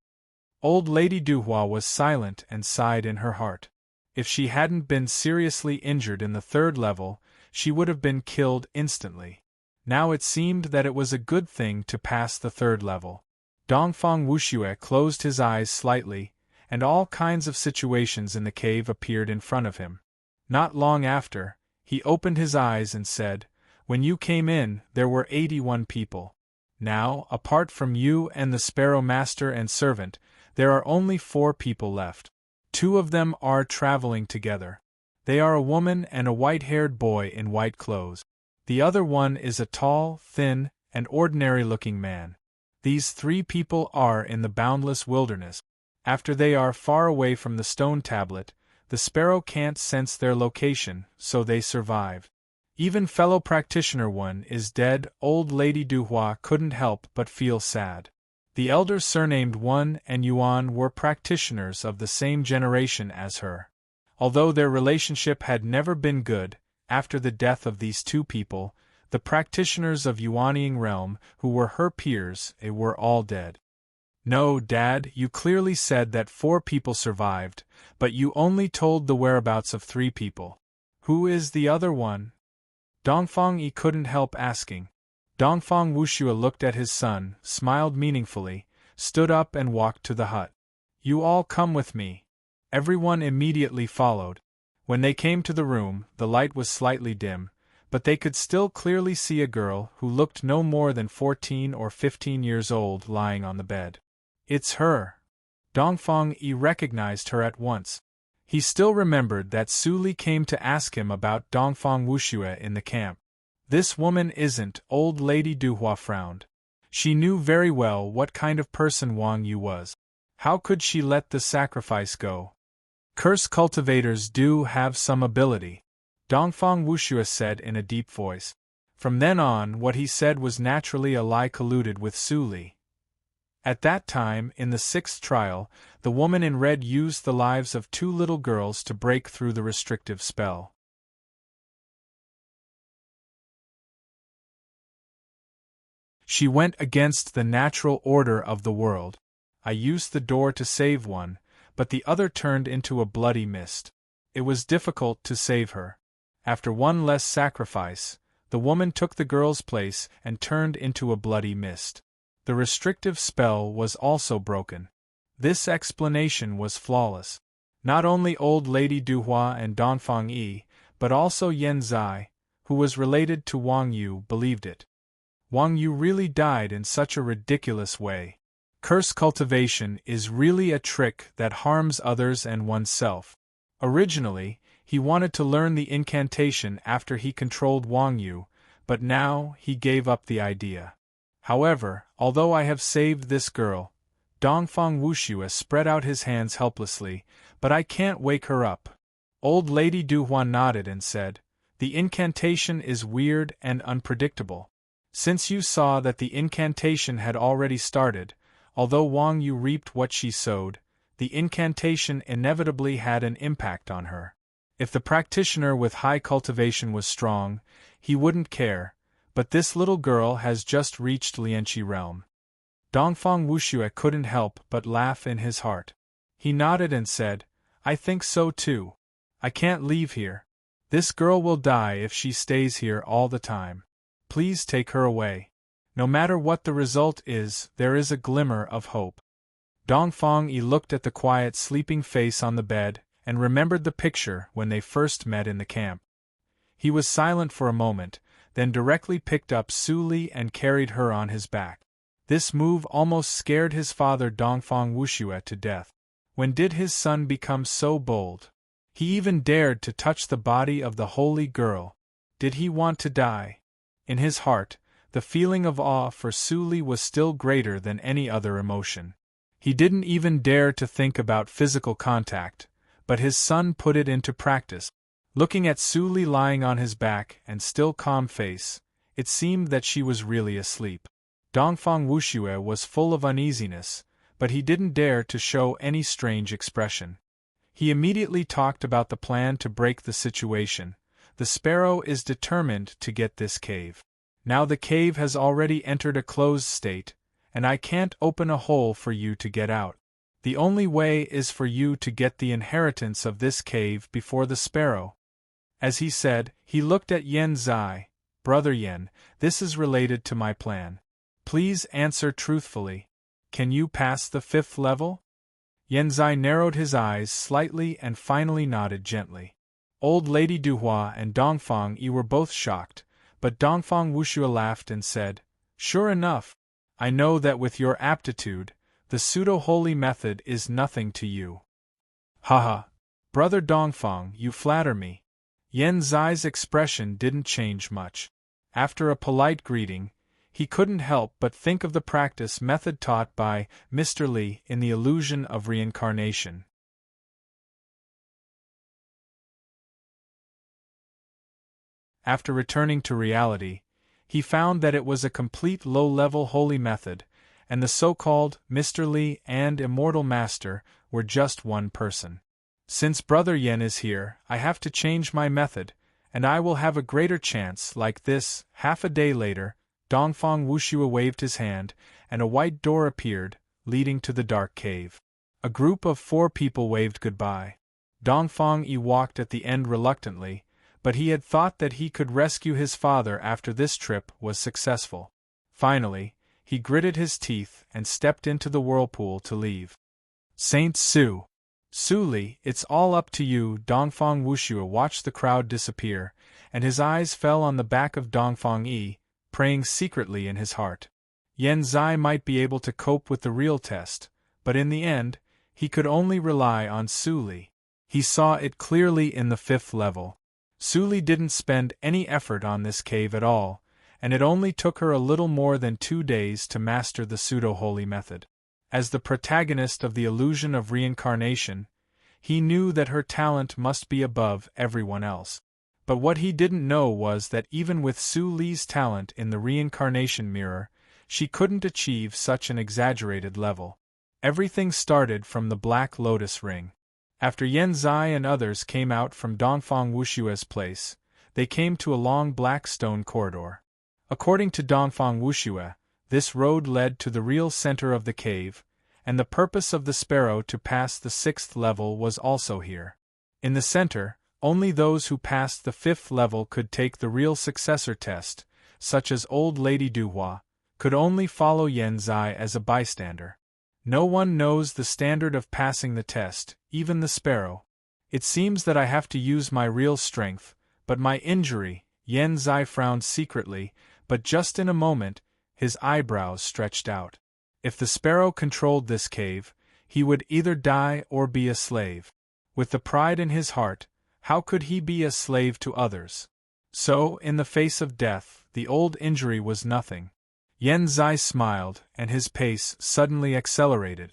S1: Old Lady Duhua was silent and sighed in her heart. If she hadn't been seriously injured in the 3rd level, she would have been killed instantly. Now it seemed that it was a good thing to pass the 3rd level. Dongfang Wuxue closed his eyes slightly, and all kinds of situations in the cave appeared in front of him. Not long after, he opened his eyes and said, "When you came in, there were 81 people. Now, apart from you and the Sparrow Master and servant, there are only 4 people left. 2 of them are traveling together. They are a woman and a white-haired boy in white clothes. The other one is a tall, thin, and ordinary-looking man. These 3 people are in the boundless wilderness. After they are far away from the stone tablet, the sparrow can't sense their location, so they survive. Even fellow practitioner 1 is dead." Old Lady Duhua couldn't help but feel sad. The elder surnamed 1 and Yuan were practitioners of the same generation as her. Although their relationship had never been good, after the death of these 2 people, the practitioners of Yuanying realm, who were her peers, were all dead. "No, Dad, you clearly said that 4 people survived, but you only told the whereabouts of 3 people. Who is the other one?" Dongfang Yi couldn't help asking. Dongfang Wuxue looked at his son, smiled meaningfully, stood up and walked to the hut. "You all come with me." Everyone immediately followed. When they came to the room, the light was slightly dim, but they could still clearly see a girl who looked no more than 14 or 15 years old lying on the bed. It's her. Dongfang Yi recognized her at once. He still remembered that Su Li came to ask him about Dongfang Wuxue in the camp. This woman isn't, old lady Duhua frowned. She knew very well what kind of person Wang Yu was. How could she let the sacrifice go? Curse cultivators do have some ability, Dongfang Wuxue said in a deep voice. From then on, what he said was naturally a lie colluded with Su Li. At that time, in the 6th trial, the woman in red used the lives of 2 little girls to break through the restrictive spell. She went against the natural order of the world. I used the door to save one, but the other turned into a bloody mist. It was difficult to save her. After one less sacrifice, the woman took the girl's place and turned into a bloody mist. The restrictive spell was also broken. This explanation was flawless. Not only old lady Duhua and Dongfang Yi, but also Yan Zai, who was related to Wang Yu, believed it. Wang Yu really died in such a ridiculous way. Curse cultivation is really a trick that harms others and oneself. Originally, he wanted to learn the incantation after he controlled Wang Yu, but now he gave up the idea. However, although I have saved this girl, Dongfang Wuxue spread out his hands helplessly, but I can't wake her up. Old lady Duhua nodded and said, the incantation is weird and unpredictable. Since you saw that the incantation had already started, although Wang Yu reaped what she sowed, the incantation inevitably had an impact on her. If the practitioner with high cultivation was strong, he wouldn't care, but this little girl has just reached Lianqi realm. Dongfang Wuxue couldn't help but laugh in his heart. He nodded and said, I think so too. I can't leave here. This girl will die if she stays here all the time. Please take her away. No matter what the result is, there is a glimmer of hope. Dongfang Yi looked at the quiet sleeping face on the bed and remembered the picture when they first met in the camp. He was silent for a moment, then directly picked up Su Li and carried her on his back. This move almost scared his father Dongfang Wuxue to death. When did his son become so bold? He even dared to touch the body of the holy girl. Did he want to die? In his heart, the feeling of awe for Su Li was still greater than any other emotion. He didn't even dare to think about physical contact, but his son put it into practice. Looking at Su Li lying on his back and still calm face, it seemed that she was really asleep. Dongfang Wuxue was full of uneasiness, but he didn't dare to show any strange expression. He immediately talked about the plan to break the situation. The sparrow is determined to get this cave. Now the cave has already entered a closed state, and I can't open a hole for you to get out. The only way is for you to get the inheritance of this cave before the sparrow. As he said, he looked at Yan Zai. Brother Yan, this is related to my plan. Please answer truthfully. Can you pass the 5th level? Yan Zai narrowed his eyes slightly and finally nodded gently. Old lady Duhua and Dongfang Yi were both shocked, but Dongfang Wuxue laughed and said, Sure enough, I know that with your aptitude, the pseudo-holy method is nothing to you. Haha. Brother Dongfang, you flatter me. Yan Zai's expression didn't change much. After a polite greeting, he couldn't help but think of the practice method taught by Mr. Li in the illusion of reincarnation. After returning to reality, he found that it was a complete low-level holy method, and the so-called Mr. Li and Immortal Master were just one person. Since Brother Yan is here, I have to change my method, and I will have a greater chance like this. Half a day later, Dongfang Wuxue waved his hand, and a white door appeared, leading to the dark cave. A group of 4 people waved goodbye. Dongfang Yi walked at the end reluctantly, but he had thought that he could rescue his father after this trip was successful. Finally, he gritted his teeth and stepped into the whirlpool to leave. Saint Su. Su, it's all up to you. Dongfang Wuxue watched the crowd disappear, and his eyes fell on the back of Dongfang Yi, praying secretly in his heart. Yan Zai might be able to cope with the real test, but in the end, he could only rely on Su. He saw it clearly in the 5th level. Su didn't spend any effort on this cave at all, and it only took her a little more than 2 days to master the pseudo-holy method. As the protagonist of the illusion of reincarnation, he knew that her talent must be above everyone else. But what he didn't know was that even with Su Li's talent in the reincarnation mirror, she couldn't achieve such an exaggerated level. Everything started from the Black Lotus Ring. After Yan Zai and others came out from Dongfang Wushue's place, they came to a long black stone corridor. According to Dongfang Wuxue, this road led to the real center of the cave, and the purpose of the sparrow to pass the 6th level was also here. In the center, only those who passed the 5th level could take the real successor test, such as Old Lady Duhua, could only follow Yan Zai as a bystander. No one knows the standard of passing the test, even the sparrow. It seems that I have to use my real strength, but my injury, Yan Zai frowned secretly, but just in a moment, his eyebrows stretched out. If the sparrow controlled this cave, he would either die or be a slave. With the pride in his heart, how could he be a slave to others? So, in the face of death, the old injury was nothing. Yan Zai smiled, and his pace suddenly accelerated.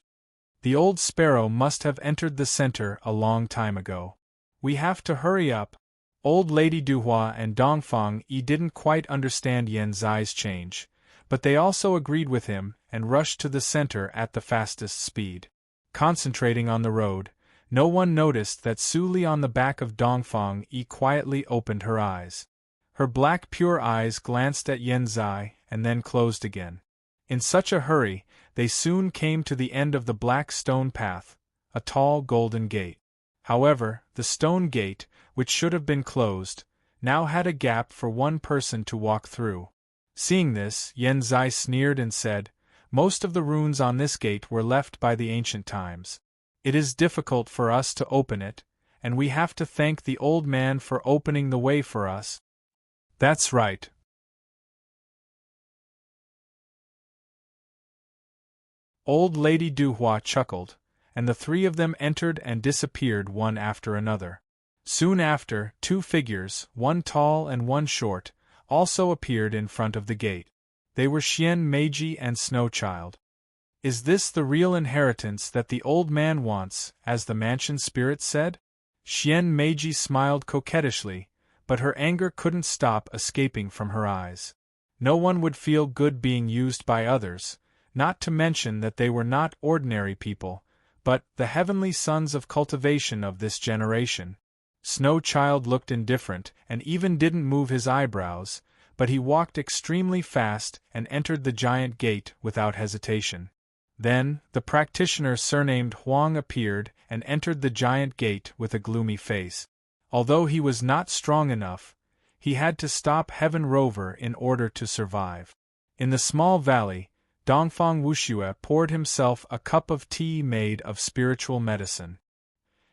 S1: The old sparrow must have entered the center a long time ago. We have to hurry up. Old Lady Duhua and Dongfang Yi didn't quite understand Yan Zai's change, but they also agreed with him and rushed to the center at the fastest speed. Concentrating on the road, no one noticed that Su Li on the back of Dongfang Yi quietly opened her eyes. Her black pure eyes glanced at Yan Zai and then closed again. In such a hurry, they soon came to the end of the black stone path, a tall golden gate. However, the stone gate, which should have been closed, now had a gap for one person to walk through. Seeing this, Yan Zai sneered and said, "Most of the runes on this gate were left by the ancient times. It is difficult for us to open it, and we have to thank the old man for opening the way for us." "That's right." Old Lady Duhua chuckled, and the 3 of them entered and disappeared one after another. Soon after, 2 figures, one tall and one short, also appeared in front of the gate. They were Xian Meiji and Snowchild. "Is this the real inheritance that the old man wants?" as the mansion spirit said. Xian Meiji smiled coquettishly, but her anger couldn't stop escaping from her eyes. No one would feel good being used by others, not to mention that they were not ordinary people, but the heavenly sons of cultivation of this generation. Snowchild looked indifferent and even didn't move his eyebrows, but he walked extremely fast and entered the giant gate without hesitation. Then, the practitioner surnamed Huang appeared and entered the giant gate with a gloomy face. Although he was not strong enough, he had to stop Heaven Rover in order to survive. In the small valley, Dongfang Wuxue poured himself a cup of tea made of spiritual medicine.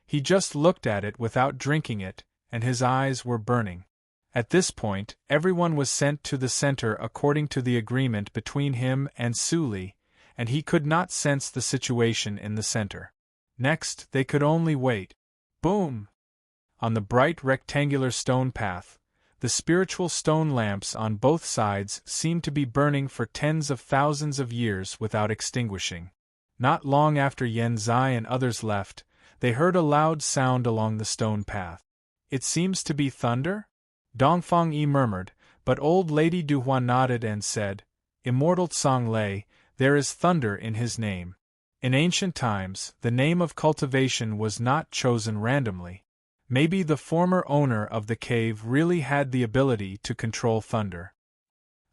S1: He just looked at it without drinking it, and his eyes were burning. At this point, everyone was sent to the center according to the agreement between him and Su Li, and he could not sense the situation in the center. Next, they could only wait. Boom! On the bright rectangular stone path, the spiritual stone lamps on both sides seemed to be burning for tens of thousands of years without extinguishing. Not long after Yan Zai and others left, they heard a loud sound along the stone path. "It seems to be thunder?" Dongfang Yi murmured, but Old Lady Duhua nodded and said, "Immortal Tsang Lei, there is thunder in his name." In ancient times, the name of cultivation was not chosen randomly. Maybe the former owner of the cave really had the ability to control thunder.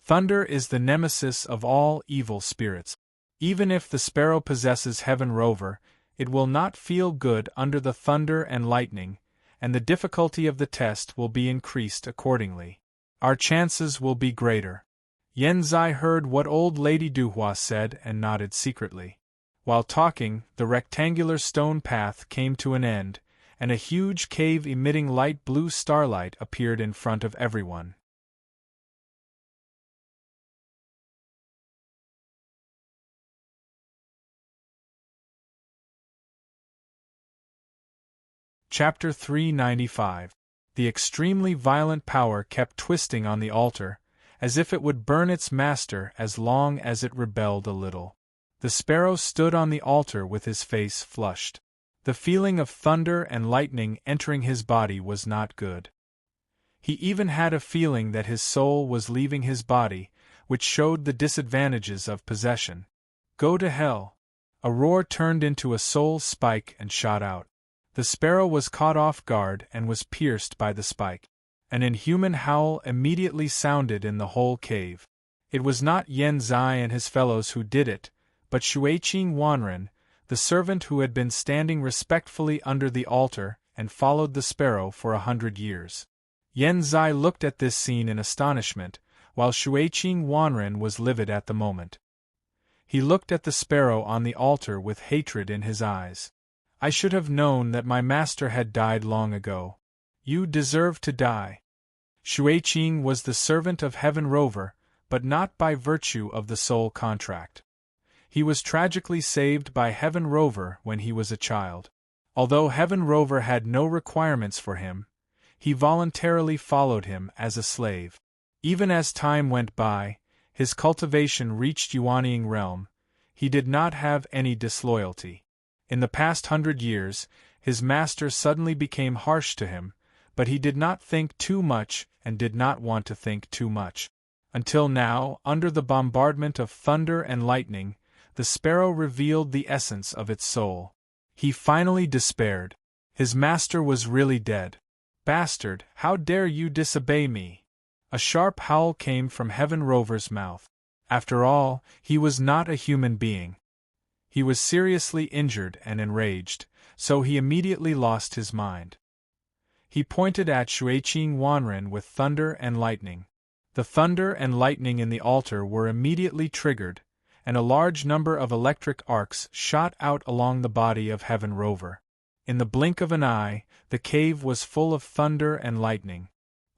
S1: Thunder is the nemesis of all evil spirits. Even if the sparrow possesses Heaven Rover, it will not feel good under the thunder and lightning, and the difficulty of the test will be increased accordingly. Our chances will be greater. Yan Zai heard what Old Lady Duhua said and nodded secretly. While talking, the rectangular stone path came to an end, and a huge cave emitting light blue starlight appeared in front of everyone. Chapter 395. The extremely violent power kept twisting on the altar, as if it would burn its master as long as it rebelled a little. The sparrow stood on the altar with his face flushed. The feeling of thunder and lightning entering his body was not good. He even had a feeling that his soul was leaving his body, which showed the disadvantages of possession. Go to hell! A roar turned into a soul spike and shot out. The sparrow was caught off guard and was pierced by the spike. An inhuman howl immediately sounded in the whole cave. It was not Yen Zai and his fellows who did it, but Xueqing Wanren, the servant who had been standing respectfully under the altar and followed the sparrow for 100 years. Yen Zai looked at this scene in astonishment, while Xueqing Wanren was livid at the moment. He looked at the sparrow on the altar with hatred in his eyes. I should have known that my master had died long ago. You deserve to die. Xueqing was the servant of Heaven Rover, but not by virtue of the soul contract. He was tragically saved by Heaven Rover when he was a child. Although Heaven Rover had no requirements for him, he voluntarily followed him as a slave. Even as time went by, his cultivation reached Yuanying realm. He did not have any disloyalty. In the past 100 years, his master suddenly became harsh to him, but he did not think too much and did not want to think too much. Until now, under the bombardment of thunder and lightning, the sparrow revealed the essence of its soul. He finally despaired. His master was really dead. Bastard, how dare you disobey me? A sharp howl came from Heaven Rover's mouth. After all, he was not a human being. He was seriously injured and enraged, so he immediately lost his mind. He pointed at Xueqing Wanren with thunder and lightning. The thunder and lightning in the altar were immediately triggered, and a large number of electric arcs shot out along the body of Heaven Rover. In the blink of an eye, the cave was full of thunder and lightning.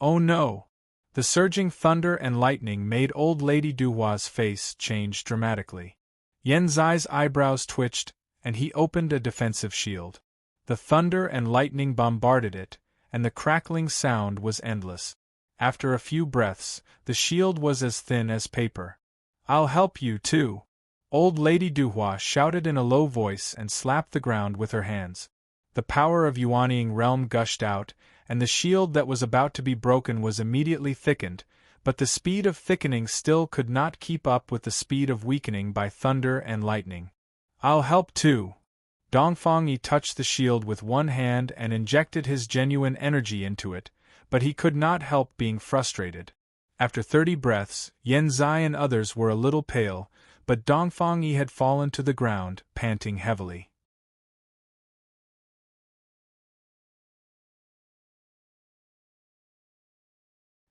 S1: Oh no! The surging thunder and lightning made Old Lady Duhua's face change dramatically. Yen Zai's eyebrows twitched, and he opened a defensive shield. The thunder and lightning bombarded it, and the crackling sound was endless. After a few breaths, the shield was as thin as paper. I'll help you too! Old Lady Duhua shouted in a low voice and slapped the ground with her hands. The power of Yuanying realm gushed out, and the shield that was about to be broken was immediately thickened, but the speed of thickening still could not keep up with the speed of weakening by thunder and lightning. I'll help too! Dongfang Yi touched the shield with one hand and injected his genuine energy into it, but he could not help being frustrated. After 30 breaths, Yen Zai and others were a little pale, but Dongfang Yi had fallen to the ground, panting heavily.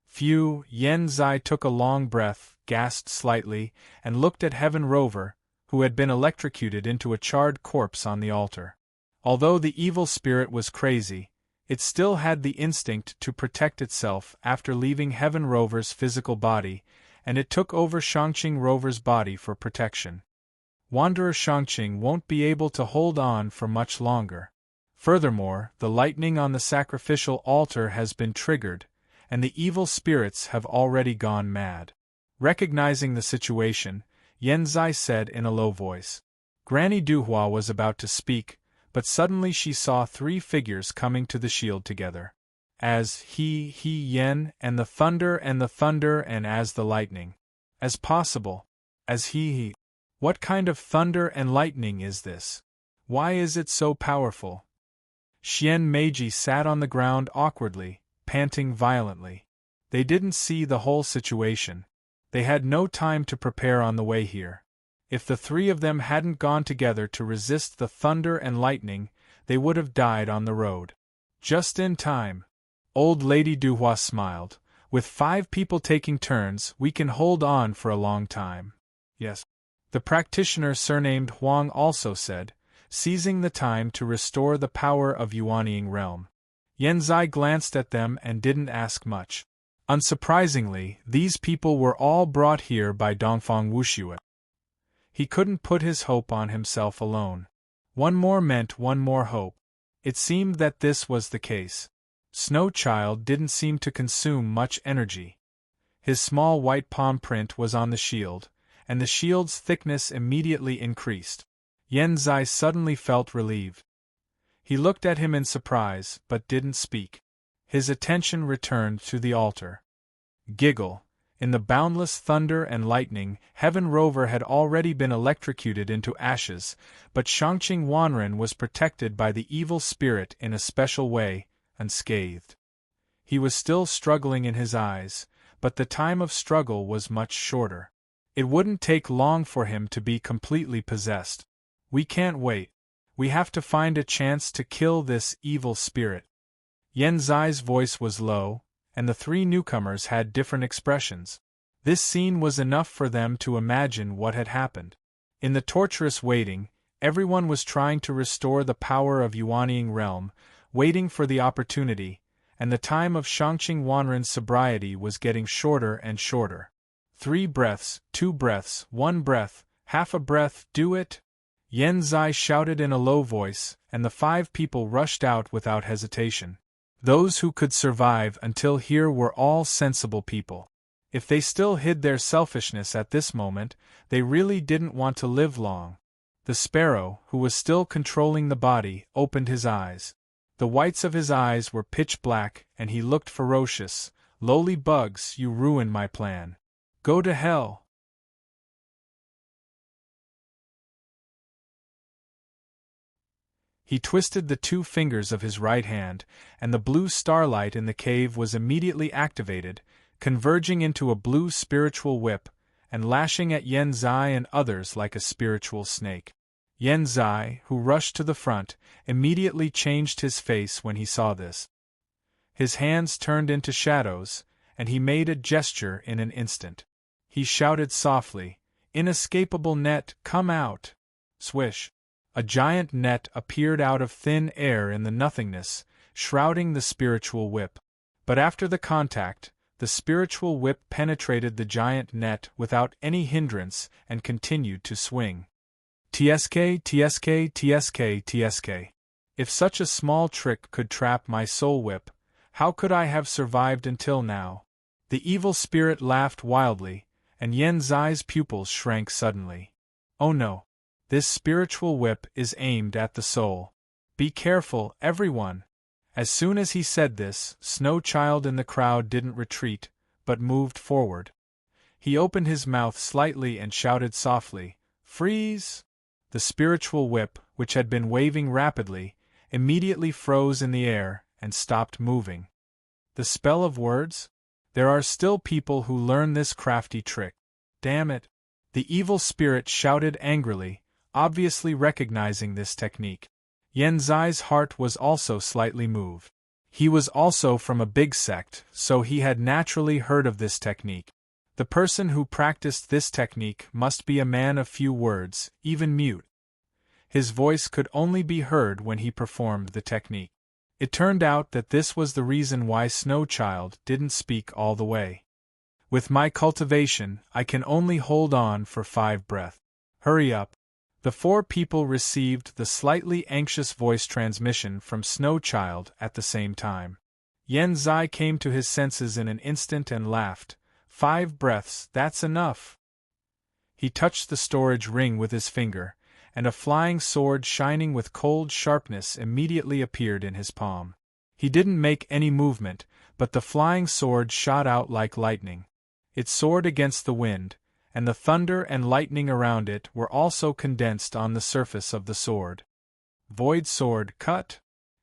S1: Phew! Yen Zai took a long breath, gasped slightly, and looked at Heaven Rover, who had been electrocuted into a charred corpse on the altar. Although the evil spirit was crazy, it still had the instinct to protect itself after leaving Heaven Rover's physical body, and it took over Shangqing Rover's body for protection. Wanderer Shangqing won't be able to hold on for much longer. Furthermore, the lightning on the sacrificial altar has been triggered, and the evil spirits have already gone mad. Recognizing the situation, Yen Zai said in a low voice. Granny Duhua was about to speak, but suddenly she saw 3 figures coming to the shield together. As Yen, and the thunder and as the lightning. As possible. As he. What kind of thunder and lightning is this? Why is it so powerful? Xian Meiji sat on the ground awkwardly, panting violently. They didn't see the whole situation. They had no time to prepare on the way here. If the 3 of them hadn't gone together to resist the thunder and lightning, they would have died on the road. Just in time. Old Lady Duhua smiled. With 5 people taking turns, we can hold on for a long time. Yes. The practitioner surnamed Huang also said, seizing the time to restore the power of Yuanying realm. Yanzai glanced at them and didn't ask much. Unsurprisingly, these people were all brought here by Dongfang Wuxue. He couldn't put his hope on himself alone. One more meant one more hope. It seemed that this was the case. Snow Child didn't seem to consume much energy. His small white palm print was on the shield, and the shield's thickness immediately increased. Yanzai suddenly felt relieved. He looked at him in surprise, but didn't speak. His attention returned to the altar. Giggle. In the boundless thunder and lightning, Heaven Rover had already been electrocuted into ashes, but Shangqing Wanren was protected by the evil spirit in a special way, unscathed. He was still struggling in his eyes, but the time of struggle was much shorter. It wouldn't take long for him to be completely possessed. We can't wait. We have to find a chance to kill this evil spirit. Yanzai's voice was low, and the three newcomers had different expressions. This scene was enough for them to imagine what had happened. In the torturous waiting, everyone was trying to restore the power of Yuanying realm, waiting for the opportunity, and the time of Shangqing Wanren's sobriety was getting shorter and shorter. 3 breaths, 2 breaths, 1 breath, half a breath, do it! Yanzai shouted in a low voice, and the 5 people rushed out without hesitation. Those who could survive until here were all sensible people. If they still hid their selfishness at this moment, they really didn't want to live long. The sparrow, who was still controlling the body, opened his eyes. The whites of his eyes were pitch black, and he looked ferocious. Lowly bugs, you ruin my plan. Go to hell! He twisted the 2 fingers of his right hand, and the blue starlight in the cave was immediately activated, converging into a blue spiritual whip, and lashing at Yanzai and others like a spiritual snake. Yanzai, who rushed to the front, immediately changed his face when he saw this. His hands turned into shadows, and he made a gesture in an instant. He shouted softly, "Inescapable net, come out!" Swish! A giant net appeared out of thin air in the nothingness, shrouding the spiritual whip. But after the contact, the spiritual whip penetrated the giant net without any hindrance and continued to swing. TSK, TSK, TSK, TSK. If such a small trick could trap my soul whip, how could I have survived until now? The evil spirit laughed wildly, and Yanzai's pupils shrank suddenly. Oh no! This spiritual whip is aimed at the soul. Be careful, everyone! As soon as he said this, Snow Child in the crowd didn't retreat, but moved forward. He opened his mouth slightly and shouted softly, "Freeze!" The spiritual whip, which had been waving rapidly, immediately froze in the air and stopped moving. The spell of words? There are still people who learn this crafty trick. Damn it! The evil spirit shouted angrily, obviously recognizing this technique. Yanzai's heart was also slightly moved. He was also from a big sect, so he had naturally heard of this technique. The person who practiced this technique must be a man of few words, even mute. His voice could only be heard when he performed the technique. It turned out that this was the reason why Snow Child didn't speak all the way. With my cultivation, I can only hold on for 5 breaths. Hurry up! The 4 people received the slightly anxious voice transmission from Snow Child at the same time. Yanzai came to his senses in an instant and laughed. 5 breaths, that's enough. He touched the storage ring with his finger, and a flying sword shining with cold sharpness immediately appeared in his palm. He didn't make any movement, but the flying sword shot out like lightning. It soared against the wind, and the thunder and lightning around it were also condensed on the surface of the sword. Void sword, cut!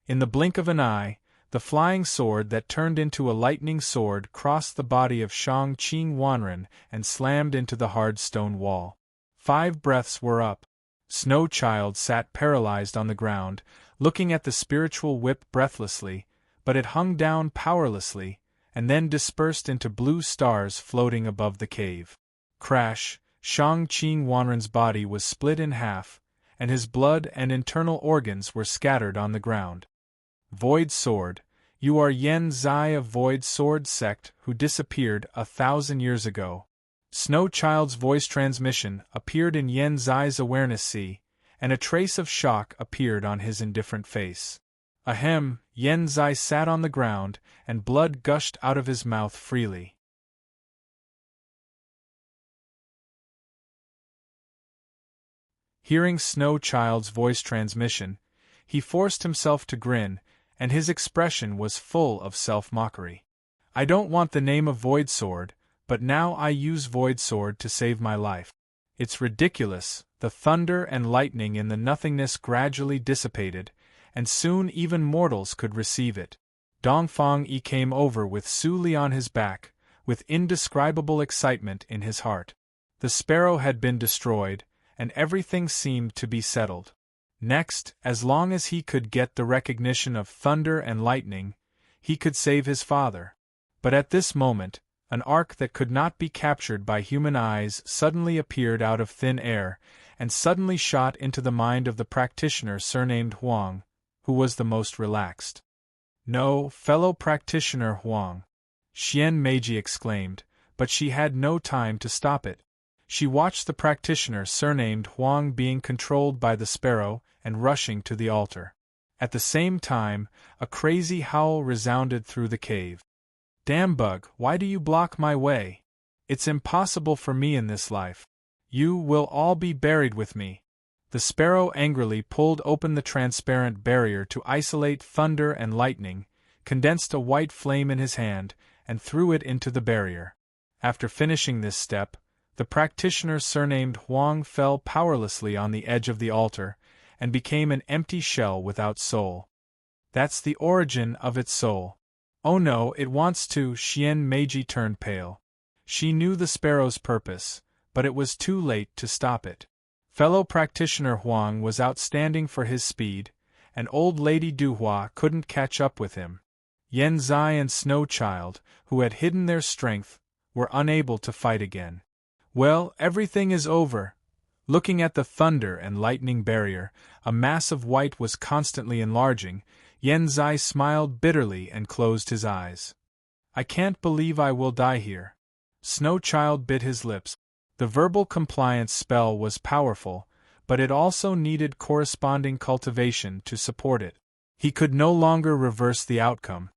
S1: In the blink of an eye, the flying sword that turned into a lightning sword crossed the body of Shangqing Wanren and slammed into the hard stone wall. 5 breaths were up. Snow Child sat paralyzed on the ground, looking at the spiritual whip breathlessly, but it hung down powerlessly, and then dispersed into blue stars floating above the cave. Crash, Shang Qing Wanren's body was split in half, and his blood and internal organs were scattered on the ground. Void Sword, you are Yen Zai of Void Sword sect who disappeared 1,000 years ago. Snow Child's voice transmission appeared in Yen Zai's awareness sea, and a trace of shock appeared on his indifferent face. Ahem, Yen Zai sat on the ground, and blood gushed out of his mouth freely. Hearing Snow Child's voice transmission, he forced himself to grin, and his expression was full of self-mockery. I don't want the name of Void Sword, but now I use Void Sword to save my life. It's ridiculous. The thunder and lightning in the nothingness gradually dissipated, and soon even mortals could receive it. Dongfang Yi came over with Su Li on his back, with indescribable excitement in his heart. The sparrow had been destroyed, and everything seemed to be settled. Next, as long as he could get the recognition of thunder and lightning, he could save his father. But at this moment, an arc that could not be captured by human eyes suddenly appeared out of thin air, and suddenly shot into the mind of the practitioner surnamed Huang, who was the most relaxed. No, fellow practitioner Huang! Xian Meiji exclaimed, but she had no time to stop it. She watched the practitioner surnamed Huang being controlled by the sparrow and rushing to the altar. At the same time, a crazy howl resounded through the cave. Damn bug, why do you block my way? It's impossible for me in this life. You will all be buried with me. The sparrow angrily pulled open the transparent barrier to isolate thunder and lightning, condensed a white flame in his hand, and threw it into the barrier. After finishing this step, the practitioner surnamed Huang fell powerlessly on the edge of the altar, and became an empty shell without soul. That's the origin of its soul. Oh no, it wants to. Xian Meiji turned pale. She knew the sparrow's purpose, but it was too late to stop it. Fellow practitioner Huang was outstanding for his speed, and old lady Duhua couldn't catch up with him. Yen Zai and Snow Child, who had hidden their strength, were unable to fight again. Well, everything is over. Looking at the thunder and lightning barrier, a mass of white was constantly enlarging. Yen Zai smiled bitterly and closed his eyes. I can't believe I will die here. Snow Child bit his lips. The verbal compliance spell was powerful, but it also needed corresponding cultivation to support it. He could no longer reverse the outcome.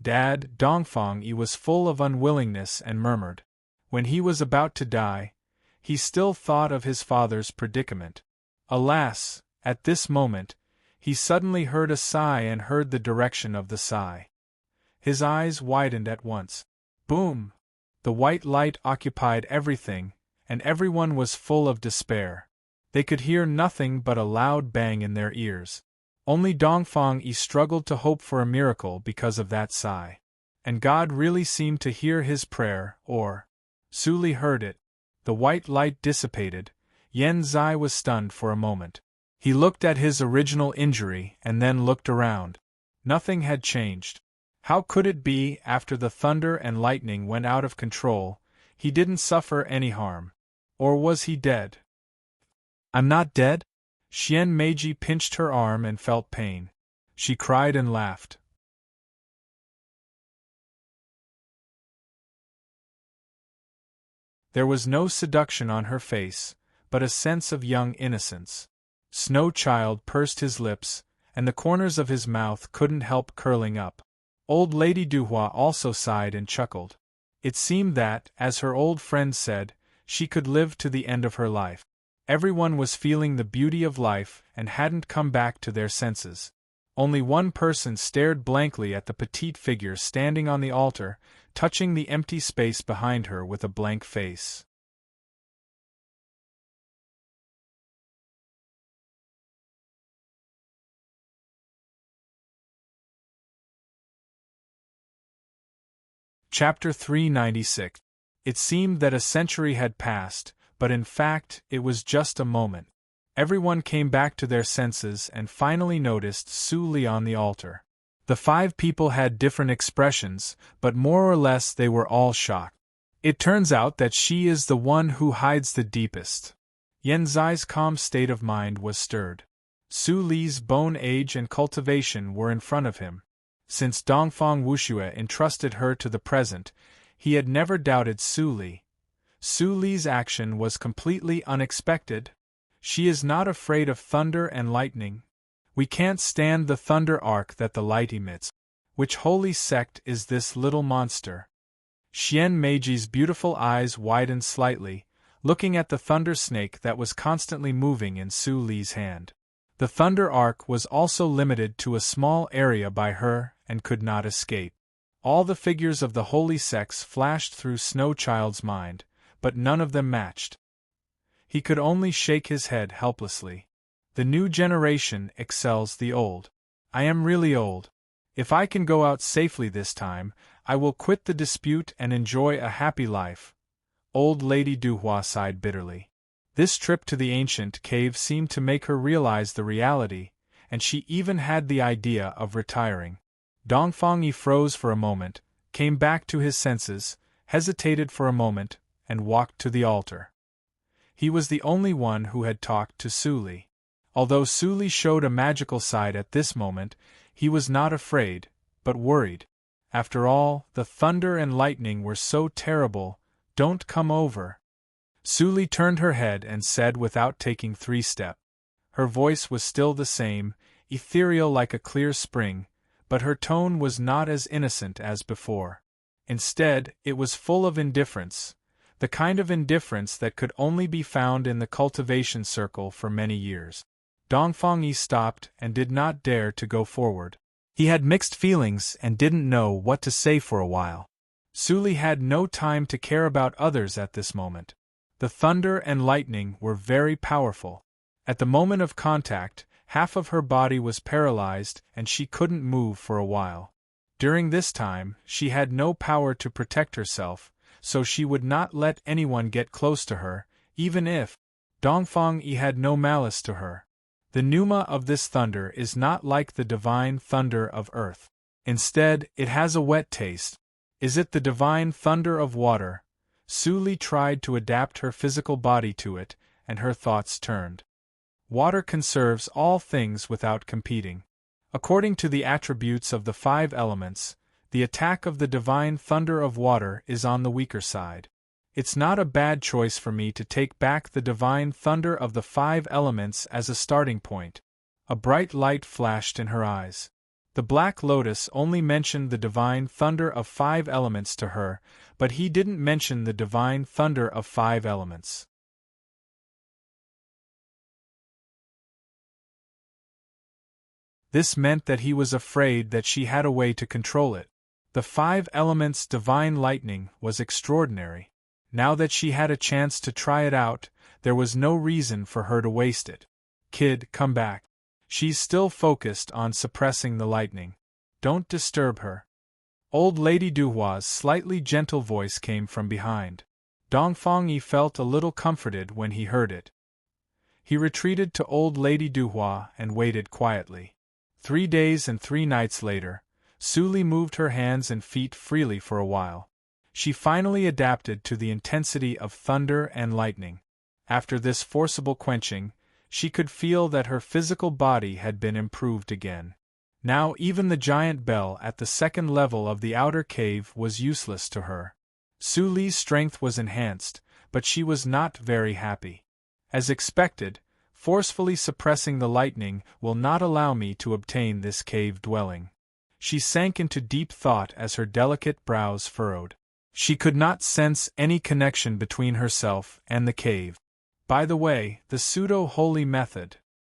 S1: Dad, Dongfang Yi was full of unwillingness and murmured. When he was about to die, he still thought of his father's predicament. Alas, at this moment, he suddenly heard a sigh and heard the direction of the sigh. His eyes widened at once. Boom! The white light occupied everything, and everyone was full of despair. They could hear nothing but a loud bang in their ears. Only Dongfang Yi struggled to hope for a miracle because of that sigh. And God really seemed to hear his prayer, or... Su Li heard it. The white light dissipated. Yen Zai was stunned for a moment. He looked at his original injury and then looked around. Nothing had changed. How could it be, after the thunder and lightning went out of control, he didn't suffer any harm? Or was he dead? I'm not dead? Xian Meiji pinched her arm and felt pain. She cried and laughed. There was no seduction on her face, but a sense of young innocence. Snow Child pursed his lips, and the corners of his mouth couldn't help curling up. Old Lady Duhua also sighed and chuckled. It seemed that, as her old friend said, she could live to the end of her life. Everyone was feeling the beauty of life and hadn't come back to their senses. Only one person stared blankly at the petite figure standing on the altar, touching the empty space behind her with a blank face. Chapter 396. It seemed that a century had passed, but in fact, it was just a moment. Everyone came back to their senses and finally noticed Su Li on the altar. The 5 people had different expressions, but more or less they were all shocked. It turns out that she is the one who hides the deepest. Yan Zai's calm state of mind was stirred. Su Li's bone age and cultivation were in front of him. Since Dongfang Wuxue entrusted her to the present, he had never doubted Su Li. Su Li's action was completely unexpected. She is not afraid of thunder and lightning. We can't stand the thunder arc that the light emits. Which holy sect is this little monster? Xian Meiji's beautiful eyes widened slightly, looking at the thunder snake that was constantly moving in Su Li's hand. The thunder arc was also limited to a small area by her and could not escape. All the figures of the holy sects flashed through Snow Child's mind, but none of them matched. He could only shake his head helplessly. The new generation excels the old. I am really old. If I can go out safely this time, I will quit the dispute and enjoy a happy life. Old Lady Duhua sighed bitterly. This trip to the ancient cave seemed to make her realize the reality, and she even had the idea of retiring. Dongfang Yi froze for a moment, came back to his senses, hesitated for a moment, and walked to the altar. He was the only one who had talked to Su Li. Although Su Li showed a magical side at this moment, he was not afraid, but worried. After all, the thunder and lightning were so terrible. Don't come over. Su Li turned her head and said without taking 3 steps. Her voice was still the same, ethereal like a clear spring, but her tone was not as innocent as before. Instead, it was full of indifference, the kind of indifference that could only be found in the cultivation circle for many years. Dongfang Yi stopped and did not dare to go forward. He had mixed feelings and didn't know what to say for a while. Su Li had no time to care about others at this moment. The thunder and lightning were very powerful. At the moment of contact, half of her body was paralyzed and she couldn't move for a while. During this time, she had no power to protect herself, so she would not let anyone get close to her, even if Dongfang Yi had no malice to her. The pneuma of this thunder is not like the divine thunder of earth. Instead, it has a wet taste. Is it the divine thunder of water? Su Li tried to adapt her physical body to it, and her thoughts turned. Water conserves all things without competing. According to the attributes of the 5 elements, the attack of the divine thunder of water is on the weaker side. It's not a bad choice for me to take back the divine thunder of the 5 elements as a starting point. A bright light flashed in her eyes. The Black Lotus only mentioned the divine thunder of 5 elements to her, but he didn't mention the divine thunder of 5 elements. This meant that he was afraid that she had a way to control it. The 5 elements' divine lightning was extraordinary. Now that she had a chance to try it out, there was no reason for her to waste it. Kid, come back. She's still focused on suppressing the lightning. Don't disturb her. Old Lady Duhua's slightly gentle voice came from behind. Dongfang Yi felt a little comforted when he heard it. He retreated to Old Lady Duhua and waited quietly. 3 days and 3 nights later, Su Li moved her hands and feet freely for a while. She finally adapted to the intensity of thunder and lightning. After this forcible quenching, she could feel that her physical body had been improved again. Now even the giant bell at the 2nd level of the outer cave was useless to her. Su Li's strength was enhanced, but she was not very happy. As expected, forcefully suppressing the lightning will not allow me to obtain this cave dwelling. She sank into deep thought as her delicate brows furrowed. She could not sense any connection between herself and the cave. By the way, the pseudo-holy method.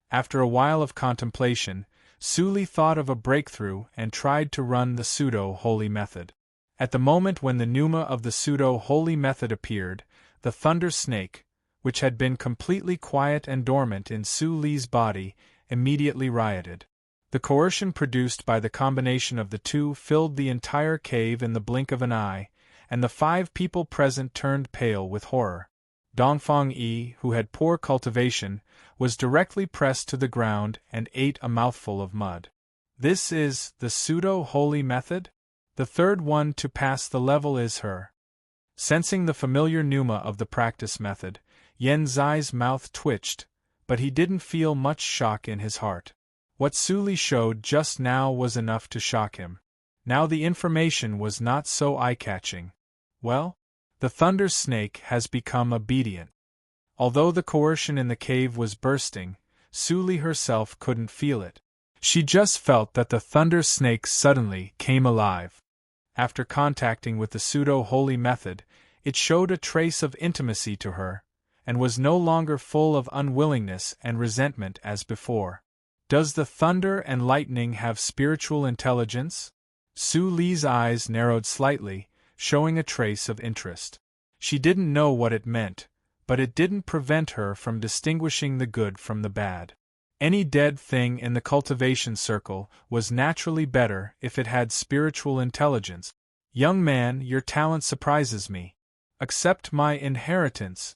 S1: After a while of contemplation, Su Li thought of a breakthrough and tried to run the pseudo-holy method. At the moment when the pneuma of the pseudo-holy method appeared, the thunder snake, which had been completely quiet and dormant in Su Li's body, immediately rioted. The coercion produced by the combination of the two filled the entire cave in the blink of an eye, and the 5 people present turned pale with horror. Dongfang Yi, who had poor cultivation, was directly pressed to the ground and ate a mouthful of mud. This is the pseudo-holy method? The 3rd one to pass the level is her. Sensing the familiar pneuma of the practice method, Yen Zai's mouth twitched, but he didn't feel much shock in his heart. What Su Li showed just now was enough to shock him. Now the information was not so eye-catching. Well, the thunder snake has become obedient. Although the coercion in the cave was bursting, Su Li herself couldn't feel it. She just felt that the thunder snake suddenly came alive. After contacting with the pseudo-holy method, it showed a trace of intimacy to her, and was no longer full of unwillingness and resentment as before. Does the thunder and lightning have spiritual intelligence? Su Li's eyes narrowed slightly, showing a trace of interest. She didn't know what it meant, but it didn't prevent her from distinguishing the good from the bad. Any dead thing in the cultivation circle was naturally better if it had spiritual intelligence. Young man, your talent surprises me. Accept my inheritance.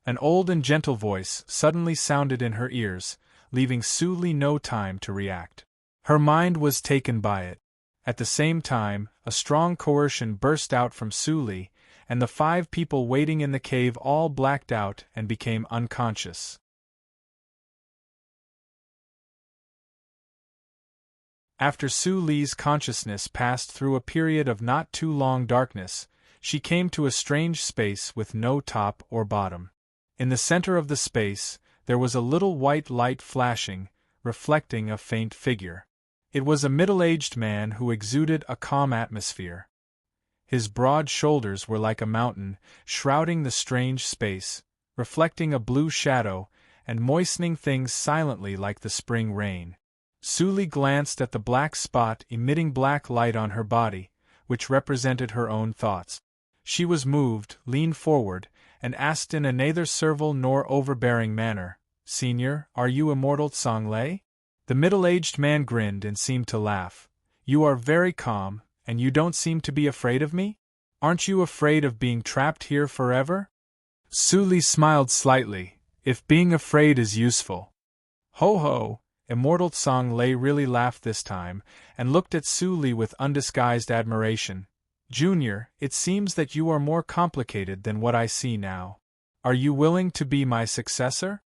S1: An old and gentle voice suddenly sounded in her ears, leaving Su Li no time to react. Her mind was taken by it. At the same time, a strong coercion burst out from Su Li, and the 5 people waiting in the cave all blacked out and became unconscious. After Su Li's consciousness passed through a period of not too long darkness, she came to a strange space with no top or bottom. In the center of the space, there was a little white light flashing, reflecting a faint figure. It was a middle-aged man who exuded a calm atmosphere. His broad shoulders were like a mountain, shrouding the strange space, reflecting a blue shadow, and moistening things silently like the spring rain. Su Li glanced at the black spot emitting black light on her body, which represented her own thoughts. She was moved, leaned forward, and asked in a neither servile nor overbearing manner, "Senior, are you immortal Tsang Lei?" The middle-aged man grinned and seemed to laugh. "You are very calm, and you don't seem to be afraid of me? Aren't you afraid of being trapped here forever?" Su Li smiled slightly. "If being afraid is useful." "Ho ho!" Immortal Tsang Lei really laughed this time, and looked at Su Li with undisguised admiration. "Junior, it seems that you are more complicated than what I see now. Are you willing to be my successor?"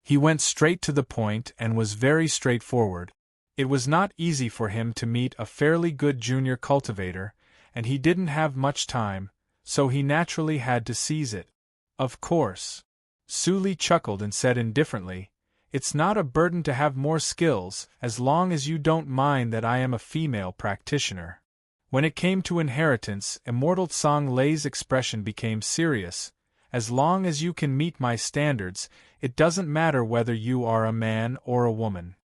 S1: He went straight to the point and was very straightforward. It was not easy for him to meet a fairly good junior cultivator, and he didn't have much time, so he naturally had to seize it. "Of course." Su Li chuckled and said indifferently, "It's not a burden to have more skills, as long as you don't mind that I am a female practitioner." When it came to inheritance, Immortal Tsang Lei's expression became serious. "As long as you can meet my standards, it doesn't matter whether you are a man or a woman."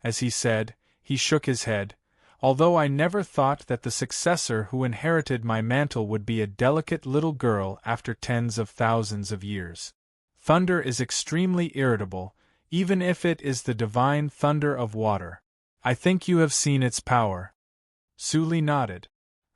S1: As he said, he shook his head. "Although I never thought that the successor who inherited my mantle would be a delicate little girl after tens of thousands of years. Thunder is extremely irritable, even if it is the divine thunder of water. I think you have seen its power." Su Li nodded.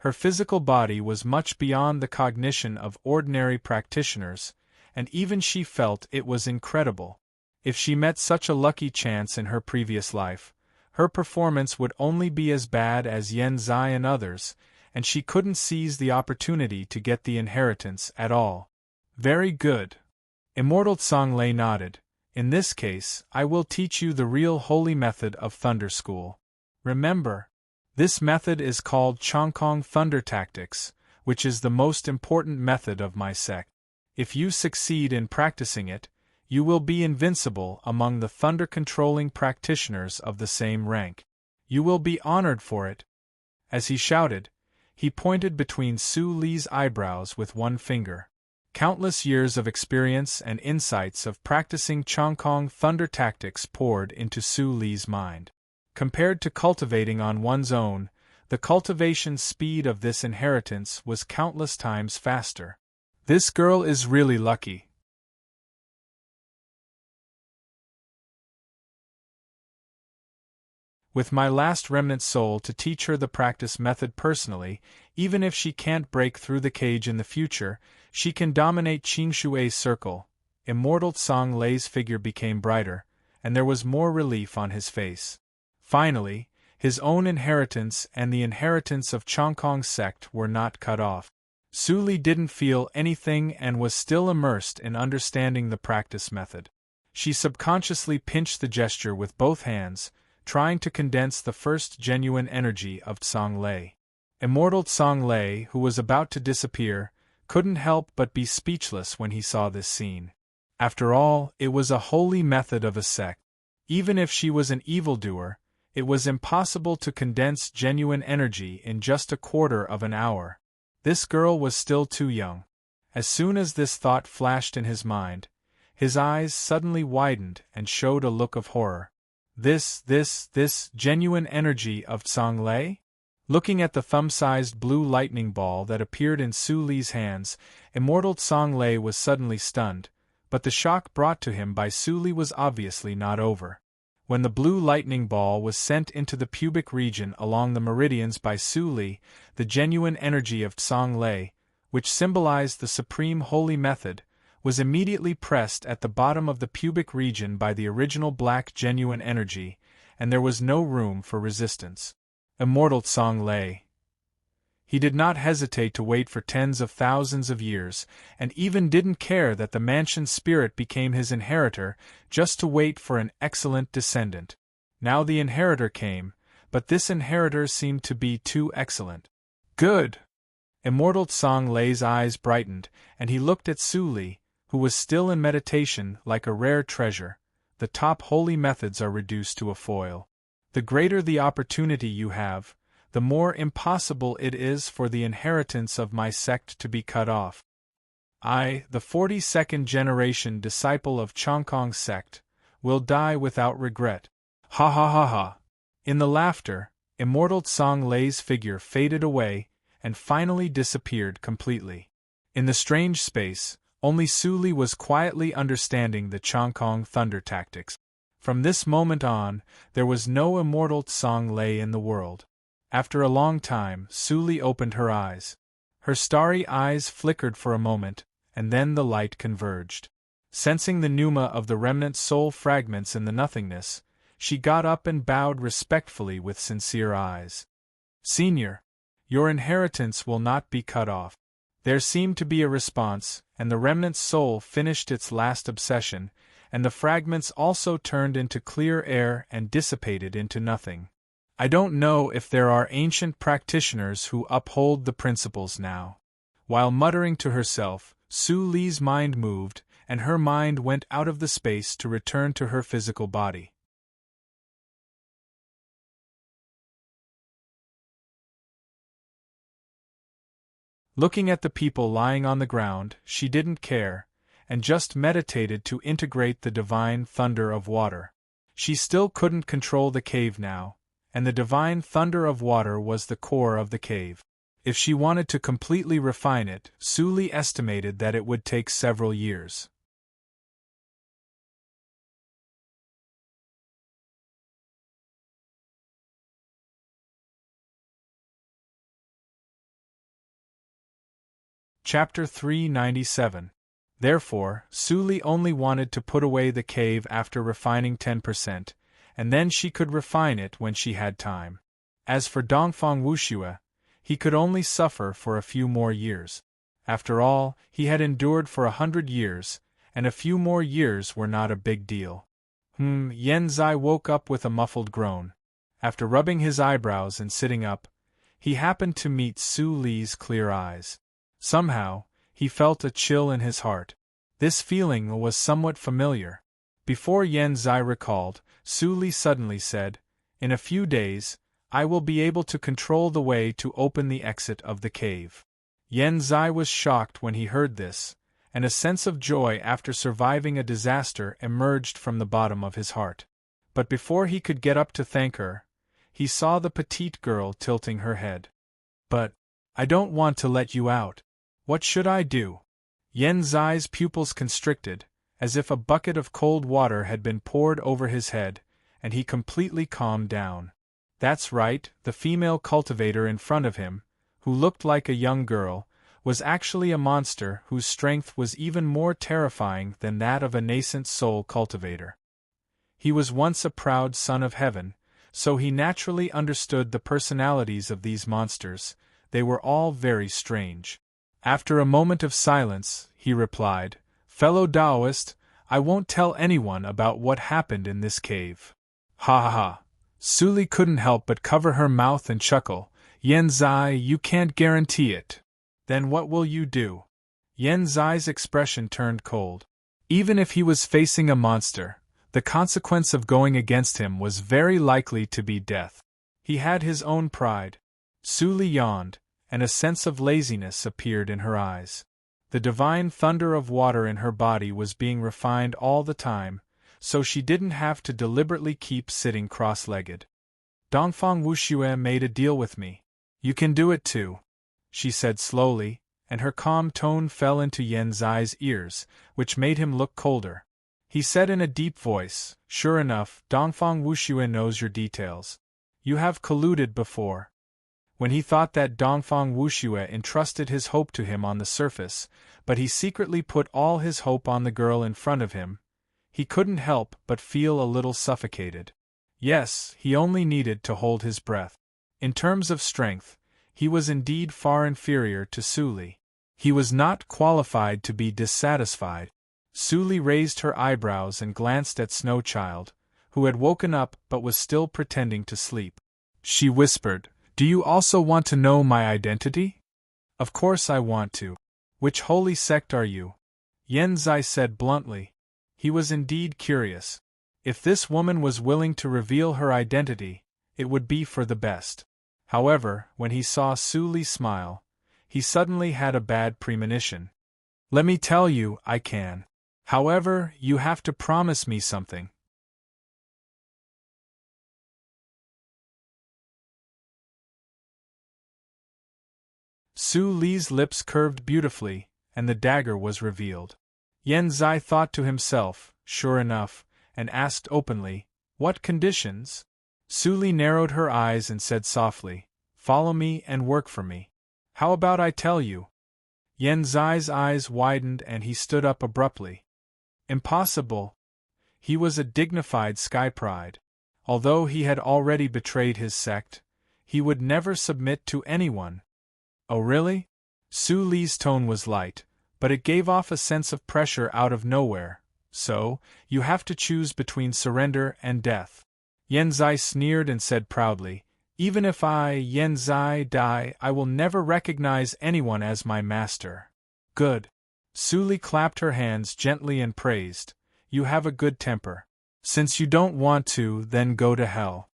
S1: Her physical body was much beyond the cognition of ordinary practitioners, and even she felt it was incredible. If she met such a lucky chance in her previous life, her performance would only be as bad as Yen Zai and others, and she couldn't seize the opportunity to get the inheritance at all. "Very good." Immortal Tsang Lei nodded. "In this case, I will teach you the real holy method of Thunder School. Remember, this method is called Chongkong Thunder Tactics, which is the most important method of my sect. If you succeed in practicing it, you will be invincible among the thunder-controlling practitioners of the same rank. You will be honored for it." As he shouted, he pointed between Su Li's eyebrows with one finger. Countless years of experience and insights of practicing Chongkong Thunder Tactics poured into Su Li's mind. Compared to cultivating on one's own, the cultivation speed of this inheritance was countless times faster. "This girl is really lucky." With my last remnant soul to teach her the practice method personally, even if she can't break through the cage in the future, she can dominate Qingshui's circle. Immortal Tsang Lei's figure became brighter, and there was more relief on his face. Finally, his own inheritance and the inheritance of Chongkong's sect were not cut off. Su Li didn't feel anything and was still immersed in understanding the practice method. She subconsciously pinched the gesture with both hands, trying to condense the first genuine energy of Tsang Lei. Immortal Tsang Lei, who was about to disappear, couldn't help but be speechless when he saw this scene. After all, it was a holy method of a sect. Even if she was an evildoer, it was impossible to condense genuine energy in just a quarter of an hour. This girl was still too young. As soon as this thought flashed in his mind, his eyes suddenly widened and showed a look of horror. This genuine energy of Tsang Lei? Looking at the thumb-sized blue lightning ball that appeared in Su Li's hands, immortal Tsang Lei was suddenly stunned, but the shock brought to him by Su Li was obviously not over. When the blue lightning ball was sent into the pubic region along the meridians by Su Li, the genuine energy of Tsang Lei, which symbolized the supreme holy method, was immediately pressed at the bottom of the pubic region by the original black genuine energy, and there was no room for resistance. Immortal Tsang Lei. He did not hesitate to wait for tens of thousands of years, and even didn't care that the mansion spirit became his inheritor, just to wait for an excellent descendant. Now the inheritor came, but this inheritor seemed to be too excellent. Good! Immortal Tsang Lei's eyes brightened, and he looked at Su Li, who was still in meditation like a rare treasure. The top holy methods are reduced to a foil. The greater the opportunity you have, the more impossible it is for the inheritance of my sect to be cut off. I, the 42nd generation disciple of Chongkong's sect, will die without regret. Ha ha ha ha. In the laughter, immortal Tsang Lei's figure faded away and finally disappeared completely. In the strange space, only Su Li was quietly understanding the Chongkong thunder tactics. From this moment on, there was no immortal Tsang Lei in the world. After a long time, Su Li opened her eyes. Her starry eyes flickered for a moment, and then the light converged. Sensing the pneuma of the remnant soul fragments in the nothingness, she got up and bowed respectfully with sincere eyes. Senior, your inheritance will not be cut off. There seemed to be a response, and the remnant soul finished its last obsession, and the fragments also turned into clear air and dissipated into nothing. I don't know if there are ancient practitioners who uphold the principles now. While muttering to herself, Su Li's mind moved, and her mind went out of the space to return to her physical body. Looking at the people lying on the ground, she didn't care, and just meditated to integrate the divine thunder of water. She still couldn't control the cave now, and the divine thunder of water was the core of the cave. If she wanted to completely refine it, Su Li estimated that it would take several years. Chapter 397. Therefore, Su Li only wanted to put away the cave after refining 10%, and then she could refine it when she had time. As for Dongfang Wuxue, he could only suffer for a few more years. After all, he had endured for 100 years, and a few more years were not a big deal. Yen Zai woke up with a muffled groan. After rubbing his eyebrows and sitting up, he happened to meet Su Li's clear eyes. Somehow, he felt a chill in his heart. This feeling was somewhat familiar. Before Yen Zai recalled, Su Li suddenly said, "In a few days, I will be able to control the way to open the exit of the cave." Yen Zai was shocked when he heard this, and a sense of joy after surviving a disaster emerged from the bottom of his heart. But before he could get up to thank her, he saw the petite girl tilting her head. "But I don't want to let you out. What should I do?" Yen Zai's pupils constricted, as if a bucket of cold water had been poured over his head, and he completely calmed down. That's right, the female cultivator in front of him, who looked like a young girl, was actually a monster whose strength was even more terrifying than that of a nascent soul cultivator. He was once a proud son of heaven, so he naturally understood the personalities of these monsters. They were all very strange. After a moment of silence, he replied, "Fellow Taoist, I won't tell anyone about what happened in this cave." Ha ha ha. Su Li couldn't help but cover her mouth and chuckle. "Yen Zai, you can't guarantee it. Then what will you do?" Yen Zai's expression turned cold. Even if he was facing a monster, the consequence of going against him was very likely to be death. He had his own pride. Su Li yawned, and a sense of laziness appeared in her eyes. The divine thunder of water in her body was being refined all the time, so she didn't have to deliberately keep sitting cross-legged. "Dongfang Wuxue made a deal with me. You can do it too," she said slowly, and her calm tone fell into Yen Zai's ears, which made him look colder. He said in a deep voice, "Sure enough, Dongfang Wuxue knows your details. You have colluded before." When he thought that Dongfang Wuxue entrusted his hope to him on the surface, but he secretly put all his hope on the girl in front of him, he couldn't help but feel a little suffocated. Yes, he only needed to hold his breath. In terms of strength, he was indeed far inferior to Su Li. He was not qualified to be dissatisfied. Su Li raised her eyebrows and glanced at Snow Child, who had woken up but was still pretending to sleep. She whispered, "Do you also want to know my identity?" "Of course I want to. Which holy sect are you?" Yen Zai said bluntly. He was indeed curious. If this woman was willing to reveal her identity, it would be for the best. However, when he saw Su Li smile, he suddenly had a bad premonition. "Let me tell you, I can. However, you have to promise me something." Su Li's lips curved beautifully, and the dagger was revealed. Yen Zai thought to himself, "Sure enough," and asked openly, "What conditions?" Su Li narrowed her eyes and said softly, "Follow me and work for me." "How about I tell you?" Yen Zai's eyes widened and he stood up abruptly. "Impossible." He was a dignified sky pride. Although he had already betrayed his sect, he would never submit to anyone. "Oh really?" Su Li's tone was light, but it gave off a sense of pressure out of nowhere. "So, you have to choose between surrender and death." Yen Zai sneered and said proudly, "Even if I, Yen Zai, die, I will never recognize anyone as my master." "Good." Su Li clapped her hands gently and praised, "You have a good temper. Since you don't want to, then go to hell."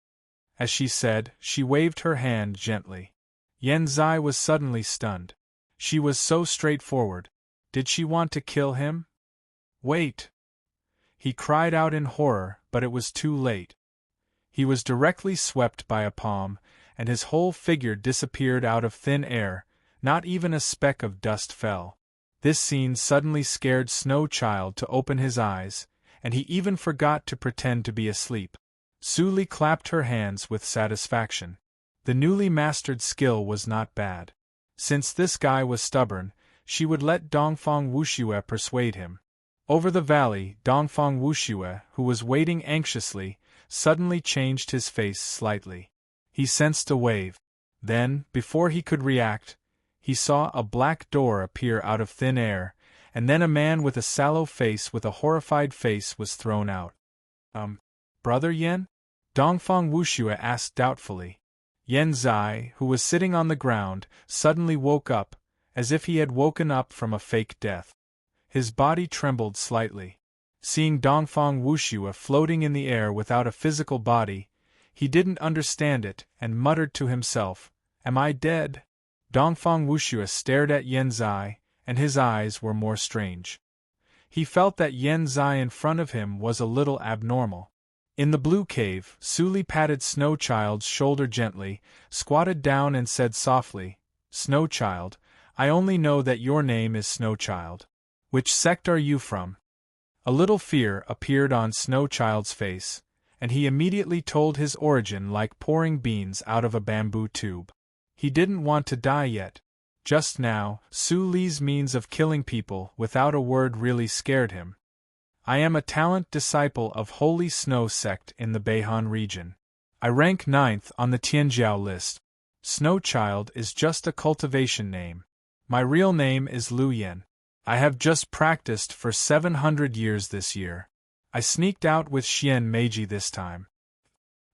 S1: As she said, she waved her hand gently. Yen Zai was suddenly stunned. She was so straightforward. Did she want to kill him? "Wait!" He cried out in horror, but it was too late. He was directly swept by a palm, and his whole figure disappeared out of thin air, not even a speck of dust fell. This scene suddenly scared Snow Child to open his eyes, and he even forgot to pretend to be asleep. Su Li clapped her hands with satisfaction. The newly mastered skill was not bad. Since this guy was stubborn, she would let Dongfang Wuxue persuade him. Over the valley, Dongfang Wuxue, who was waiting anxiously, suddenly changed his face slightly. He sensed a wave. Then, before he could react, he saw a black door appear out of thin air, and then a man with a sallow face with a horrified face was thrown out. Brother Yen?" Dongfang Wuxue asked doubtfully. Yen Zai, who was sitting on the ground, suddenly woke up, as if he had woken up from a fake death. His body trembled slightly. Seeing Dongfang Wuxue floating in the air without a physical body, he didn't understand it and muttered to himself, "Am I dead?" Dongfang Wuxue stared at Yen Zai, and his eyes were more strange. He felt that Yen Zai in front of him was a little abnormal. In the blue cave, Su Li patted Snow Child's shoulder gently, squatted down and said softly, "Snow Child, I only know that your name is Snow Child. Which sect are you from?" A little fear appeared on Snow Child's face, and he immediately told his origin like pouring beans out of a bamboo tube. He didn't want to die yet. Just now, Su Li's means of killing people without a word really scared him. "I am a talent disciple of Holy Snow sect in the Beihan region. I rank 9th on the Tianjiao list. Snow Child is just a cultivation name. My real name is Lu Yen. I have just practiced for 700 years this year. I sneaked out with Xian Meiji this time.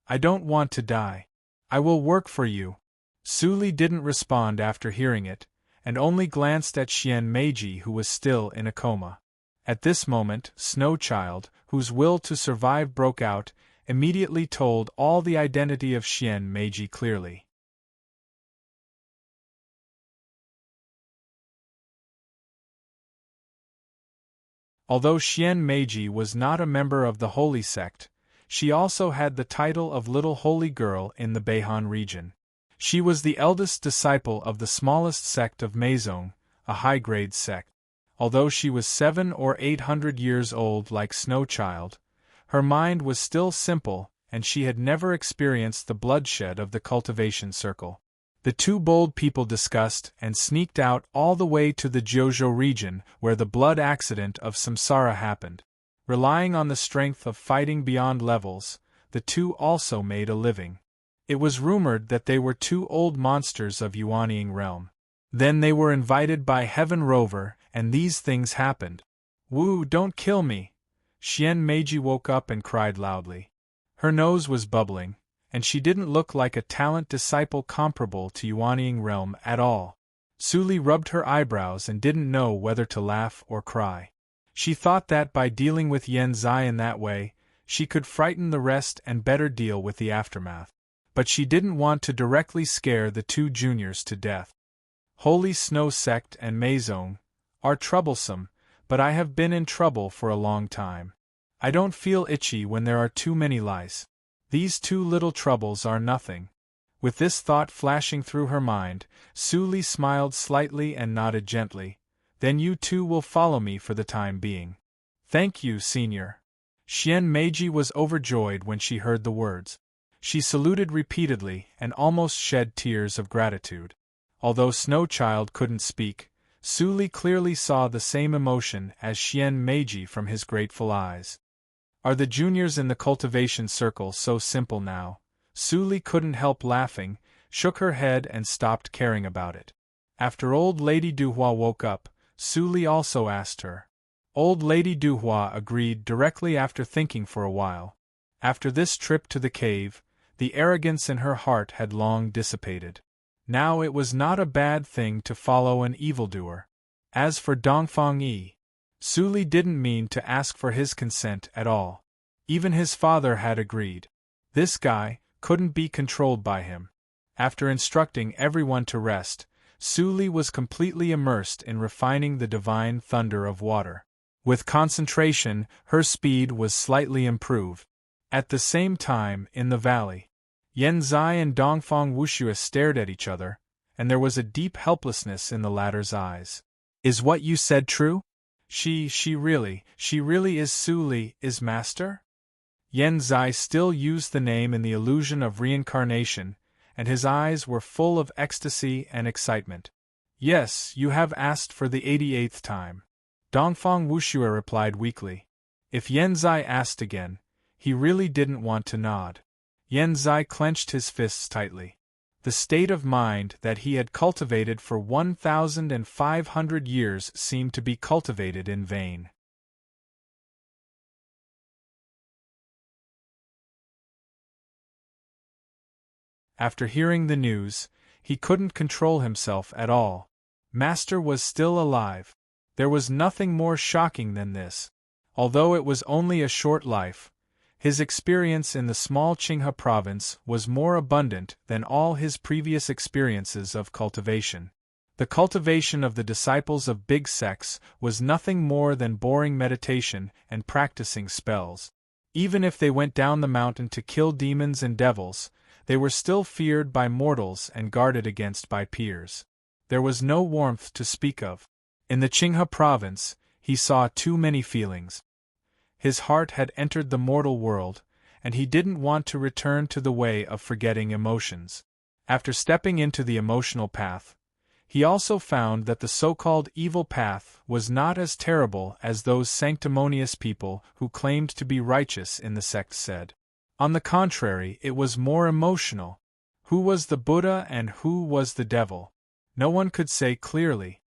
S1: I don't want to die. I will work for you. Su Li didn't respond after hearing it, and only glanced at Xian Meiji, who was still in a coma. At this moment, Snow Child, whose will to survive broke out, immediately told all the identity of Xian Meiji clearly. Although Xian Meiji was not a member of the Holy Sect, she also had the title of Little Holy Girl in the Beihan region. She was the eldest disciple of the smallest sect of Meizong, a high-grade sect. Although she was 700 or 800 years old like Snow Child, her mind was still simple, and she had never experienced the bloodshed of the cultivation circle. The two bold people discussed and sneaked out all the way to the Jiuzhou region where the blood accident of Samsara happened. Relying on the strength of fighting beyond levels, the two also made a living. It was rumored that they were two old monsters of Yuanying realm. Then they were invited by Heaven Rover, and these things happened. Wu, don't kill me! Xian Meiji woke up and cried loudly. Her nose was bubbling, and she didn't look like a talent disciple comparable to Yuanying realm at all. Su Li rubbed her eyebrows and didn't know whether to laugh or cry. She thought that by dealing with Yan Zai in that way, she could frighten the rest and better deal with the aftermath. But she didn't want to directly scare the two juniors to death. Holy Snow Sect and Meizong are troublesome, but I have been in trouble for a long time. I don't feel itchy when there are too many lice. These two little troubles are nothing. With this thought flashing through her mind, Su Li smiled slightly and nodded gently. Then you two will follow me for the time being. Thank you, Senior. Xian Meiji was overjoyed when she heard the words. She saluted repeatedly and almost shed tears of gratitude. Although Snow Child couldn't speak, Su Li clearly saw the same emotion as Xian Meiji from his grateful eyes. Are the juniors in the cultivation circle so simple now? Su Li couldn't help laughing, shook her head and stopped caring about it. After old Lady Duhua woke up, Su Li also asked her. Old Lady Duhua agreed directly after thinking for a while. After this trip to the cave, the arrogance in her heart had long dissipated. Now it was not a bad thing to follow an evildoer. As for Dongfang Yi, Su Li didn't mean to ask for his consent at all. Even his father had agreed. This guy couldn't be controlled by him. After instructing everyone to rest, Su Li was completely immersed in refining the divine thunder of water. With concentration, her speed was slightly improved. At the same time, in the valley, Yan Zai and Dongfang Wuxue stared at each other, and there was a deep helplessness in the latter's eyes. Is what you said true? She really is Su Li, is master? Yan Zai still used the name in the illusion of reincarnation, and his eyes were full of ecstasy and excitement. Yes, you have asked for the 88th time. Dongfang Wuxue replied weakly. If Yan Zai asked again, he really didn't want to nod. Yan Zai clenched his fists tightly. The state of mind that he had cultivated for 1,500 years seemed to be cultivated in vain. After hearing the news, he couldn't control himself at all. Master was still alive. There was nothing more shocking than this. Although it was only a short life, his experience in the small Qinghe province was more abundant than all his previous experiences of cultivation. The cultivation of the disciples of big sects was nothing more than boring meditation and practicing spells. Even if they went down the mountain to kill demons and devils, they were still feared by mortals and guarded against by peers. There was no warmth to speak of. In the Qinghe province, he saw too many feelings. His heart had entered the mortal world, and he didn't want to return to the way of forgetting emotions. After stepping into the emotional path, he also found that the so-called evil path was not as terrible as those sanctimonious people who claimed to be righteous in the sect said. On the contrary, it was more emotional. Who was the Buddha and who was the devil? No one could say clearly.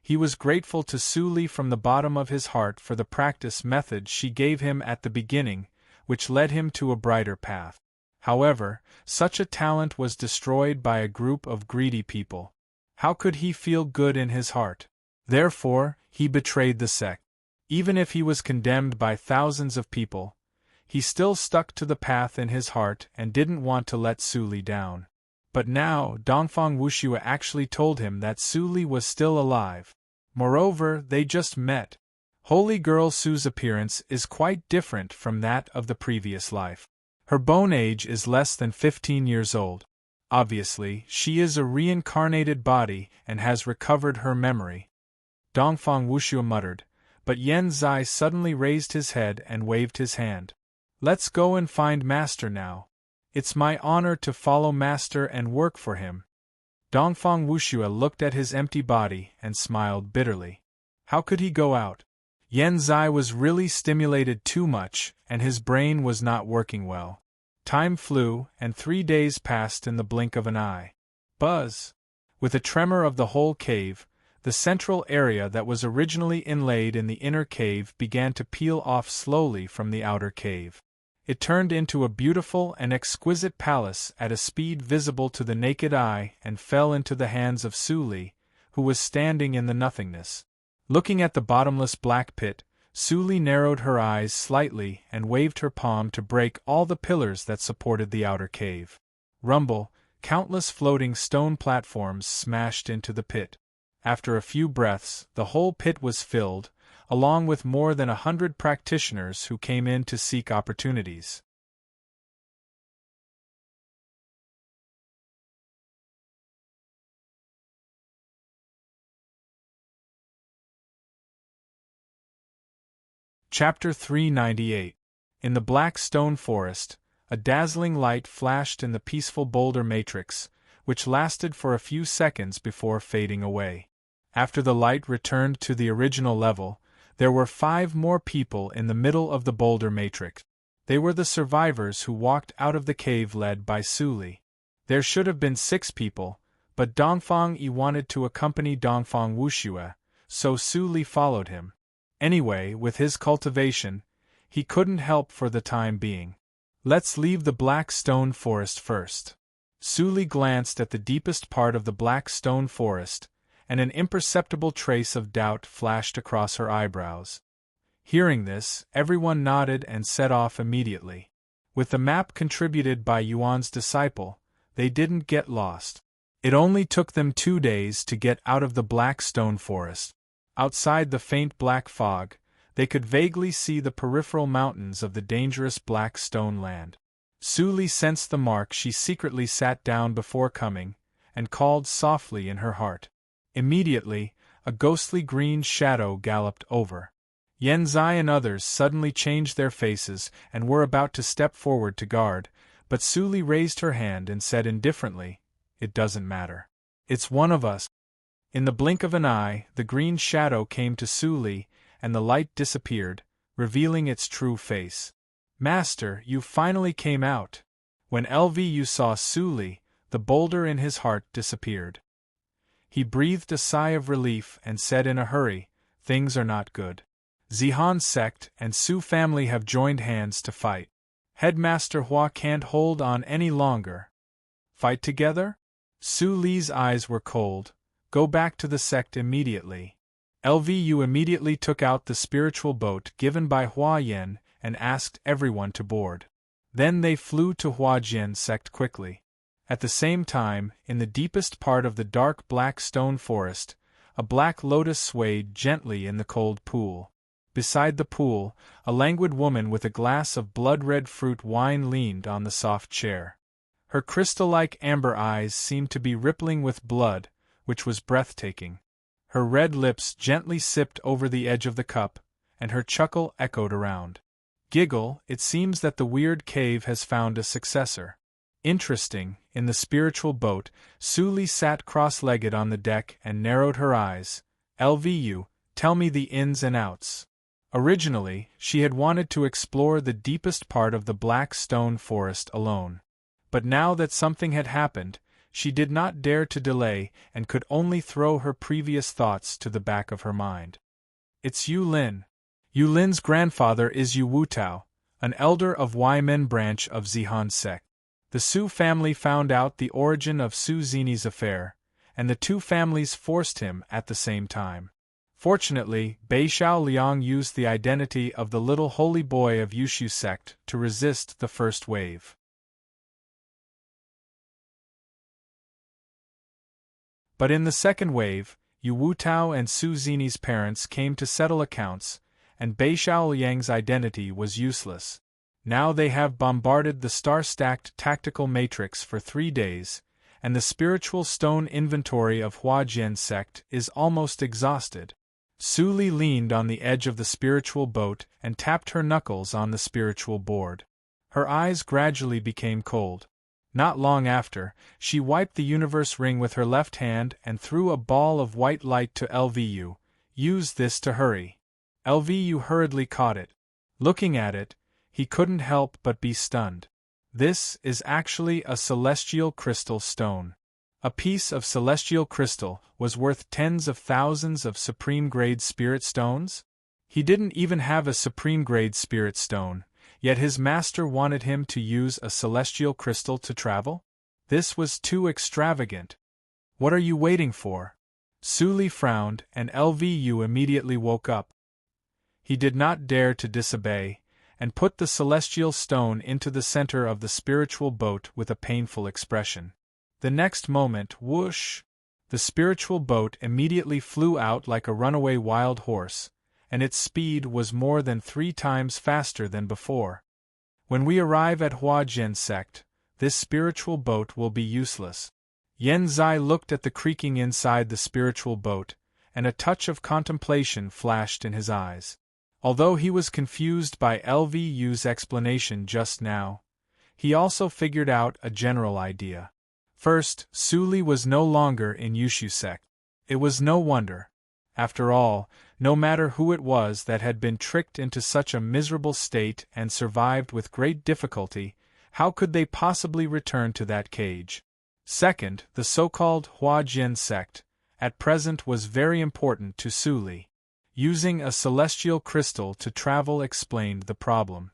S1: He was grateful to Suli from the bottom of his heart for the practice method she gave him at the beginning, which led him to a brighter path. However, such a talent was destroyed by a group of greedy people. How could he feel good in his heart? Therefore, he betrayed the sect. Even if he was condemned by thousands of people, he still stuck to the path in his heart and didn't want to let Suli down. But now, Dongfang Wuxue actually told him that Suli was still alive. Moreover, they just met. Holy girl Su's appearance is quite different from that of the previous life. Her bone age is less than 15 years old. Obviously, she is a reincarnated body and has recovered her memory. Dongfang Wuxue muttered, but Yan Zai suddenly raised his head and waved his hand. Let's go and find Master now. It's my honor to follow Master and work for him. Dongfang Wuxue looked at his empty body and smiled bitterly. How could he go out? Yan Zai was really stimulated too much, and his brain was not working well. Time flew, and 3 days passed in the blink of an eye. Buzz! With a tremor of the whole cave, the central area that was originally inlaid in the inner cave began to peel off slowly from the outer cave. It turned into a beautiful and exquisite palace at a speed visible to the naked eye and fell into the hands of Suli, who was standing in the nothingness. Looking at the bottomless black pit, Suli narrowed her eyes slightly and waved her palm to break all the pillars that supported the outer cave. Rumble, countless floating stone platforms smashed into the pit. After a few breaths, the whole pit was filled, along with more than 100 practitioners who came in to seek opportunities. Chapter 398. In the black stone forest, a dazzling light flashed in the peaceful boulder matrix, which lasted for a few seconds before fading away. After the light returned to the original level, there were 5 more people in the middle of the boulder matrix. They were the survivors who walked out of the cave led by Suli. There should have been 6 people, but Dongfang Yi wanted to accompany Dongfang Wuxue, so Suli followed him. Anyway, with his cultivation, he couldn't help for the time being. Let's leave the black stone forest first. Suli glanced at the deepest part of the black stone forest, and an imperceptible trace of doubt flashed across her eyebrows. Hearing this, everyone nodded and set off immediately. With the map contributed by Yuan's disciple, they didn't get lost. It only took them 2 days to get out of the black stone forest. Outside the faint black fog, they could vaguely see the peripheral mountains of the dangerous black stone land. Suli sensed the mark. She secretly sat down before coming, and called softly in her heart. Immediately, a ghostly green shadow galloped over. Yan Zai and others suddenly changed their faces and were about to step forward to guard, but Suli raised her hand and said indifferently, "It doesn't matter. It's one of us." In the blink of an eye, the green shadow came to Suli, and the light disappeared, revealing its true face. "Master, you finally came out." When Lvu saw Suli, the boulder in his heart disappeared. He breathed a sigh of relief and said in a hurry, "Things are not good. Zihan's sect and Su family have joined hands to fight. Headmaster Hua can't hold on any longer." "Fight together?" Su Li's eyes were cold. "Go back to the sect immediately." Lvu immediately took out the spiritual boat given by Hua Yen and asked everyone to board. Then they flew to Hua Jian's sect quickly. At the same time, in the deepest part of the dark black stone forest, a black lotus swayed gently in the cold pool. Beside the pool, a languid woman with a glass of blood-red fruit wine leaned on the soft chair. Her crystal-like amber eyes seemed to be rippling with blood, which was breathtaking. Her red lips gently sipped over the edge of the cup, and her chuckle echoed around. "Giggle, it seems that the weird cave has found a successor." Interesting. In the spiritual boat, Suli sat cross-legged on the deck and narrowed her eyes. "Lvu, tell me the ins and outs." Originally, she had wanted to explore the deepest part of the black stone forest alone. But now that something had happened, she did not dare to delay and could only throw her previous thoughts to the back of her mind. It's Yu Lin. Yu Lin's grandfather is Yu Wutao, an elder of Weimen branch of Zihan sect. The Su family found out the origin of Su Zini's affair, and the two families forced him at the same time. Fortunately, Bei Xiao Liang used the identity of the little holy boy of Yushu sect to resist the first wave. But in the second wave, Yu Wutao and Su Zini's parents came to settle accounts, and Bei Xiao Liang's identity was useless. Now they have bombarded the star-stacked tactical matrix for 3 days, and the spiritual stone inventory of Huajian sect is almost exhausted. Su Li leaned on the edge of the spiritual boat and tapped her knuckles on the spiritual board. Her eyes gradually became cold. Not long after, she wiped the universe ring with her left hand and threw a ball of white light to Lvu. Use this to hurry. Lvu hurriedly caught it. Looking at it, he couldn't help but be stunned. This is actually a celestial crystal stone. A piece of celestial crystal was worth tens of thousands of supreme-grade spirit stones? He didn't even have a supreme-grade spirit stone, yet his master wanted him to use a celestial crystal to travel? This was too extravagant. What are you waiting for? Su Li frowned, and Lvu immediately woke up. He did not dare to disobey, and put the celestial stone into the center of the spiritual boat with a painful expression. The next moment, whoosh! The spiritual boat immediately flew out like a runaway wild horse, and its speed was more than 3 times faster than before. When we arrive at Huajian sect, this spiritual boat will be useless. Yan Zai looked at the creaking inside the spiritual boat, and a touch of contemplation flashed in his eyes. Although he was confused by Lvu's explanation just now, he also figured out a general idea. First, Su Li was no longer in Yushu sect. It was no wonder. After all, no matter who it was that had been tricked into such a miserable state and survived with great difficulty, how could they possibly return to that cage? Second, the so-called Huajian sect, at present was very important to Su Li. Using a celestial crystal to travel explained the problem.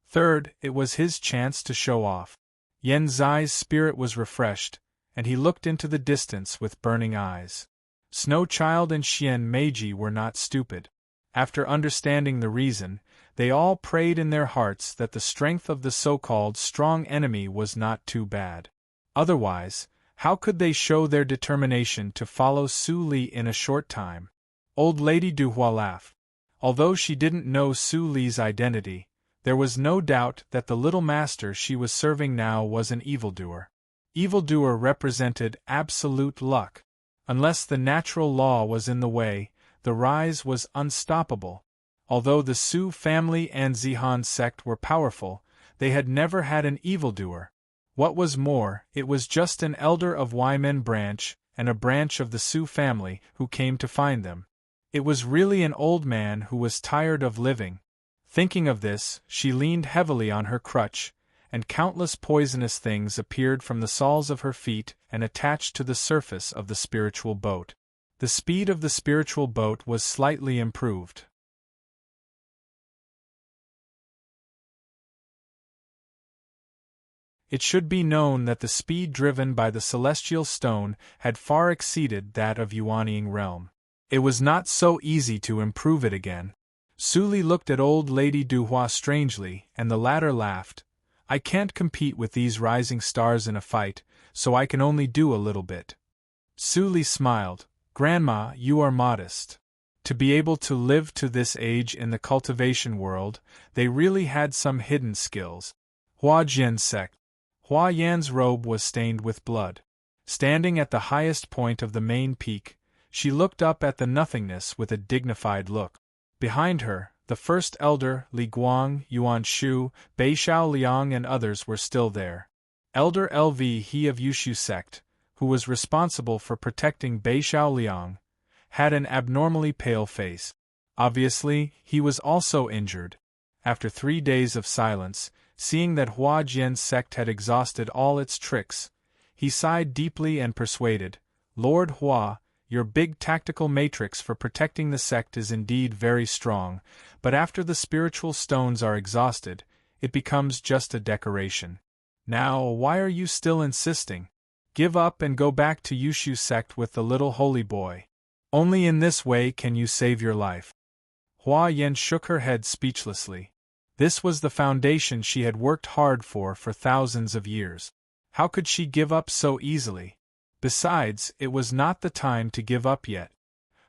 S1: Third, it was his chance to show off. Yan Zai's spirit was refreshed, and he looked into the distance with burning eyes. Snow Child and Xian Meiji were not stupid. After understanding the reason, they all prayed in their hearts that the strength of the so-called strong enemy was not too bad. Otherwise, how could they show their determination to follow Su Li in a short time? Old Lady Duhua laughed. Although she didn't know Su Li's identity, there was no doubt that the little master she was serving now was an evildoer. Evildoer represented absolute luck. Unless the natural law was in the way, the rise was unstoppable. Although the Su family and Zihan sect were powerful, they had never had an evildoer. What was more, it was just an elder of Weimen branch and a branch of the Su family who came to find them. It was really an old man who was tired of living. Thinking of this, she leaned heavily on her crutch, and countless poisonous things appeared from the soles of her feet and attached to the surface of the spiritual boat. The speed of the spiritual boat was slightly improved. It should be known that the speed driven by the celestial stone had far exceeded that of Yuanying realm. It was not so easy to improve it again. Su Li looked at old Lady Duhua strangely, and the latter laughed. I can't compete with these rising stars in a fight, so I can only do a little bit. Su Li smiled. Grandma, you are modest. To be able to live to this age in the cultivation world, they really had some hidden skills. Huajian sect. Hua Yan's robe was stained with blood. Standing at the highest point of the main peak, she looked up at the nothingness with a dignified look. Behind her, the first elder, Li Guang, Yuan Shu, Bei Xiao Liang and others were still there. Elder Lv He of Yushu sect, who was responsible for protecting Bei Xiao Liang, had an abnormally pale face. Obviously, he was also injured. After 3 days of silence, seeing that Huajian sect had exhausted all its tricks, He sighed deeply and persuaded, "Lord Hua, your big tactical matrix for protecting the sect is indeed very strong, but after the spiritual stones are exhausted, it becomes just a decoration. Now, why are you still insisting? Give up and go back to Yushu sect with the little holy boy. Only in this way can you save your life." Hua Yan shook her head speechlessly. This was the foundation she had worked hard for thousands of years. How could she give up so easily? Besides, it was not the time to give up yet.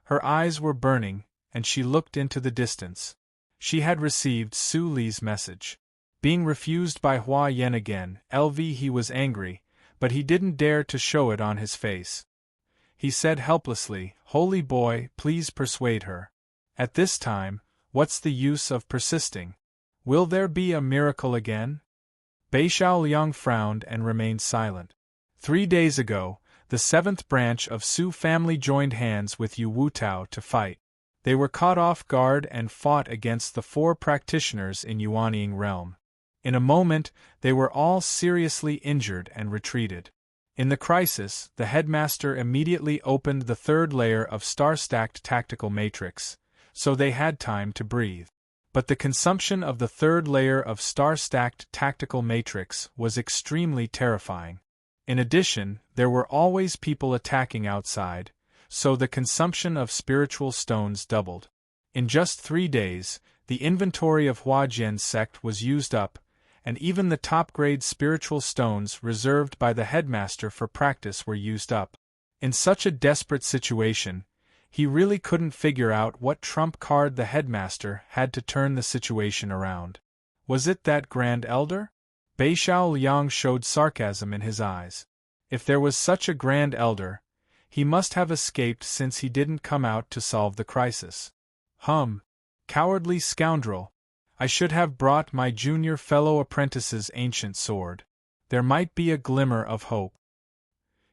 S1: Her eyes were burning, and she looked into the distance. She had received Su Li's message. Being refused by Hua Yan again, he was angry, but he didn't dare to show it on his face. He said helplessly, "Holy boy, please persuade her. At this time, what's the use of persisting? Will there be a miracle again?" Bei Xiaoliang frowned and remained silent. 3 days ago, the 7th branch of Su family joined hands with Yu Wutao to fight. They were caught off guard and fought against the 4 practitioners in Yuanying realm. In a moment, they were all seriously injured and retreated. In the crisis, the headmaster immediately opened the 3rd layer of star-stacked tactical matrix, so they had time to breathe. But the consumption of the 3rd layer of star-stacked tactical matrix was extremely terrifying. In addition, there were always people attacking outside, so the consumption of spiritual stones doubled. In just 3 days, the inventory of Huajian's sect was used up, and even the top-grade spiritual stones reserved by the headmaster for practice were used up. In such a desperate situation, he really couldn't figure out what trump card the headmaster had to turn the situation around. Was it that Grand Elder? Bei Xiaoliang showed sarcasm in his eyes. If there was such a Grand Elder, he must have escaped since he didn't come out to solve the crisis. Cowardly scoundrel! I should have brought my junior fellow apprentice's ancient sword. There might be a glimmer of hope.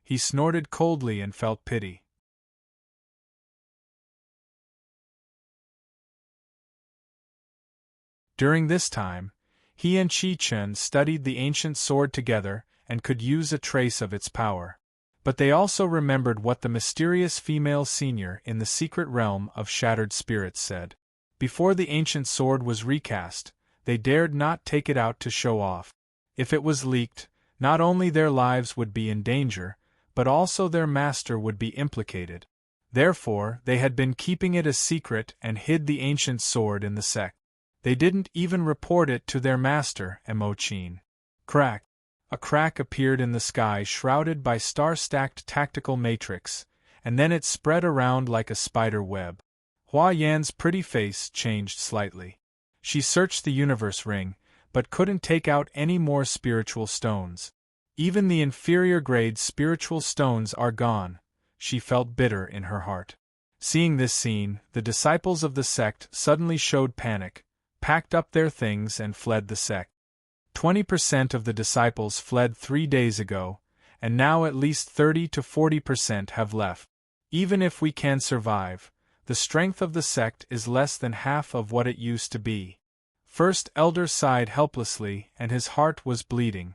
S1: He snorted coldly and felt pity. During this time, he and Qi Chen studied the ancient sword together and could use a trace of its power. But they also remembered what the mysterious female senior in the secret realm of shattered spirits said. Before the ancient sword was recast, they dared not take it out to show off. If it was leaked, not only their lives would be in danger, but also their master would be implicated. Therefore, they had been keeping it a secret and hid the ancient sword in the sect. They didn't even report it to their master, Mo Qin. Crack! A crack appeared in the sky shrouded by star-stacked tactical matrix, and then it spread around like a spider web. Hua Yan's pretty face changed slightly. She searched the universe ring, but couldn't take out any more spiritual stones. Even the inferior-grade spiritual stones are gone. She felt bitter in her heart. Seeing this scene, the disciples of the sect suddenly showed panic, packed up their things and fled the sect. 20% of the disciples fled 3 days ago, and now at least 30 to 40% have left. Even if we can survive, the strength of the sect is less than half of what it used to be. First Elder sighed helplessly and his heart was bleeding.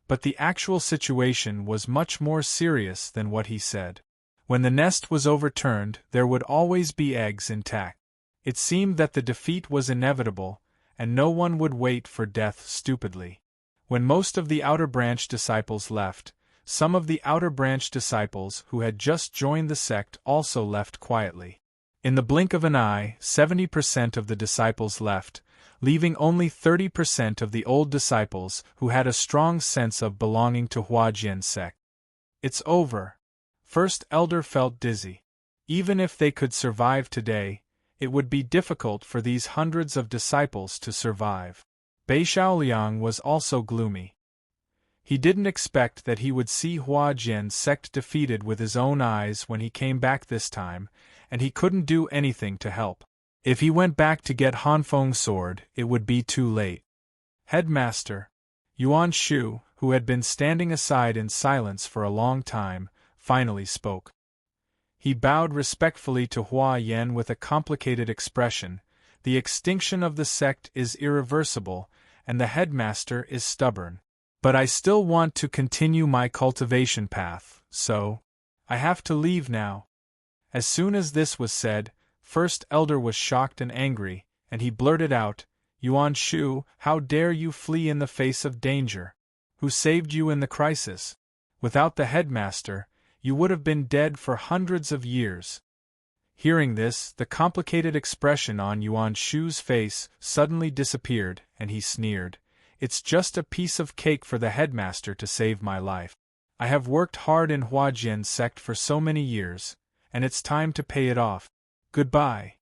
S1: But the actual situation was much more serious than what he said. When the nest was overturned, there would always be eggs intact. It seemed that the defeat was inevitable, and no one would wait for death stupidly. When most of the outer branch disciples left, some of the outer branch disciples who had just joined the sect also left quietly. In the blink of an eye, 70% of the disciples left, leaving only 30% of the old disciples who had a strong sense of belonging to Huajian's sect. It's over. First Elder felt dizzy. Even if they could survive today, it would be difficult for these hundreds of disciples to survive. Bei Xiaoliang was also gloomy. He didn't expect that he would see Huajian's sect defeated with his own eyes when he came back this time, and he couldn't do anything to help. If he went back to get Hanfeng's sword, it would be too late. Headmaster Yuan Shu, who had been standing aside in silence for a long time, finally spoke. He bowed respectfully to Hua Yan with a complicated expression. The extinction of the sect is irreversible, and the headmaster is stubborn. But I still want to continue my cultivation path, so I have to leave now. As soon as this was said, First Elder was shocked and angry, and he blurted out, Yuan Shu, how dare you flee in the face of danger? Who saved you in the crisis? Without the headmaster, you would have been dead for hundreds of years. Hearing this, the complicated expression on Yuan Shu's face suddenly disappeared, and he sneered. It's just a piece of cake for the headmaster to save my life. I have worked hard in Huajian's sect for so many years, and it's time to pay it off. Goodbye.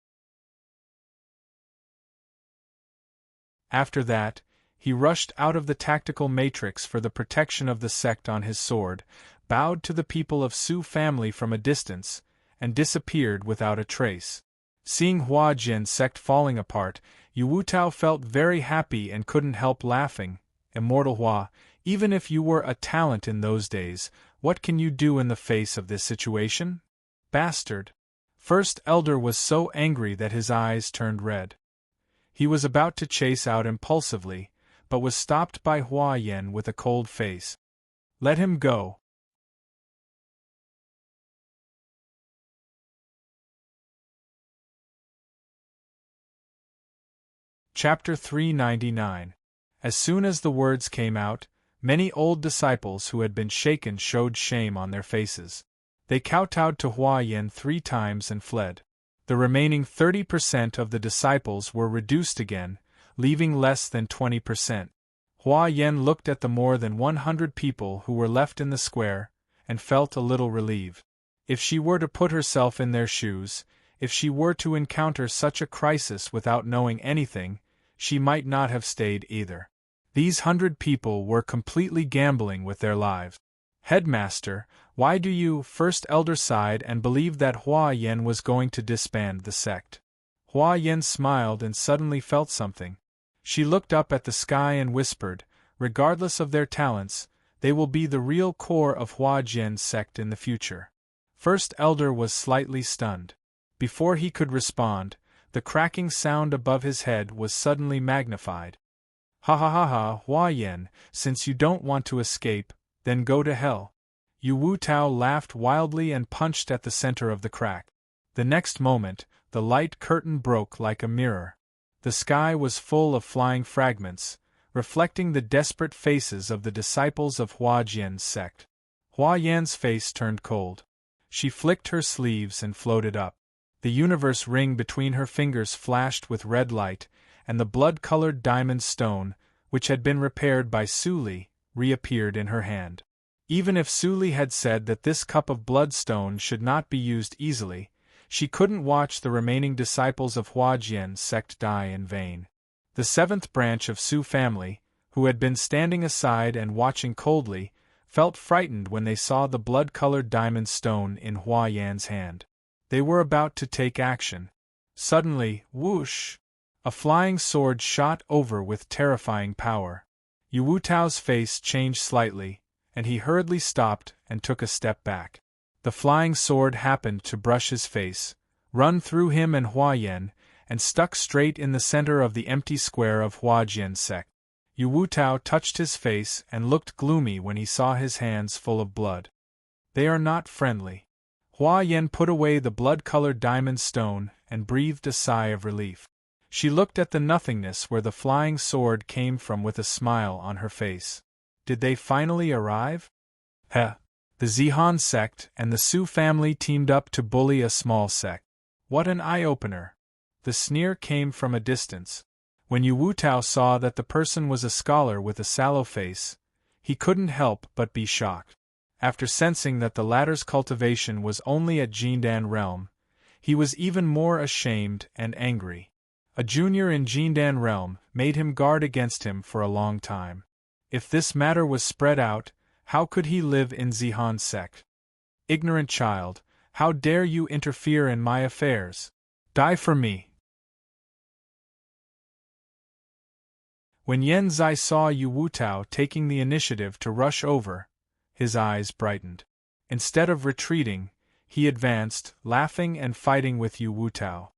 S1: After that, he rushed out of the tactical matrix for the protection of the sect on his sword, bowed to the people of Su family from a distance, and disappeared without a trace. Seeing Huajian's sect falling apart, Yu Wutao felt very happy and couldn't help laughing. Immortal Hua, even if you were a talent in those days, what can you do in the face of this situation? Bastard! First Elder was so angry that his eyes turned red. He was about to chase out impulsively, but was stopped by Huayan with a cold face. Let him go. Chapter 399. As soon as the words came out, many old disciples who had been shaken showed shame on their faces. They kowtowed to Huayan 3 times and fled. The remaining 30% of the disciples were reduced again, leaving less than 20%. Huayan looked at the more than 100 people who were left in the square, and felt a little relieved. If she were to put herself in their shoes, if she were to encounter such a crisis without knowing anything, she might not have stayed either. These 100 people were completely gambling with their lives. Headmaster, why do you, First Elder sighed and believed that Huayan was going to disband the sect? Huayan smiled and suddenly felt something. She looked up at the sky and whispered, regardless of their talents, they will be the real core of Huajian's sect in the future. First Elder was slightly stunned. Before he could respond, the cracking sound above his head was suddenly magnified. Ha ha ha ha, Huayan, since you don't want to escape, then go to hell. Yu Wutao laughed wildly and punched at the center of the crack. The next moment, the light curtain broke like a mirror. The sky was full of flying fragments, reflecting the desperate faces of the disciples of Huajian's sect. Huayan's face turned cold. She flicked her sleeves and floated up. The universe ring between her fingers flashed with red light, and the blood-colored diamond stone, which had been repaired by Suli, reappeared in her hand. Even if Suli had said that this cup of bloodstone should not be used easily, she couldn't watch the remaining disciples of Huajian's sect die in vain. The 7th branch of Su family, who had been standing aside and watching coldly, felt frightened when they saw the blood-colored diamond stone in Huayan's hand. They were about to take action. Suddenly, whoosh! A flying sword shot over with terrifying power. Yu Wutao's face changed slightly, and he hurriedly stopped and took a step back. The flying sword happened to brush his face, run through him and Huayan, and stuck straight in the center of the empty square of Huajian's sect. Yu Wutao touched his face and looked gloomy when he saw his hands full of blood. They are not friendly. Huayan put away the blood-colored diamond stone and breathed a sigh of relief. She looked at the nothingness where the flying sword came from with a smile on her face. Did they finally arrive? Heh! The Zihan sect and the Su family teamed up to bully a small sect. What an eye-opener! The sneer came from a distance. When Yu Wutao saw that the person was a scholar with a sallow face, he couldn't help but be shocked. After sensing that the latter's cultivation was only at Jindan realm, he was even more ashamed and angry. A junior in Jindan realm made him guard against him for a long time. If this matter was spread out, how could he live in Zihan sect? Ignorant child, how dare you interfere in my affairs? Die for me! When Yen Zai saw Yu Wutao taking the initiative to rush over, his eyes brightened. Instead of retreating, he advanced, laughing and fighting with Yu Wutao.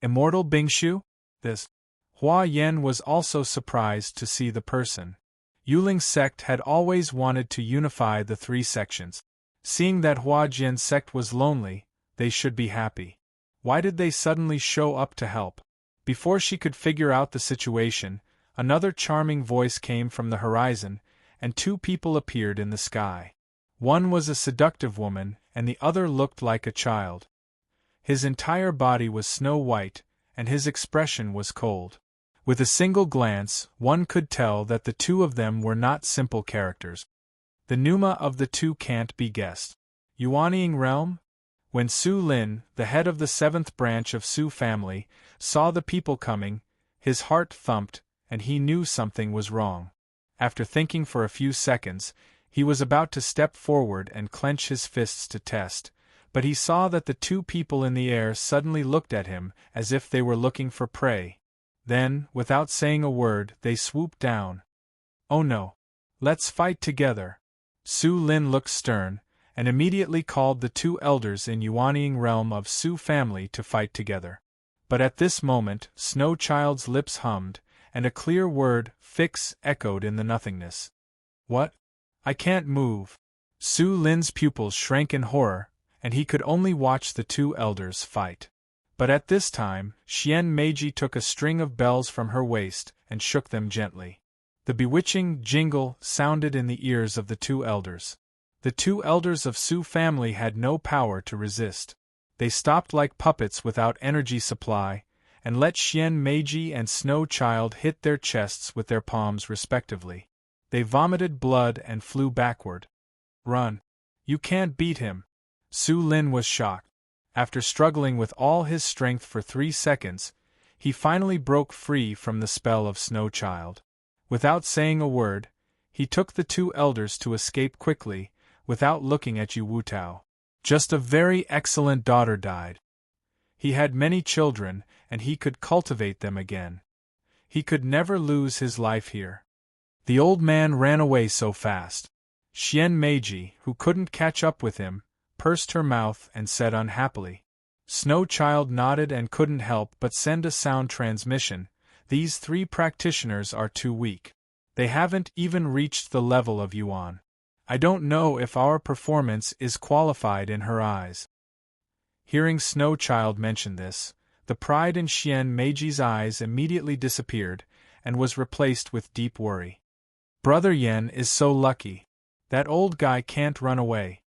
S1: Immortal Bingshu? This. Hua Yen was also surprised to see the person. Yuling's sect had always wanted to unify the three sections. Seeing that Hua Jian's sect was lonely, they should be happy. Why did they suddenly show up to help? Before she could figure out the situation, another charming voice came from the horizon, and two people appeared in the sky. One was a seductive woman, and the other looked like a child. His entire body was snow white, and his expression was cold. With a single glance, one could tell that the two of them were not simple characters. The pneuma of the two can't be guessed. Yuanying realm? When Su Lin, the head of the seventh branch of Su family, saw the people coming, his heart thumped, and he knew something was wrong. After thinking for a few seconds, he was about to step forward and clench his fists to test, but he saw that the two people in the air suddenly looked at him as if they were looking for prey. Then, without saying a word, they swooped down. "Oh no! Let's fight together!" Su Lin looked stern, and immediately called the two elders in Yuanying realm of Su family to fight together. But at this moment, Snow Child's lips hummed, and a clear word, "fix," echoed in the nothingness. "What? I can't move." Su Lin's pupils shrank in horror, and he could only watch the two elders fight. But at this time, Xian Meiji took a string of bells from her waist and shook them gently. The bewitching jingle sounded in the ears of the two elders. The two elders of Su family had no power to resist. They stopped like puppets without energy supply, and let Xian Meiji and Snow Child hit their chests with their palms respectively. They vomited blood and flew backward. "Run! You can't beat him!" Su Lin was shocked. After struggling with all his strength for 3 seconds, he finally broke free from the spell of Snow Child. Without saying a word, he took the two elders to escape quickly, without looking at Yu Wutao. Just a very excellent daughter died. He had many children, and he could cultivate them again. He could never lose his life here. The old man ran away so fast. Xian Meiji, who couldn't catch up with him, pursed her mouth and said unhappily. Snow Child nodded and couldn't help but send a sound transmission. "These 3 practitioners are too weak. They haven't even reached the level of Yuan. I don't know if our performance is qualified in her eyes." Hearing Snow Child mention this, the pride in Xian Meiji's eyes immediately disappeared, and was replaced with deep worry. "Brother Yen is so lucky. That old guy can't run away."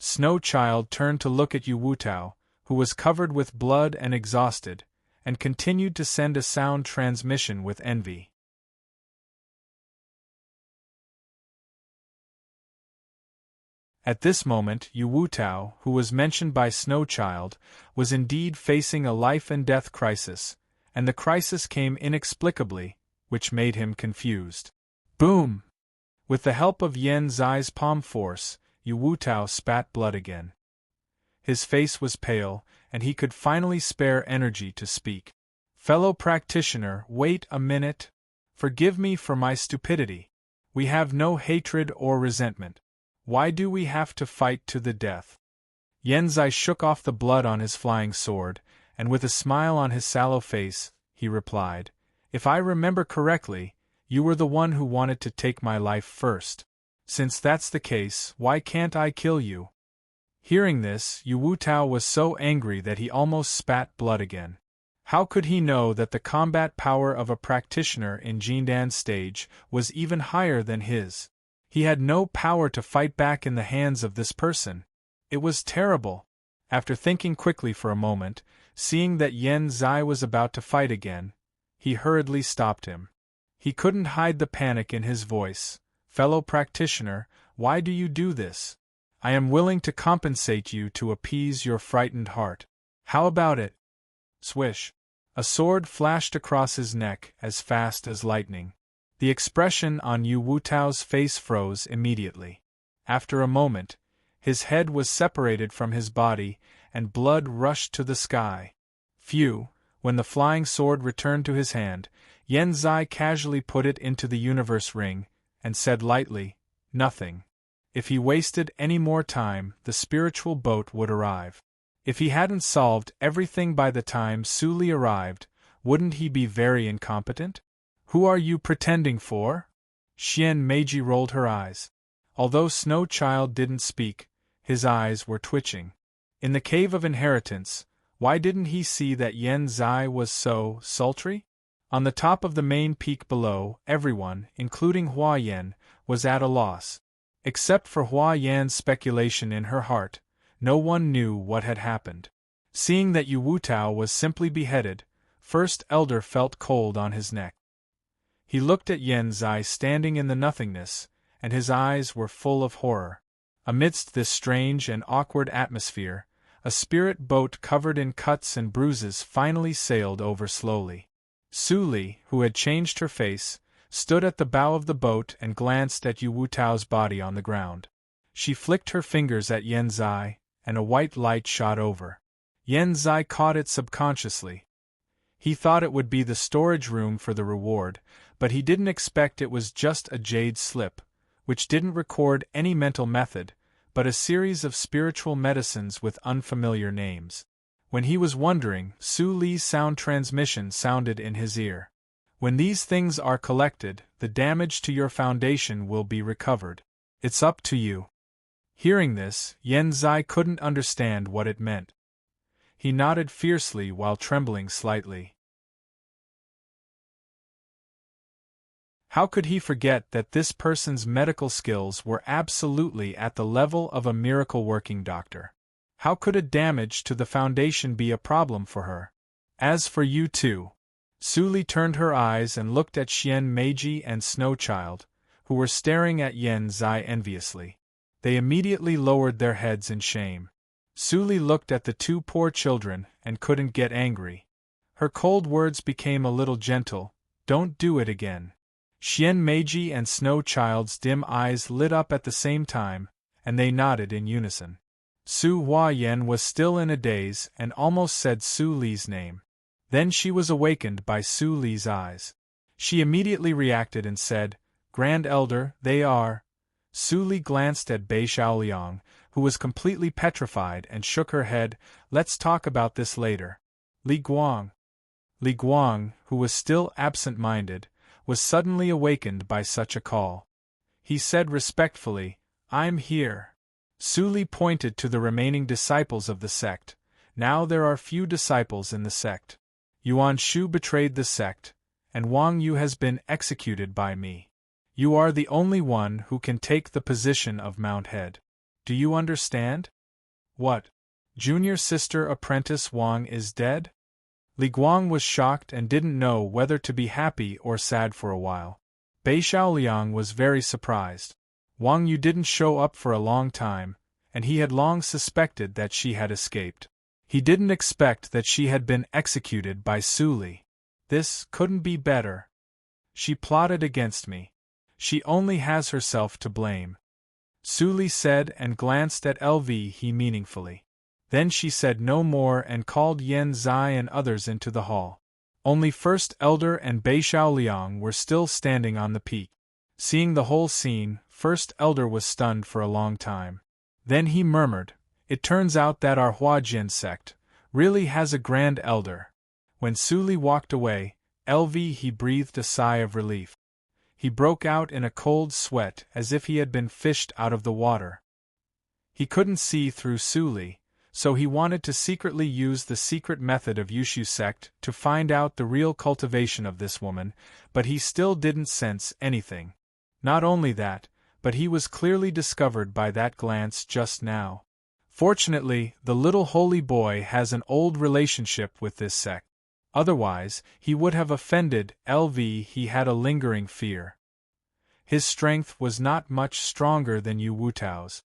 S1: Snow Child turned to look at Yu Wutao, who was covered with blood and exhausted, and continued to send a sound transmission with envy. At this moment, Yu Wutao, who was mentioned by Snow Child, was indeed facing a life-and-death crisis, and the crisis came inexplicably, which made him confused. Boom! With the help of Yen Zai's palm force, Yu Wutao spat blood again. His face was pale, and he could finally spare energy to speak. "Fellow practitioner, wait a minute. Forgive me for my stupidity. We have no hatred or resentment. Why do we have to fight to the death?" Yen Zai shook off the blood on his flying sword, and with a smile on his sallow face, he replied, "If I remember correctly, you were the one who wanted to take my life first. Since that's the case, why can't I kill you?" Hearing this, Yu Wutao was so angry that he almost spat blood again. How could he know that the combat power of a practitioner in Jindan's stage was even higher than his? He had no power to fight back in the hands of this person. It was terrible. After thinking quickly for a moment, seeing that Yen Zai was about to fight again, he hurriedly stopped him. He couldn't hide the panic in his voice. "Fellow practitioner, why do you do this? I am willing to compensate you to appease your frightened heart. How about it?" Swish! A sword flashed across his neck as fast as lightning. The expression on Yu Wutao's face froze immediately. After a moment, his head was separated from his body, and blood rushed to the sky. Phew! When the flying sword returned to his hand, Yen Zai casually put it into the universe ring, and said lightly, "Nothing." If he wasted any more time, the spiritual boat would arrive. If he hadn't solved everything by the time Su Li arrived, wouldn't he be very incompetent? "Who are you pretending for?" Xian Meiji rolled her eyes. Although Snow Child didn't speak, his eyes were twitching. In the Cave of Inheritance, why didn't he see that Yen Zai was so sultry? On the top of the main peak below, everyone, including Hua Yan, was at a loss. Except for Hua Yan's speculation in her heart, no one knew what had happened. Seeing that Yu Wutao was simply beheaded, First Elder felt cold on his neck. He looked at Yen Zai standing in the nothingness, and his eyes were full of horror. Amidst this strange and awkward atmosphere, a spirit boat covered in cuts and bruises finally sailed over slowly. Su Li, who had changed her face, stood at the bow of the boat and glanced at Yu Wutao's body on the ground. She flicked her fingers at Yen Zai, and a white light shot over. Yen Zai caught it subconsciously. He thought it would be the storage room for the reward, but he didn't expect it was just a jade slip, which didn't record any mental method, but a series of spiritual medicines with unfamiliar names. When he was wondering, Su Li's sound transmission sounded in his ear. When these things are collected, the damage to your foundation will be recovered. It's up to you. Hearing this, Yen Zai couldn't understand what it meant. He nodded fiercely while trembling slightly. How could he forget that this person's medical skills were absolutely at the level of a miracle-working doctor? How could a damage to the foundation be a problem for her? As for you two, Su Li turned her eyes and looked at Xian Meiji and Snow Child, who were staring at Yen Zai enviously. They immediately lowered their heads in shame. Su Li looked at the two poor children and couldn't get angry. Her cold words became a little gentle. Don't do it again. Xian Meiji and Snow Child's dim eyes lit up at the same time, and they nodded in unison. Su Hua Yan was still in a daze and almost said Su Li's name. Then she was awakened by Su Li's eyes. She immediately reacted and said, Grand Elder, they are. Su Li glanced at Bei Shaoliang, who was completely petrified and shook her head. Let's talk about this later. Li Guang, who was still absent-minded, was suddenly awakened by such a call. He said respectfully, I'm here. Su Li pointed to the remaining disciples of the sect. Now there are few disciples in the sect. Yuan Shu betrayed the sect, and Wang Yu has been executed by me. You are the only one who can take the position of Mount Head. Do you understand? What? Junior sister apprentice Wang is dead? Li Guang was shocked and didn't know whether to be happy or sad for a while. Bei Shaoliang was very surprised. Wang Yu didn't show up for a long time, and he had long suspected that she had escaped. He didn't expect that she had been executed by Su Li. This couldn't be better. She plotted against me. She only has herself to blame. Su Li said and glanced at He meaningfully. Then she said no more and called Yen Zai and others into the hall. Only First Elder and Bei Shaoliang were still standing on the peak. Seeing the whole scene, First Elder was stunned for a long time. Then he murmured, It turns out that our Huajian sect really has a Grand Elder. When Su Li walked away, he breathed a sigh of relief. He broke out in a cold sweat as if he had been fished out of the water. He couldn't see through Su Li, so he wanted to secretly use the secret method of Yushu sect to find out the real cultivation of this woman, but he still didn't sense anything. Not only that, but he was clearly discovered by that glance just now. Fortunately, the little holy boy has an old relationship with this sect. Otherwise, he would have offended he had a lingering fear. His strength was not much stronger than Yu Wutao's.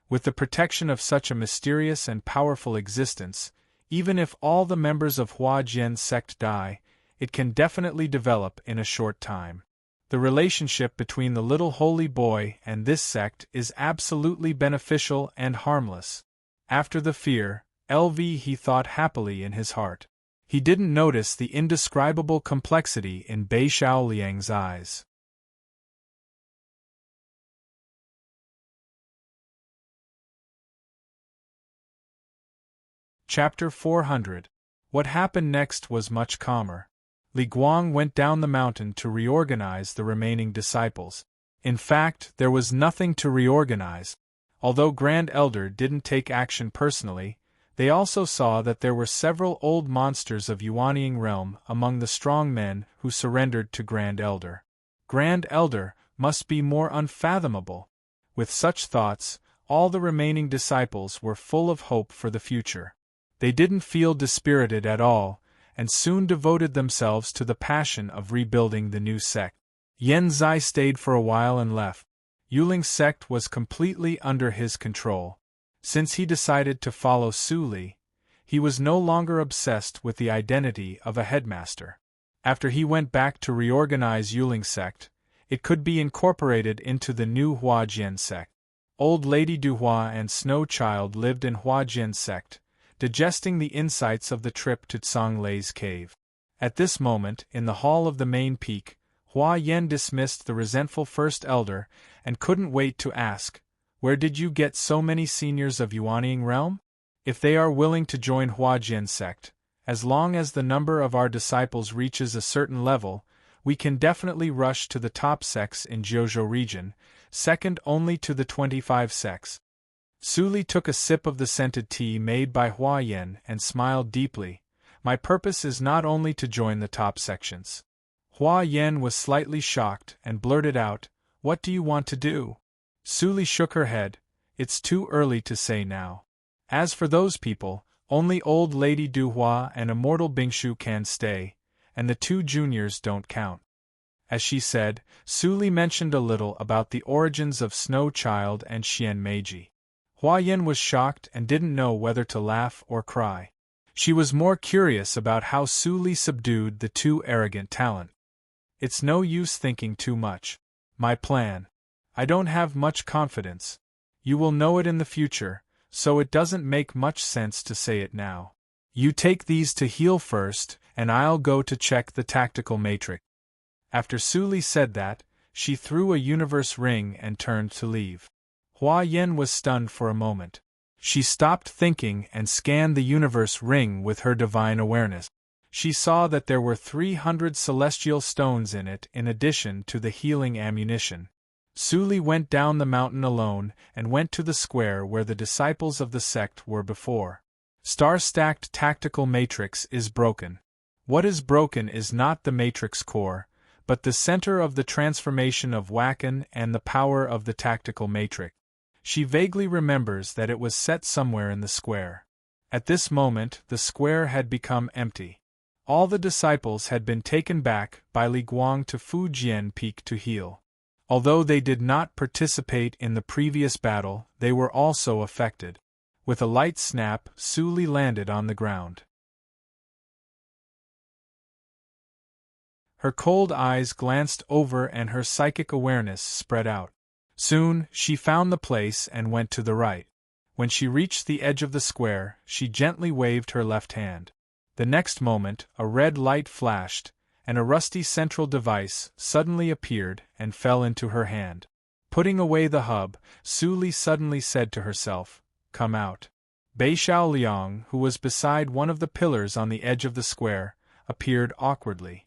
S1: With the protection of such a mysterious and powerful existence, even if all the members of Huajian's sect die, it can definitely develop in a short time. The relationship between the little holy boy and this sect is absolutely beneficial and harmless. After the fear, he thought happily in his heart. He didn't notice the indescribable complexity in Bei Shaoliang's eyes. Chapter 400. What happened next was much calmer. Li Guang went down the mountain to reorganize the remaining disciples. In fact, there was nothing to reorganize. Although Grand Elder didn't take action personally, they also saw that there were several old monsters of Yuanying realm among the strong men who surrendered to Grand Elder. Grand Elder must be more unfathomable. With such thoughts, all the remaining disciples were full of hope for the future. They didn't feel dispirited at all, and soon devoted themselves to the passion of rebuilding the new sect. Yen Zai stayed for a while and left. Yuling's sect was completely under his control. Since he decided to follow Su Li, he was no longer obsessed with the identity of a headmaster. After he went back to reorganize Yuling's sect, it could be incorporated into the new Huajian sect. Old Lady Duhua and Snow Child lived in Huajian sect, digesting the insights of the trip to Tsang Lei's cave. At this moment, in the hall of the main peak, Hua Yen dismissed the resentful first elder and couldn't wait to ask, "Where did you get so many seniors of Yuanying realm? If they are willing to join Huajian sect, as long as the number of our disciples reaches a certain level, we can definitely rush to the top sects in Jiuzhou region, second only to the 25 sects." Su Li took a sip of the scented tea made by Hua Yen and smiled deeply. "My purpose is not only to join the top sections." Hua Yen was slightly shocked and blurted out, "What do you want to do?" Su Li shook her head. "It's too early to say now. As for those people, only old Lady Duhua and immortal Bingshu can stay, and the 2 juniors don't count." As she said, Su Li mentioned a little about the origins of Snow Child and Xian Meiji. Hua Yen was shocked and didn't know whether to laugh or cry. She was more curious about how Su Li subdued the 2 arrogant talent. "It's no use thinking too much. My plan. I don't have much confidence. You will know it in the future, so it doesn't make much sense to say it now. You take these to heal first, and I'll go to check the tactical matrix." After Su Li said that, she threw a universe ring and turned to leave. Hua Yen was stunned for a moment. She stopped thinking and scanned the universe ring with her divine awareness. She saw that there were 300 celestial stones in it in addition to the healing ammunition. Su Li went down the mountain alone and went to the square where the disciples of the sect were before. Star-stacked tactical matrix is broken. What is broken is not the matrix core, but the center of the transformation of Wacken and the power of the tactical matrix. She vaguely remembers that it was set somewhere in the square. At this moment, the square had become empty. All the disciples had been taken back by Li Guang to Fujian Peak to heal. Although they did not participate in the previous battle, they were also affected. With a light snap, Su Li landed on the ground. Her cold eyes glanced over and her psychic awareness spread out. Soon, she found the place and went to the right. When she reached the edge of the square, she gently waved her left hand. The next moment, a red light flashed, and a rusty central device suddenly appeared and fell into her hand. Putting away the hub, Su Li suddenly said to herself, "Come out." Bei Xiaoliang, who was beside one of the pillars on the edge of the square, appeared awkwardly.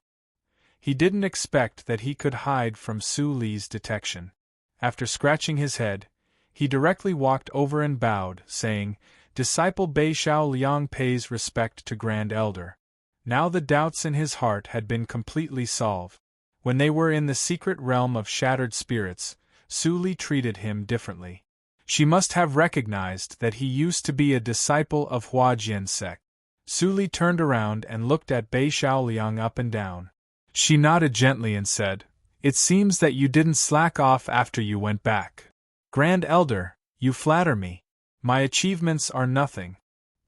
S1: He didn't expect that he could hide from Su Li's detection. After scratching his head, he directly walked over and bowed, saying, "Disciple Bei Xiaoliang pays respect to Grand Elder." Now the doubts in his heart had been completely solved. When they were in the secret realm of shattered spirits, Su Li treated him differently. She must have recognized that he used to be a disciple of Huajian sect. Su Li turned around and looked at Bei Xiaoliang up and down. She nodded gently and said, "It seems that you didn't slack off after you went back. Grand Elder, you flatter me. My achievements are nothing."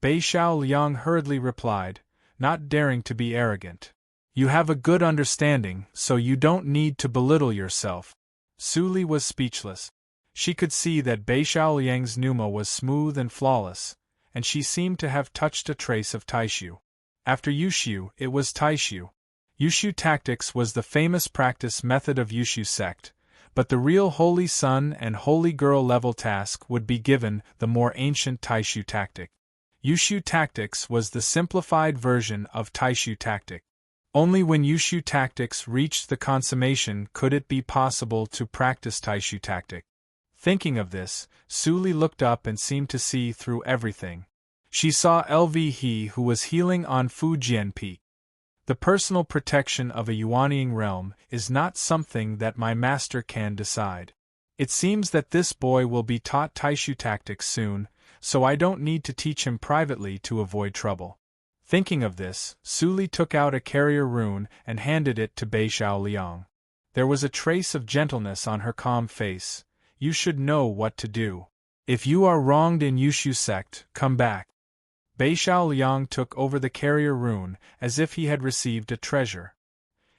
S1: Bei Xiaoliang hurriedly replied, not daring to be arrogant. "You have a good understanding, so you don't need to belittle yourself." Su Li was speechless. She could see that Bei Xiaoliang's pneuma was smooth and flawless, and she seemed to have touched a trace of Taishu. After Yushu, it was Taishu. Yushu tactics was the famous practice method of Yushu sect, but the real Holy Sun and Holy Girl level task would be given the more ancient Taishu tactic. Yushu tactics was the simplified version of Taishu tactic. Only when Yushu tactics reached the consummation could it be possible to practice Taishu tactic. Thinking of this, Suli looked up and seemed to see through everything. She saw He who was healing on Fujian Peak. The personal protection of a Yuanying realm is not something that my master can decide. It seems that this boy will be taught Taishu tactics soon, so I don't need to teach him privately to avoid trouble. Thinking of this, Suli took out a carrier rune and handed it to Bei Xiaoliang. There was a trace of gentleness on her calm face. You should know what to do. If you are wronged in Yushu sect, come back. Bei Xiaoliang took over the carrier rune as if he had received a treasure.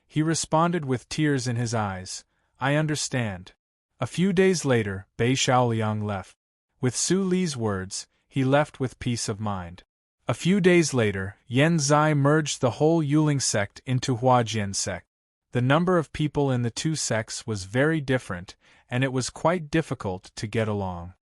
S1: He responded with tears in his eyes, I understand. A few days later, Bei Xiaoliang left. With Su Li's words, he left with peace of mind. A few days later, Yan Zai merged the whole Yuling sect into Huajian sect. The number of people in the two sects was very different, and it was quite difficult to get along.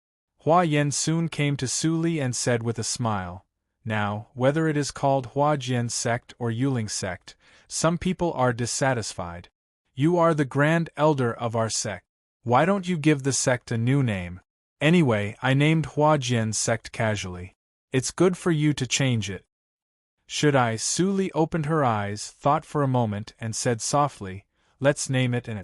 S1: Hua Yan soon came to Su Li and said with a smile, Now, whether it is called Huajian sect or Yuling sect, some people are dissatisfied. You are the grand elder of our sect. Why don't you give the sect a new name? Anyway, I named Huajian sect casually. It's good for you to change it. Should I? Su Li opened her eyes, thought for a moment, and said softly, Let's name it an.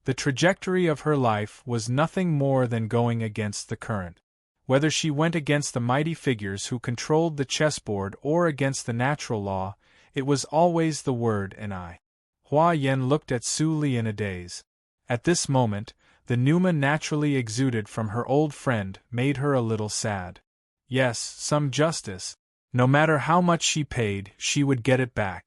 S1: The trajectory of her life was nothing more than going against the current. Whether she went against the mighty figures who controlled the chessboard or against the natural law, it was always the word and I. Hua Yan looked at Su Li in a daze. At this moment, the pneuma naturally exuded from her old friend made her a little sad. Yes, some justice. No matter how much she paid, she would get it back.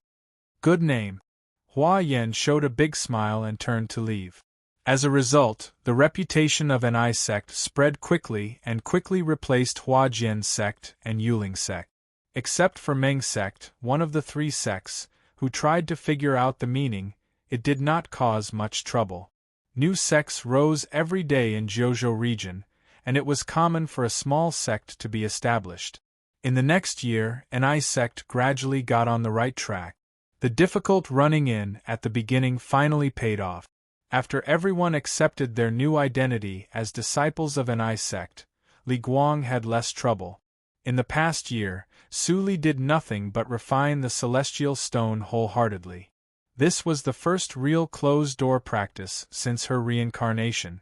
S1: Good name. Hua Yan showed a big smile and turned to leave. As a result, the reputation of an I sect spread quickly and quickly replaced Huajian sect and Yuling sect. Except for Meng sect, one of the three sects, who tried to figure out the meaning, it did not cause much trouble. New sects rose every day in Jiuzhou region, and it was common for a small sect to be established. In the next year, an I sect gradually got on the right track. The difficult running in at the beginning finally paid off. After everyone accepted their new identity as disciples of an I sect, Li Guang had less trouble. In the past year, Su Li did nothing but refine the celestial stone wholeheartedly. This was the first real closed-door practice since her reincarnation.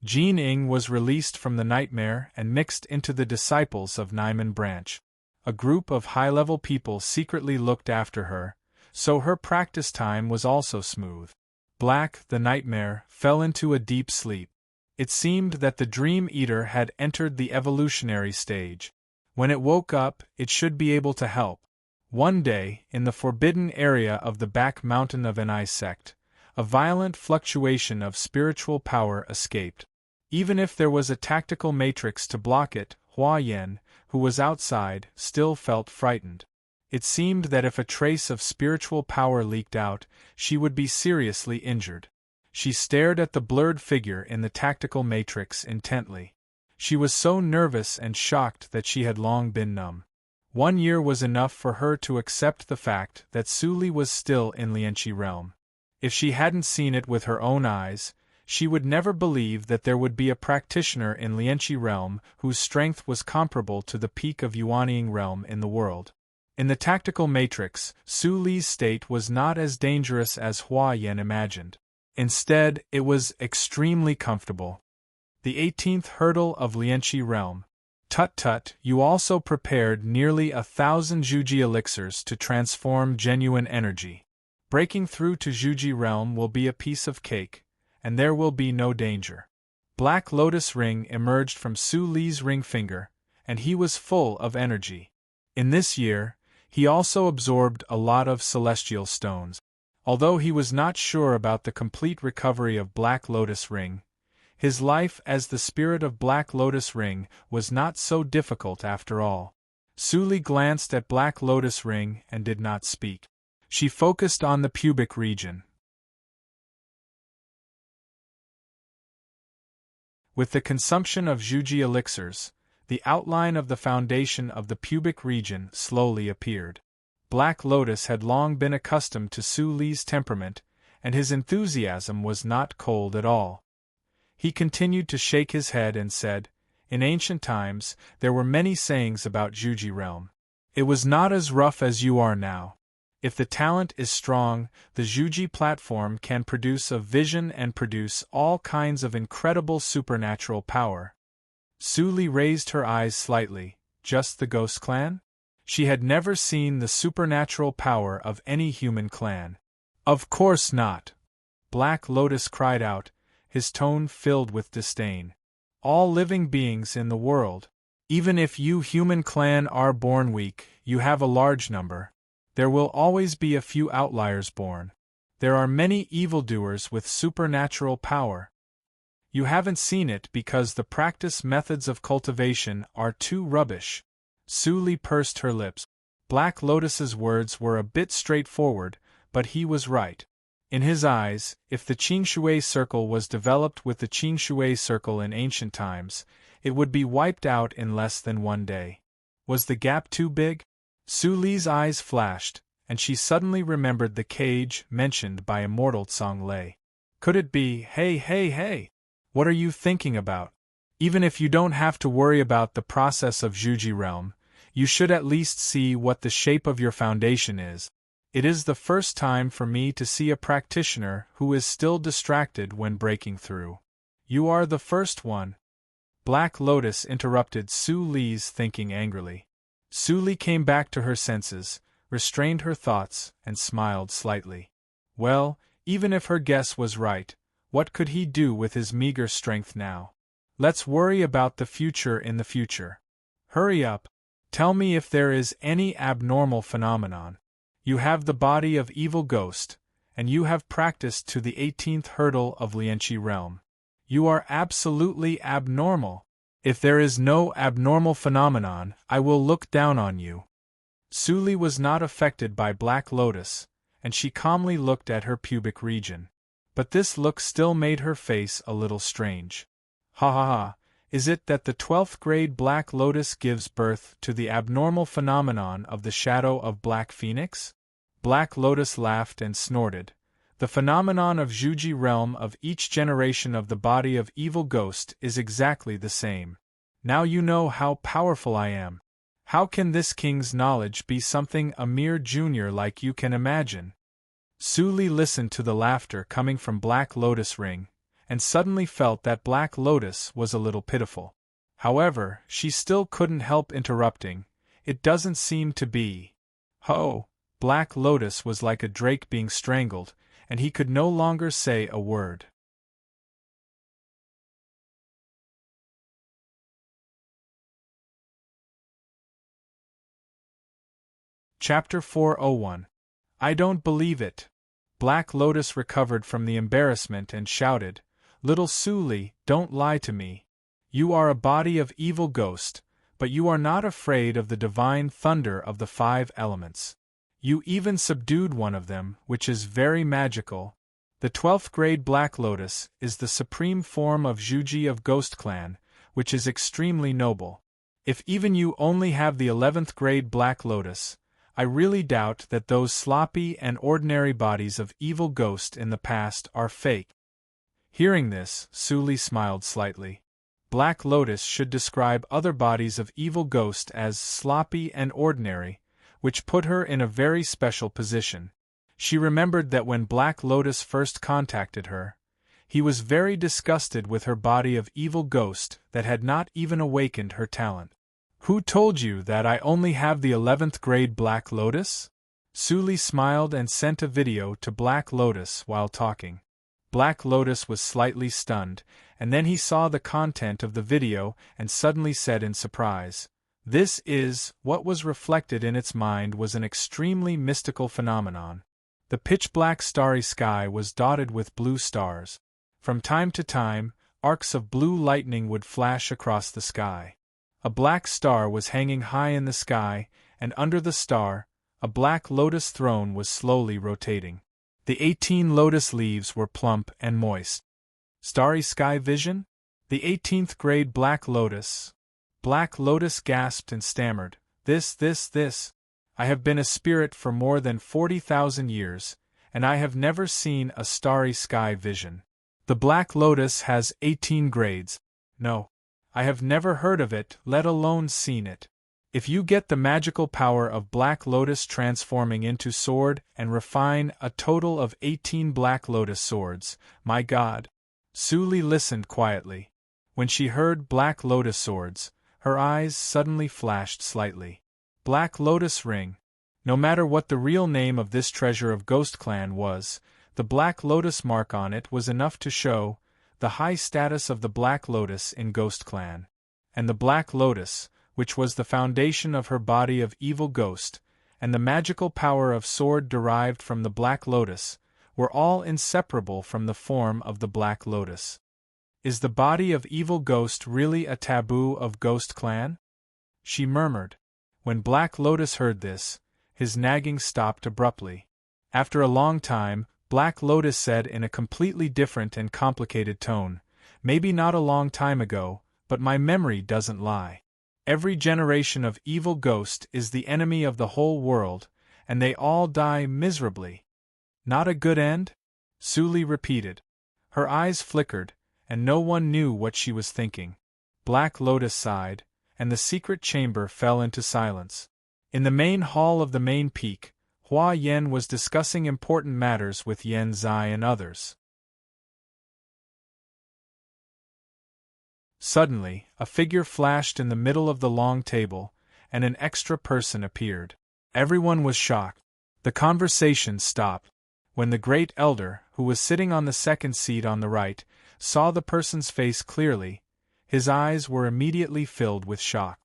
S1: Jin Ying was released from the nightmare and mixed into the disciples of Naiman branch. A group of high-level people secretly looked after her, so her practice time was also smooth. Black, the nightmare, fell into a deep sleep. It seemed that the Dream Eater had entered the evolutionary stage. When it woke up, it should be able to help. One day, in the forbidden area of the back mountain of an I sect, a violent fluctuation of spiritual power escaped. Even if there was a tactical matrix to block it, Hua Yan, who was outside, still felt frightened. It seemed that if a trace of spiritual power leaked out, she would be seriously injured. She stared at the blurred figure in the tactical matrix intently. She was so nervous and shocked that she had long been numb. 1 year was enough for her to accept the fact that Su Li was still in Lianqi realm. If she hadn't seen it with her own eyes, she would never believe that there would be a practitioner in Lianqi realm whose strength was comparable to the peak of Yuanying realm in the world. In the tactical matrix, Su Li's state was not as dangerous as Hua Yan imagined. Instead, it was extremely comfortable. The 18th hurdle of Lianqi realm. Tut-tut, you also prepared nearly 1,000 Zhuji elixirs to transform genuine energy. Breaking through to Zhuji realm will be a piece of cake, and there will be no danger. Black Lotus Ring emerged from Su Li's ring finger, and he was full of energy. In this year, he also absorbed a lot of celestial stones. Although he was not sure about the complete recovery of Black Lotus Ring, his life as the spirit of Black Lotus Ring was not so difficult after all. Su Li glanced at Black Lotus Ring and did not speak. She focused on the pubic region. With the consumption of Zhuji elixirs, The outline of the foundation of the pubic region slowly appeared. Black Lotus had long been accustomed to Su Li's temperament, and his enthusiasm was not cold at all. He continued to shake his head and said, "In ancient times, there were many sayings about Juji realm. It was not as rough as you are now. If the talent is strong, the Juji platform can produce a vision and produce all kinds of incredible supernatural power." Su Li raised her eyes slightly. Just the Ghost Clan? She had never seen the supernatural power of any human clan. "Of course not!" Black Lotus cried out, his tone filled with disdain. "All living beings in the world. Even if you human clan are born weak, you have a large number. There will always be a few outliers born. There are many evildoers with supernatural power. You haven't seen it because the practice methods of cultivation are too rubbish." Su Li pursed her lips. Black Lotus's words were a bit straightforward, but he was right. In his eyes, if the Qingshui circle was developed with the Qingshui circle in ancient times, it would be wiped out in less than one day. Was the gap too big? Su Li's eyes flashed, and she suddenly remembered the cage mentioned by Immortal Tsang Lei. Could it be, hey, what are you thinking about? Even if you don't have to worry about the process of Juji realm, you should at least see what the shape of your foundation is. It is the first time for me to see a practitioner who is still distracted when breaking through. You are the first one. Black Lotus interrupted Su Li's thinking angrily. Su Li came back to her senses, restrained her thoughts, and smiled slightly. Well, even if her guess was right, what could he do with his meager strength now? Let's worry about the future in the future. Hurry up. Tell me if there is any abnormal phenomenon. You have the body of evil ghost, and you have practiced to the 18th hurdle of Lianqi realm. You are absolutely abnormal. If there is no abnormal phenomenon, I will look down on you. Su Li was not affected by Black Lotus, and she calmly looked at her pubic region. But this look still made her face a little strange. Ha ha ha, is it that the 12th grade Black Lotus gives birth to the abnormal phenomenon of the shadow of Black Phoenix? Black Lotus laughed and snorted. The phenomenon of Juji realm of each generation of the body of evil ghost is exactly the same. Now you know how powerful I am. How can this king's knowledge be something a mere junior like you can imagine? Su Li listened to the laughter coming from Black Lotus Ring, and suddenly felt that Black Lotus was a little pitiful. However, she still couldn't help interrupting. It doesn't seem to be. Ho! Black Lotus was like a drake being strangled, and he could no longer say a word. Chapter 401. I don't believe it. Black Lotus recovered from the embarrassment and shouted, Little Su Li, don't lie to me. You are a body of evil ghost, but you are not afraid of the divine thunder of the 5 elements. You even subdued one of them, which is very magical. The 12th grade Black Lotus is the supreme form of Juji of Ghost Clan, which is extremely noble. If even you only have the 11th grade Black Lotus, I really doubt that those sloppy and ordinary bodies of evil ghost in the past are fake. Hearing this, Su Li smiled slightly. Black Lotus should describe other bodies of evil ghost as sloppy and ordinary, which put her in a very special position. She remembered that when Black Lotus first contacted her, he was very disgusted with her body of evil ghost that had not even awakened her talent. Who told you that I only have the 11th grade Black Lotus? Su Li smiled and sent a video to Black Lotus while talking. Black Lotus was slightly stunned, and then he saw the content of the video and suddenly said in surprise, This is, what was reflected in its mind was an extremely mystical phenomenon. The pitch-black starry sky was dotted with blue stars. From time to time, arcs of blue lightning would flash across the sky. A black star was hanging high in the sky, and under the star, a black lotus throne was slowly rotating. The 18 lotus leaves were plump and moist. Starry sky vision? The 18th grade Black Lotus. Black Lotus gasped and stammered, This. I have been a spirit for more than 40,000 years, and I have never seen a starry sky vision. The Black Lotus has 18 grades. No. I have never heard of it, let alone seen it. If you get the magical power of Black Lotus transforming into sword and refine a total of 18 Black Lotus swords, my God. Suli listened quietly. When she heard Black Lotus swords, her eyes suddenly flashed slightly. Black Lotus ring. No matter what the real name of this treasure of Ghost Clan was, the Black Lotus mark on it was enough to show the high status of the Black Lotus in Ghost Clan. And the Black Lotus, which was the foundation of her body of evil ghost, and the magical power of sword derived from the Black Lotus, were all inseparable from the form of the Black Lotus. Is the body of evil ghost really a taboo of Ghost Clan? She murmured. When Black Lotus heard this, his nagging stopped abruptly. After a long time, Black Lotus said in a completely different and complicated tone, Maybe not a long time ago, but my memory doesn't lie. Every generation of evil ghost is the enemy of the whole world, and they all die miserably. Not a good end? Suli repeated. Her eyes flickered, and no one knew what she was thinking. Black Lotus sighed, and the secret chamber fell into silence. In the main hall of the main peak, Hua Yen was discussing important matters with Yen Zai and others. Suddenly, a figure flashed in the middle of the long table, and an extra person appeared. Everyone was shocked. The conversation stopped. When the great elder, who was sitting on the second seat on the right, saw the person's face clearly, his eyes were immediately filled with shock.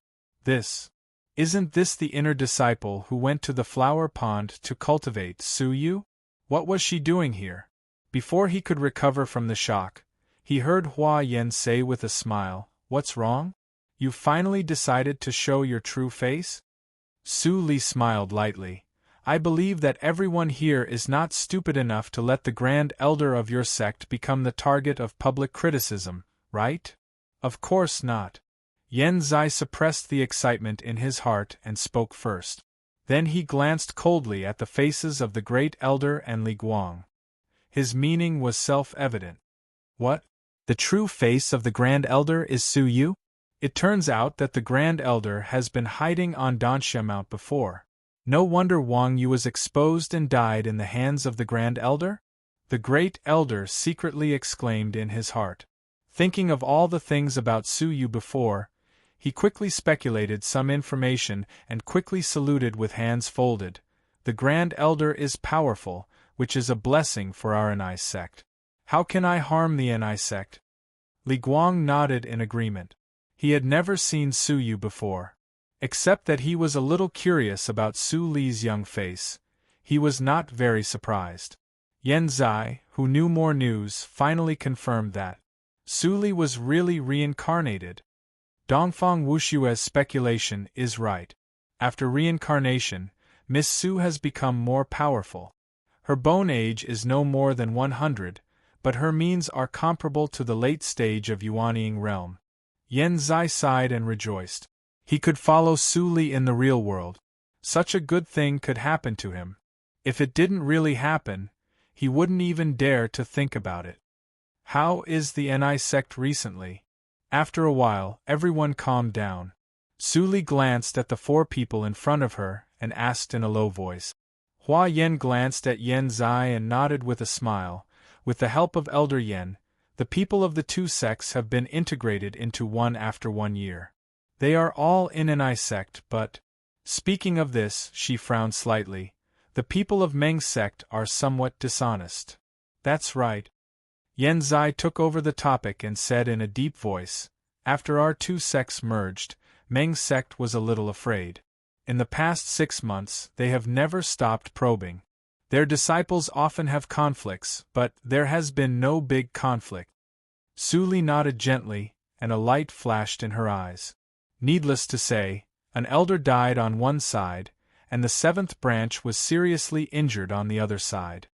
S1: Isn't this the inner disciple who went to the flower pond to cultivate Suyu? What was she doing here? Before he could recover from the shock, he heard Hua Yen say with a smile, What's wrong? You finally decided to show your true face? Su Li smiled lightly. I believe that everyone here is not stupid enough to let the grand elder of your sect become the target of public criticism, right? Of course not. Yen Zai suppressed the excitement in his heart and spoke first. Then he glanced coldly at the faces of the great elder and Li Guang. His meaning was self-evident. What? The true face of the Grand Elder is Su Yu? It turns out that the Grand Elder has been hiding on Danxia Mount before. No wonder Wang Yu was exposed and died in the hands of the Grand Elder? The Great Elder secretly exclaimed in his heart. Thinking of all the things about Su Yu before, he quickly speculated some information and quickly saluted with hands folded. The Grand Elder is powerful, which is a blessing for our Ni sect. How can I harm the Ni sect? Li Guang nodded in agreement. He had never seen Su Yu before. Except that he was a little curious about Su Li's young face, he was not very surprised. Yen Zai, who knew more news, finally confirmed that Su Li was really reincarnated. Dongfang Wushue's speculation is right. After reincarnation, Miss Su has become more powerful. Her bone age is no more than 100, but her means are comparable to the late stage of Yuanying realm. Yen Zai sighed and rejoiced. He could follow Su Li in the real world. Such a good thing could happen to him. If it didn't really happen, he wouldn't even dare to think about it. How is the Ni sect recently? After a while, everyone calmed down. Su Li glanced at the four people in front of her and asked in a low voice. Hua Yen glanced at Yen Zai and nodded with a smile. With the help of Elder Yen, the people of the two sects have been integrated into one after 1 year. They are all in an Ni sect, but, speaking of this, she frowned slightly, the people of Meng's sect are somewhat dishonest. That's right. Yen Zai took over the topic and said in a deep voice, After our two sects merged, Meng's sect was a little afraid. In the past 6 months, they have never stopped probing. Their disciples often have conflicts, but there has been no big conflict. Su Li nodded gently, and a light flashed in her eyes. Needless to say, an elder died on one side, and the 7th branch was seriously injured on the other side.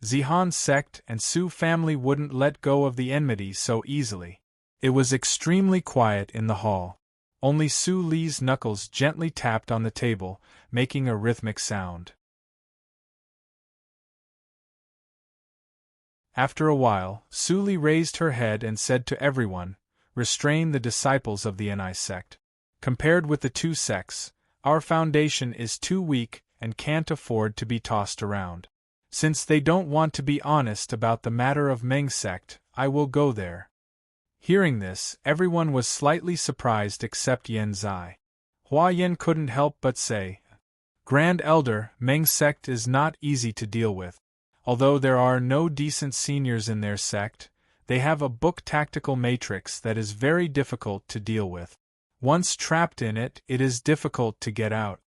S1: Zihan's sect and Su family wouldn't let go of the enmity so easily. It was extremely quiet in the hall. Only Su Li's knuckles gently tapped on the table, making a rhythmic sound. After a while, Su Li raised her head and said to everyone, "Restrain the disciples of the Ni sect. Compared with the two sects, our foundation is too weak and can't afford to be tossed around. Since they don't want to be honest about the matter of Meng sect, I will go there." Hearing this, everyone was slightly surprised except Yan Zai. Hua Yan couldn't help but say, "Grand Elder, Meng sect is not easy to deal with. Although there are no decent seniors in their sect, they have a book tactical matrix that is very difficult to deal with. Once trapped in it, it is difficult to get out."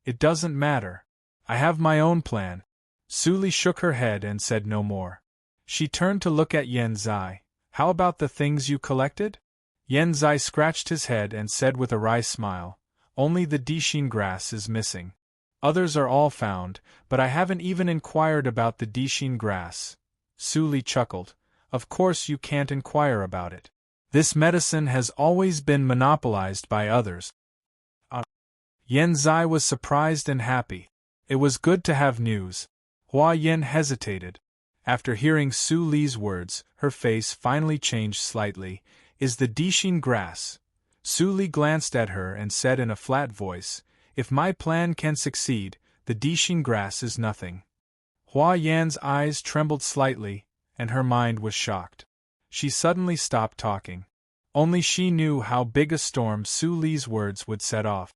S1: "It doesn't matter. I have my own plan." Su Li shook her head and said no more. She turned to look at Yan Zai. "How about the things you collected?" Yan Zai scratched his head and said with a wry smile, "Only the Dixin grass is missing. Others are all found, but I haven't even inquired about the Dixin grass." Su Li chuckled. "Of course you can't inquire about it. This medicine has always been monopolized by others." Yan Zai was surprised and happy. It was good to have news. Hua Yan hesitated. After hearing Su Li's words, her face finally changed slightly. "Is the Dixin grass?" Su Li glanced at her and said in a flat voice, "If my plan can succeed, the Dixin grass is nothing." Hua Yan's eyes trembled slightly, and her mind was shocked. She suddenly stopped talking. Only she knew how big a storm Su Li's words would set off.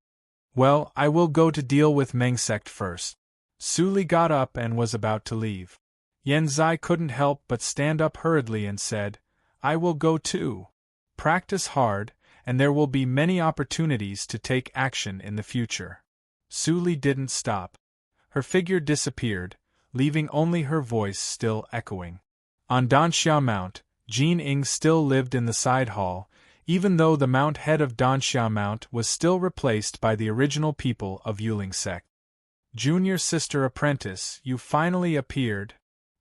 S1: "Well, I will go to deal with Meng sect first." Su Li got up and was about to leave. Yan Zai couldn't help but stand up hurriedly and said, "I will go too. Practice hard, and there will be many opportunities to take action in the future." Su Li didn't stop. Her figure disappeared, leaving only her voice still echoing. On Danxia Mount, Jin Ying still lived in the side hall, even though the mount head of Danxia Mount was still replaced by the original people of Yuling sect. "Junior sister apprentice, you finally appeared."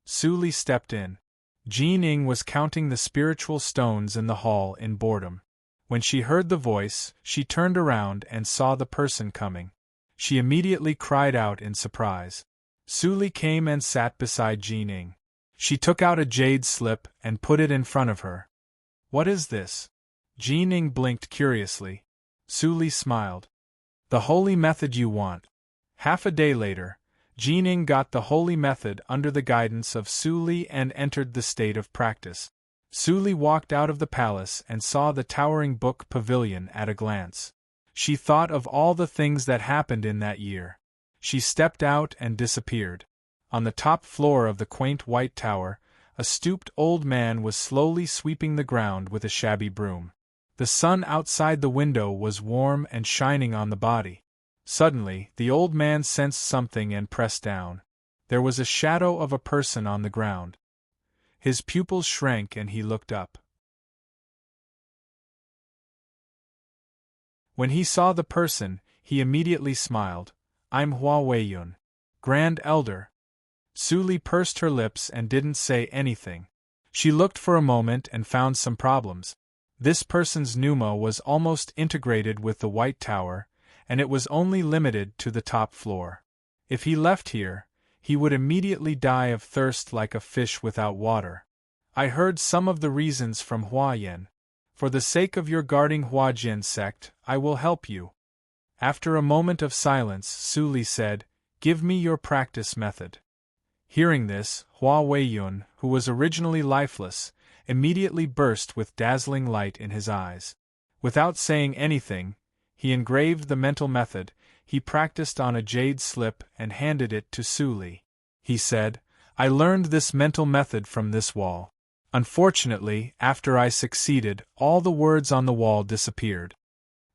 S1: Su Li stepped in. Jin Ying was counting the spiritual stones in the hall in boredom. When she heard the voice, she turned around and saw the person coming. She immediately cried out in surprise. Su Li came and sat beside Jin Ying. She took out a jade slip and put it in front of her. "What is this?" Jin Ying blinked curiously. Su Li smiled. "The holy method you want." Half a day later, Jin Ying got the holy method under the guidance of Su Li and entered the state of practice. Su Li walked out of the palace and saw the towering book pavilion at a glance. She thought of all the things that happened in that year. She stepped out and disappeared. On the top floor of the quaint white tower, a stooped old man was slowly sweeping the ground with a shabby broom. The sun outside the window was warm and shining on the body. Suddenly, the old man sensed something and pressed down. There was a shadow of a person on the ground. His pupils shrank and he looked up. When he saw the person, he immediately smiled. "I'm Hua Weiyun, Grand Elder." Su Li pursed her lips and didn't say anything. She looked for a moment and found some problems. This person's pneuma was almost integrated with the White Tower, and it was only limited to the top floor. If he left here, he would immediately die of thirst like a fish without water. "I heard some of the reasons from Hua Yan. For the sake of your guarding Huajian sect, I will help you." After a moment of silence, Su Li said, "Give me your practice method." Hearing this, Hua Weiyun, who was originally lifeless, immediately burst with dazzling light in his eyes. Without saying anything, he engraved the mental method he practiced on a jade slip and handed it to Su Li. He said, "I learned this mental method from this wall. Unfortunately, after I succeeded, all the words on the wall disappeared."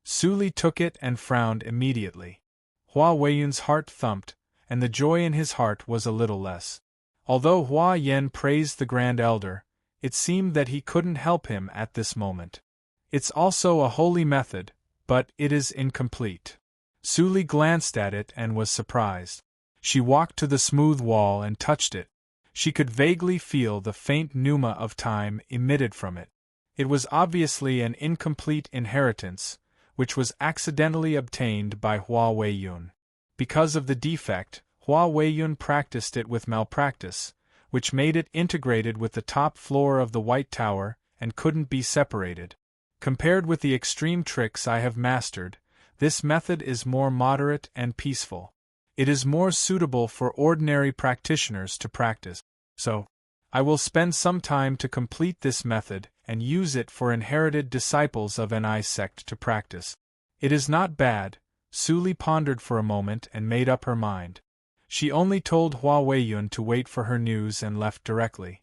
S1: Su Li took it and frowned immediately. Hua Weiyun's heart thumped, and the joy in his heart was a little less. Although Hua Yan praised the Grand Elder, it seemed that he couldn't help him at this moment. "It's also a holy method, but it is incomplete." Su Li glanced at it and was surprised. She walked to the smooth wall and touched it. She could vaguely feel the faint pneuma of time emitted from it. It was obviously an incomplete inheritance, which was accidentally obtained by Hua Weiyun. Because of the defect, Hua Weiyun practiced it with malpractice, which made it integrated with the top floor of the White Tower and couldn't be separated. Compared with the extreme tricks I have mastered, this method is more moderate and peaceful. It is more suitable for ordinary practitioners to practice. So, I will spend some time to complete this method and use it for inherited disciples of Ni sect to practice. It is not bad. Su Li pondered for a moment and made up her mind. She only told Hua Weiyun to wait for her news and left directly.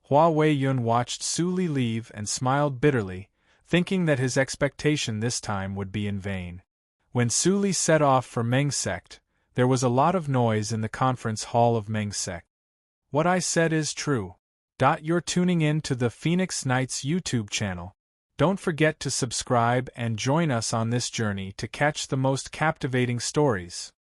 S1: Hua Weiyun watched Su Li leave and smiled bitterly, thinking that his expectation this time would be in vain. When Su Li set off for Meng sect, there was a lot of noise in the conference hall of Meng sect. What I said is true. You're tuning in to the Phoenix Knights YouTube channel. Don't forget to subscribe and join us on this journey to catch the most captivating stories.